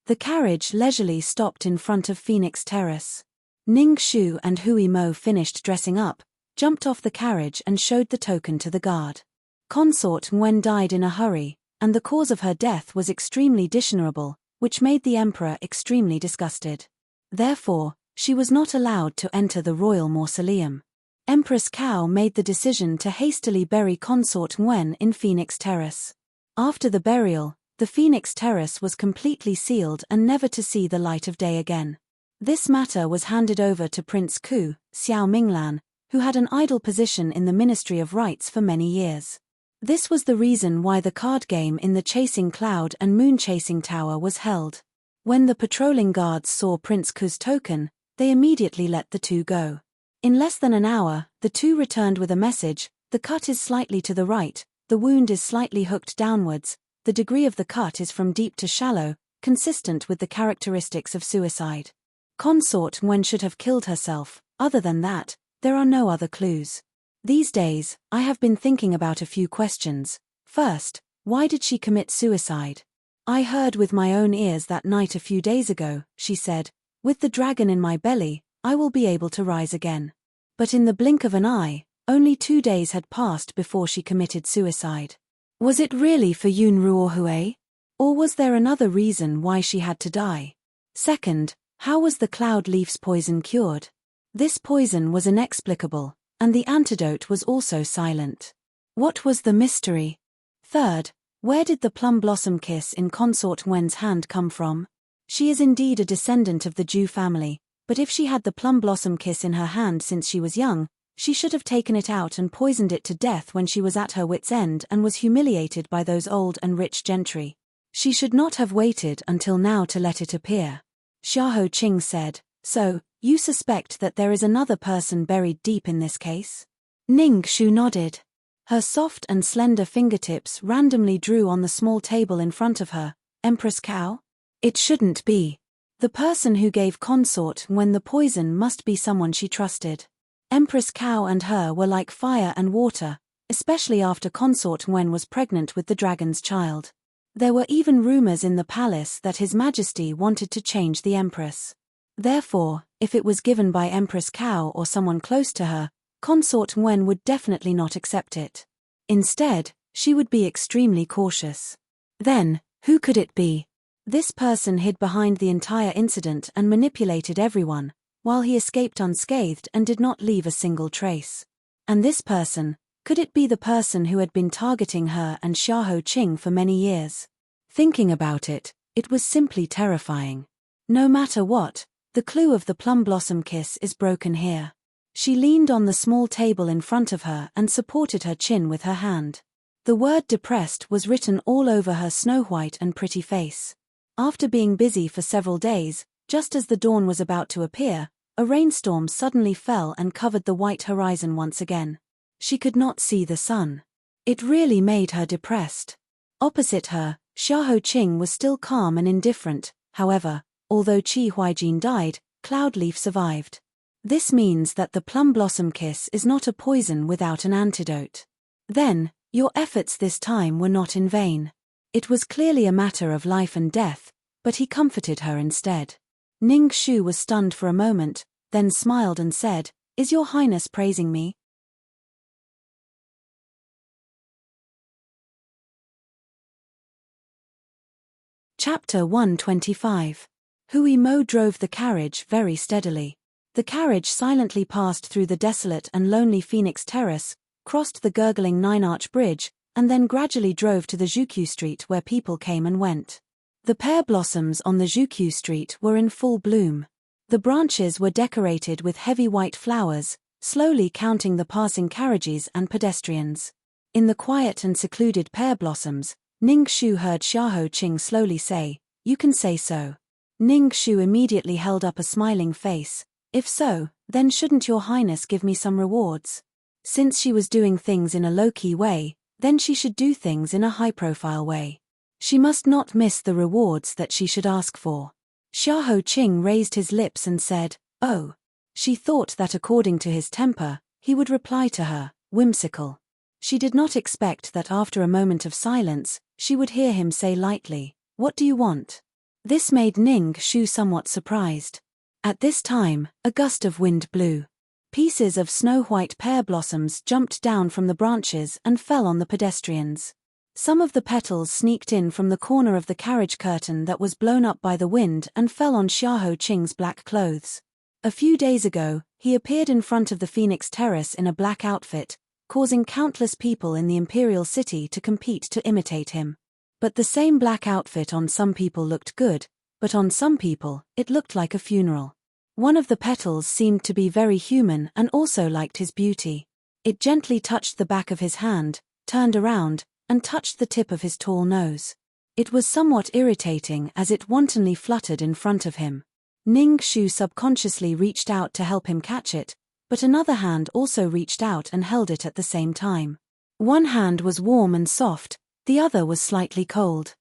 The carriage leisurely stopped in front of Phoenix Terrace. Ning Shu and Hui Mo finished dressing up, jumped off the carriage and showed the token to the guard. Consort Nguyen died in a hurry, and the cause of her death was extremely dishonorable, which made the emperor extremely disgusted. Therefore, she was not allowed to enter the royal mausoleum. Empress Cao made the decision to hastily bury Consort Nguyen in Phoenix Terrace. After the burial, the Phoenix Terrace was completely sealed and never to see the light of day again. This matter was handed over to Prince Ku, Xiao Minglan, who had an idle position in the Ministry of Rites for many years. This was the reason why the card game in the Chasing Cloud and Moon Chasing Tower was held. When the patrolling guards saw Prince Ku's token, they immediately let the 2 go. In less than an hour, the 2 returned with a message: the cut is slightly to the right, the wound is slightly hooked downwards, the degree of the cut is from deep to shallow, consistent with the characteristics of suicide. Consort Wen should have killed herself. Other than that, there are no other clues. These days, I have been thinking about a few questions. First, why did she commit suicide? I heard with my own ears that night a few days ago, she said, "With the dragon in my belly, I will be able to rise again." But in the blink of an eye, only 2 days had passed before she committed suicide. Was it really for Yun Ruohui? Or was there another reason why she had to die? Second, how was the cloud leaf's poison cured? This poison was inexplicable, and the antidote was also silent. What was the mystery? Third, where did the plum blossom kiss in Consort Wen's hand come from? She is indeed a descendant of the Zhu family, but if she had the plum blossom kiss in her hand since she was young, she should have taken it out and poisoned it to death when she was at her wit's end and was humiliated by those old and rich gentry. She should not have waited until now to let it appear. Xiahou Qing said, "So, you suspect that there is another person buried deep in this case?" Ning Xu nodded. Her soft and slender fingertips randomly drew on the small table in front of her. Empress Cow? It shouldn't be. The person who gave Consort Wen the poison must be someone she trusted. Empress Cow and her were like fire and water, especially after Consort Wen was pregnant with the dragon's child. There were even rumors in the palace that His Majesty wanted to change the Empress. Therefore, if it was given by Empress Cow or someone close to her, Consort Wen would definitely not accept it. Instead, she would be extremely cautious. Then, who could it be? This person hid behind the entire incident and manipulated everyone, while he escaped unscathed and did not leave a single trace. And this person, could it be the person who had been targeting her and Xiahou Qing for many years? Thinking about it, it was simply terrifying. No matter what, the clue of the plum blossom kiss is broken here. She leaned on the small table in front of her and supported her chin with her hand. The word depressed was written all over her snow-white and pretty face. After being busy for several days, just as the dawn was about to appear, a rainstorm suddenly fell and covered the white horizon once again. She could not see the sun. It really made her depressed. Opposite her, Xiahou Qing was still calm and indifferent. However, although Qi Huaijin died, Cloudleaf survived. This means that the plum blossom kiss is not a poison without an antidote. Then, your efforts this time were not in vain. It was clearly a matter of life and death, but he comforted her instead. Ning Xu was stunned for a moment, then smiled and said, "Is your highness praising me?" Chapter 125. Hui Mo drove the carriage very steadily. The carriage silently passed through the desolate and lonely Phoenix Terrace, crossed the gurgling Nine-Arch Bridge, and then gradually drove to the Zhuqiu Street where people came and went. The pear blossoms on the Zhuqiu Street were in full bloom. The branches were decorated with heavy white flowers, slowly counting the passing carriages and pedestrians. In the quiet and secluded pear blossoms, Ning Xu heard Xiahou Qing slowly say, "You can say so." Ning Xu immediately held up a smiling face. "If so, then shouldn't your highness give me some rewards?" Since she was doing things in a low-key way, then she should do things in a high-profile way. She must not miss the rewards that she should ask for. Xiahou Qing raised his lips and said, "Oh." She thought that according to his temper, he would reply to her, whimsical. She did not expect that after a moment of silence, she would hear him say lightly, "What do you want?" This made Ning Xu somewhat surprised. At this time, a gust of wind blew. Pieces of snow-white pear blossoms jumped down from the branches and fell on the pedestrians. Some of the petals sneaked in from the corner of the carriage curtain that was blown up by the wind and fell on Xiahou Qing's black clothes. A few days ago, he appeared in front of the Phoenix Terrace in a black outfit, causing countless people in the imperial city to compete to imitate him. But the same black outfit on some people looked good, but on some people, it looked like a funeral. One of the petals seemed to be very human and also liked his beauty. It gently touched the back of his hand, turned around, and touched the tip of his tall nose. It was somewhat irritating as it wantonly fluttered in front of him. Ning Xu subconsciously reached out to help him catch it, but another hand also reached out and held it at the same time. One hand was warm and soft, the other was slightly cold.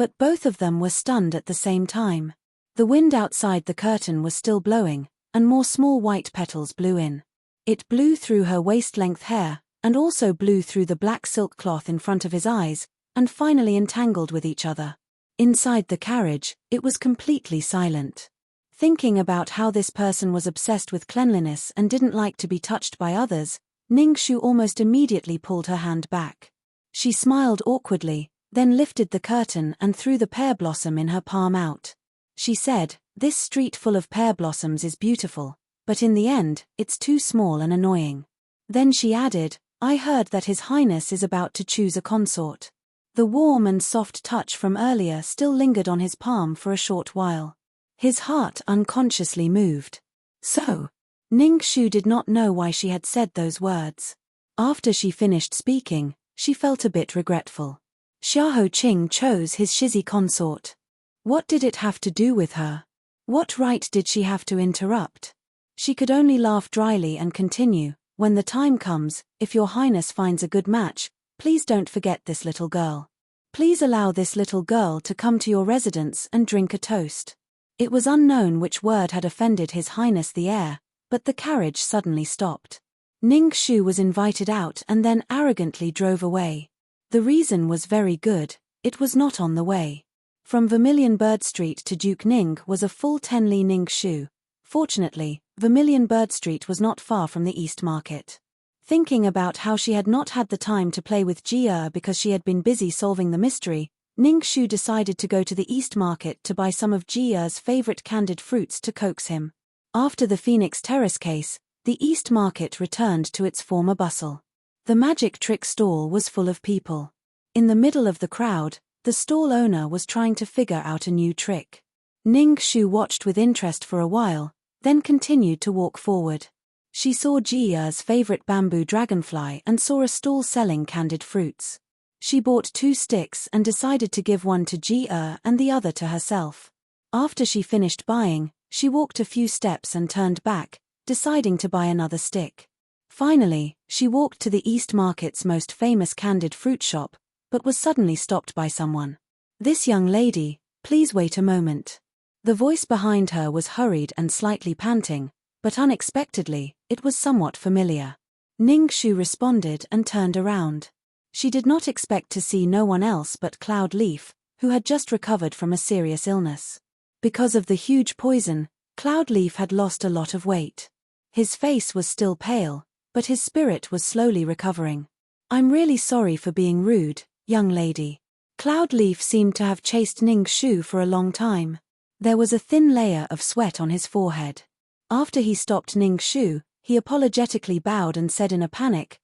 But both of them were stunned at the same time. The wind outside the curtain was still blowing, and more small white petals blew in. It blew through her waist-length hair, and also blew through the black silk cloth in front of his eyes, and finally entangled with each other. Inside the carriage, it was completely silent. Thinking about how this person was obsessed with cleanliness and didn't like to be touched by others, Ningxu almost immediately pulled her hand back. She smiled awkwardly, then lifted the curtain and threw the pear blossom in her palm out. She said, "This street full of pear blossoms is beautiful, but in the end, it's too small and annoying." Then she added, "I heard that His Highness is about to choose a consort." The warm and soft touch from earlier still lingered on his palm for a short while. His heart unconsciously moved. So, Ningxu did not know why she had said those words. After she finished speaking, she felt a bit regretful. Xiahou Qing chose his Shizi consort. What did it have to do with her? What right did she have to interrupt? She could only laugh dryly and continue, "When the time comes, if your highness finds a good match, please don't forget this little girl. Please allow this little girl to come to your residence and drink a toast." It was unknown which word had offended His Highness the heir, but the carriage suddenly stopped. Ningxu was invited out and then arrogantly drove away. The reason was very good, it was not on the way. From Vermilion Bird Street to Duke Ning was a full 10 li Ningxu. Fortunately, Vermilion Bird Street was not far from the East Market. Thinking about how she had not had the time to play with Jie because she had been busy solving the mystery, Ningxu decided to go to the East Market to buy some of Jie's favorite candied fruits to coax him. After the Phoenix Terrace case, the East Market returned to its former bustle. The magic trick stall was full of people. In the middle of the crowd, the stall owner was trying to figure out a new trick. Ningxu watched with interest for a while, then continued to walk forward. She saw Jie's favorite bamboo dragonfly and saw a stall selling candied fruits. She bought 2 sticks and decided to give one to Jie and the other to herself. After she finished buying, she walked a few steps and turned back, deciding to buy another stick. Finally, she walked to the East Market's most famous candied fruit shop, but was suddenly stopped by someone. "This young lady, please wait a moment." The voice behind her was hurried and slightly panting, but unexpectedly, it was somewhat familiar. Ningxu responded and turned around. She did not expect to see no one else but Cloud Leaf, who had just recovered from a serious illness. Because of the huge poison, Cloud Leaf had lost a lot of weight. His face was still pale, but his spirit was slowly recovering. "I'm really sorry for being rude, young lady." Cloud Leaf seemed to have chased Ningxu for a long time. There was a thin layer of sweat on his forehead. After he stopped Ningxu, he apologetically bowed and said in a panic,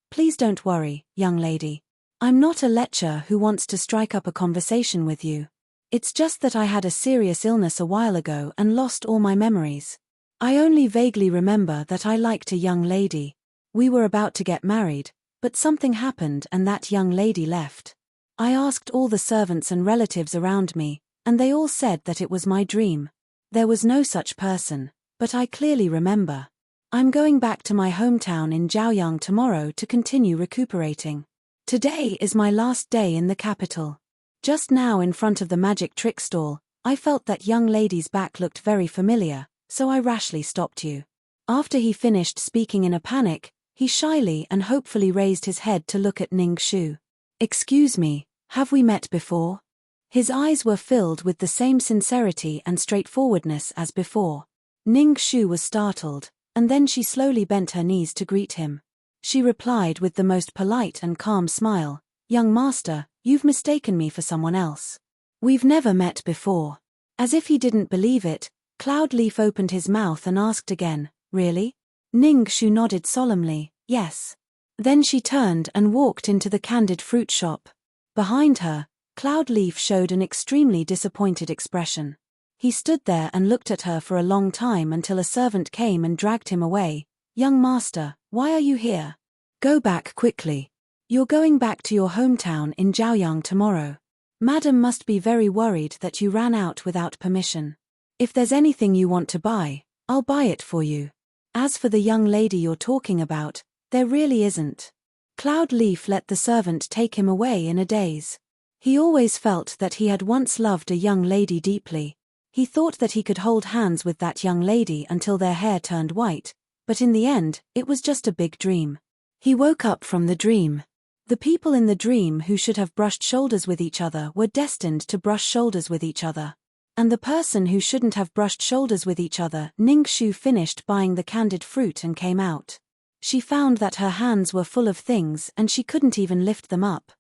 "Please don't worry, young lady. I'm not a lecher who wants to strike up a conversation with you. It's just that I had a serious illness a while ago and lost all my memories. I only vaguely remember that I liked a young lady. We were about to get married, but something happened and that young lady left. I asked all the servants and relatives around me, and they all said that it was my dream. There was no such person, but I clearly remember. I'm going back to my hometown in Jiaoyang tomorrow to continue recuperating. Today is my last day in the capital. Just now in front of the magic trick stall, I felt that young lady's back looked very familiar, so I rashly stopped you." After he finished speaking in a panic, he shyly and hopefully raised his head to look at Ningxu. "Excuse me, have we met before?" His eyes were filled with the same sincerity and straightforwardness as before. Ningxu was startled, and then she slowly bent her knees to greet him. She replied with the most polite and calm smile, "Young master, you've mistaken me for someone else. We've never met before." As if he didn't believe it, Cloud Leaf opened his mouth and asked again, "Really?" Ningxu nodded solemnly, "Yes." Then she turned and walked into the candied fruit shop. Behind her, Cloud Leaf showed an extremely disappointed expression. He stood there and looked at her for a long time until a servant came and dragged him away. "Young master, why are you here? Go back quickly. You're going back to your hometown in Jiaoyang tomorrow. Madam must be very worried that you ran out without permission. If there's anything you want to buy, I'll buy it for you. As for the young lady you're talking about, there really isn't." Cloud Leaf let the servant take him away in a daze. He always felt that he had once loved a young lady deeply. He thought that he could hold hands with that young lady until their hair turned white, but in the end, it was just a big dream. He woke up from the dream. The people in the dream who should have brushed shoulders with each other were destined to brush shoulders with each other. And the person who shouldn't have brushed shoulders with each other, Ningxu finished buying the candied fruit and came out. She found that her hands were full of things and she couldn't even lift them up.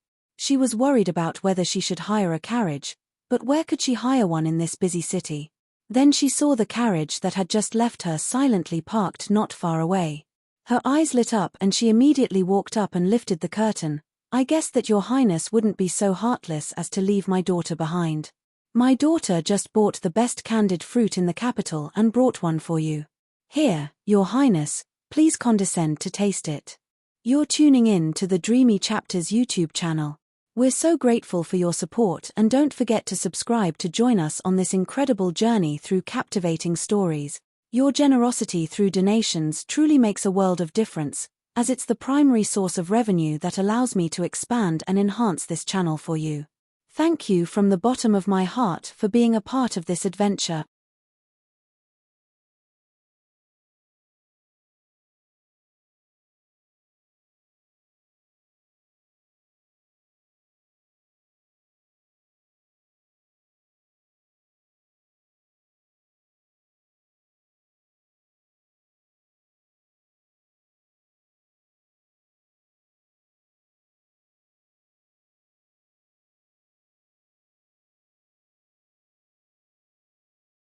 She was worried about whether she should hire a carriage, but where could she hire one in this busy city? Then she saw the carriage that had just left her silently parked not far away. Her eyes lit up and she immediately walked up and lifted the curtain. I guess that your highness wouldn't be so heartless as to leave my daughter behind. My daughter just bought the best candied fruit in the capital and brought one for you. Here, your highness, please condescend to taste it. You're tuning in to the Dreamy Chapters YouTube channel. We're so grateful for your support and don't forget to subscribe to join us on this incredible journey through captivating stories. Your generosity through donations truly makes a world of difference, as it's the primary source of revenue that allows me to expand and enhance this channel for you. Thank you from the bottom of my heart for being a part of this adventure.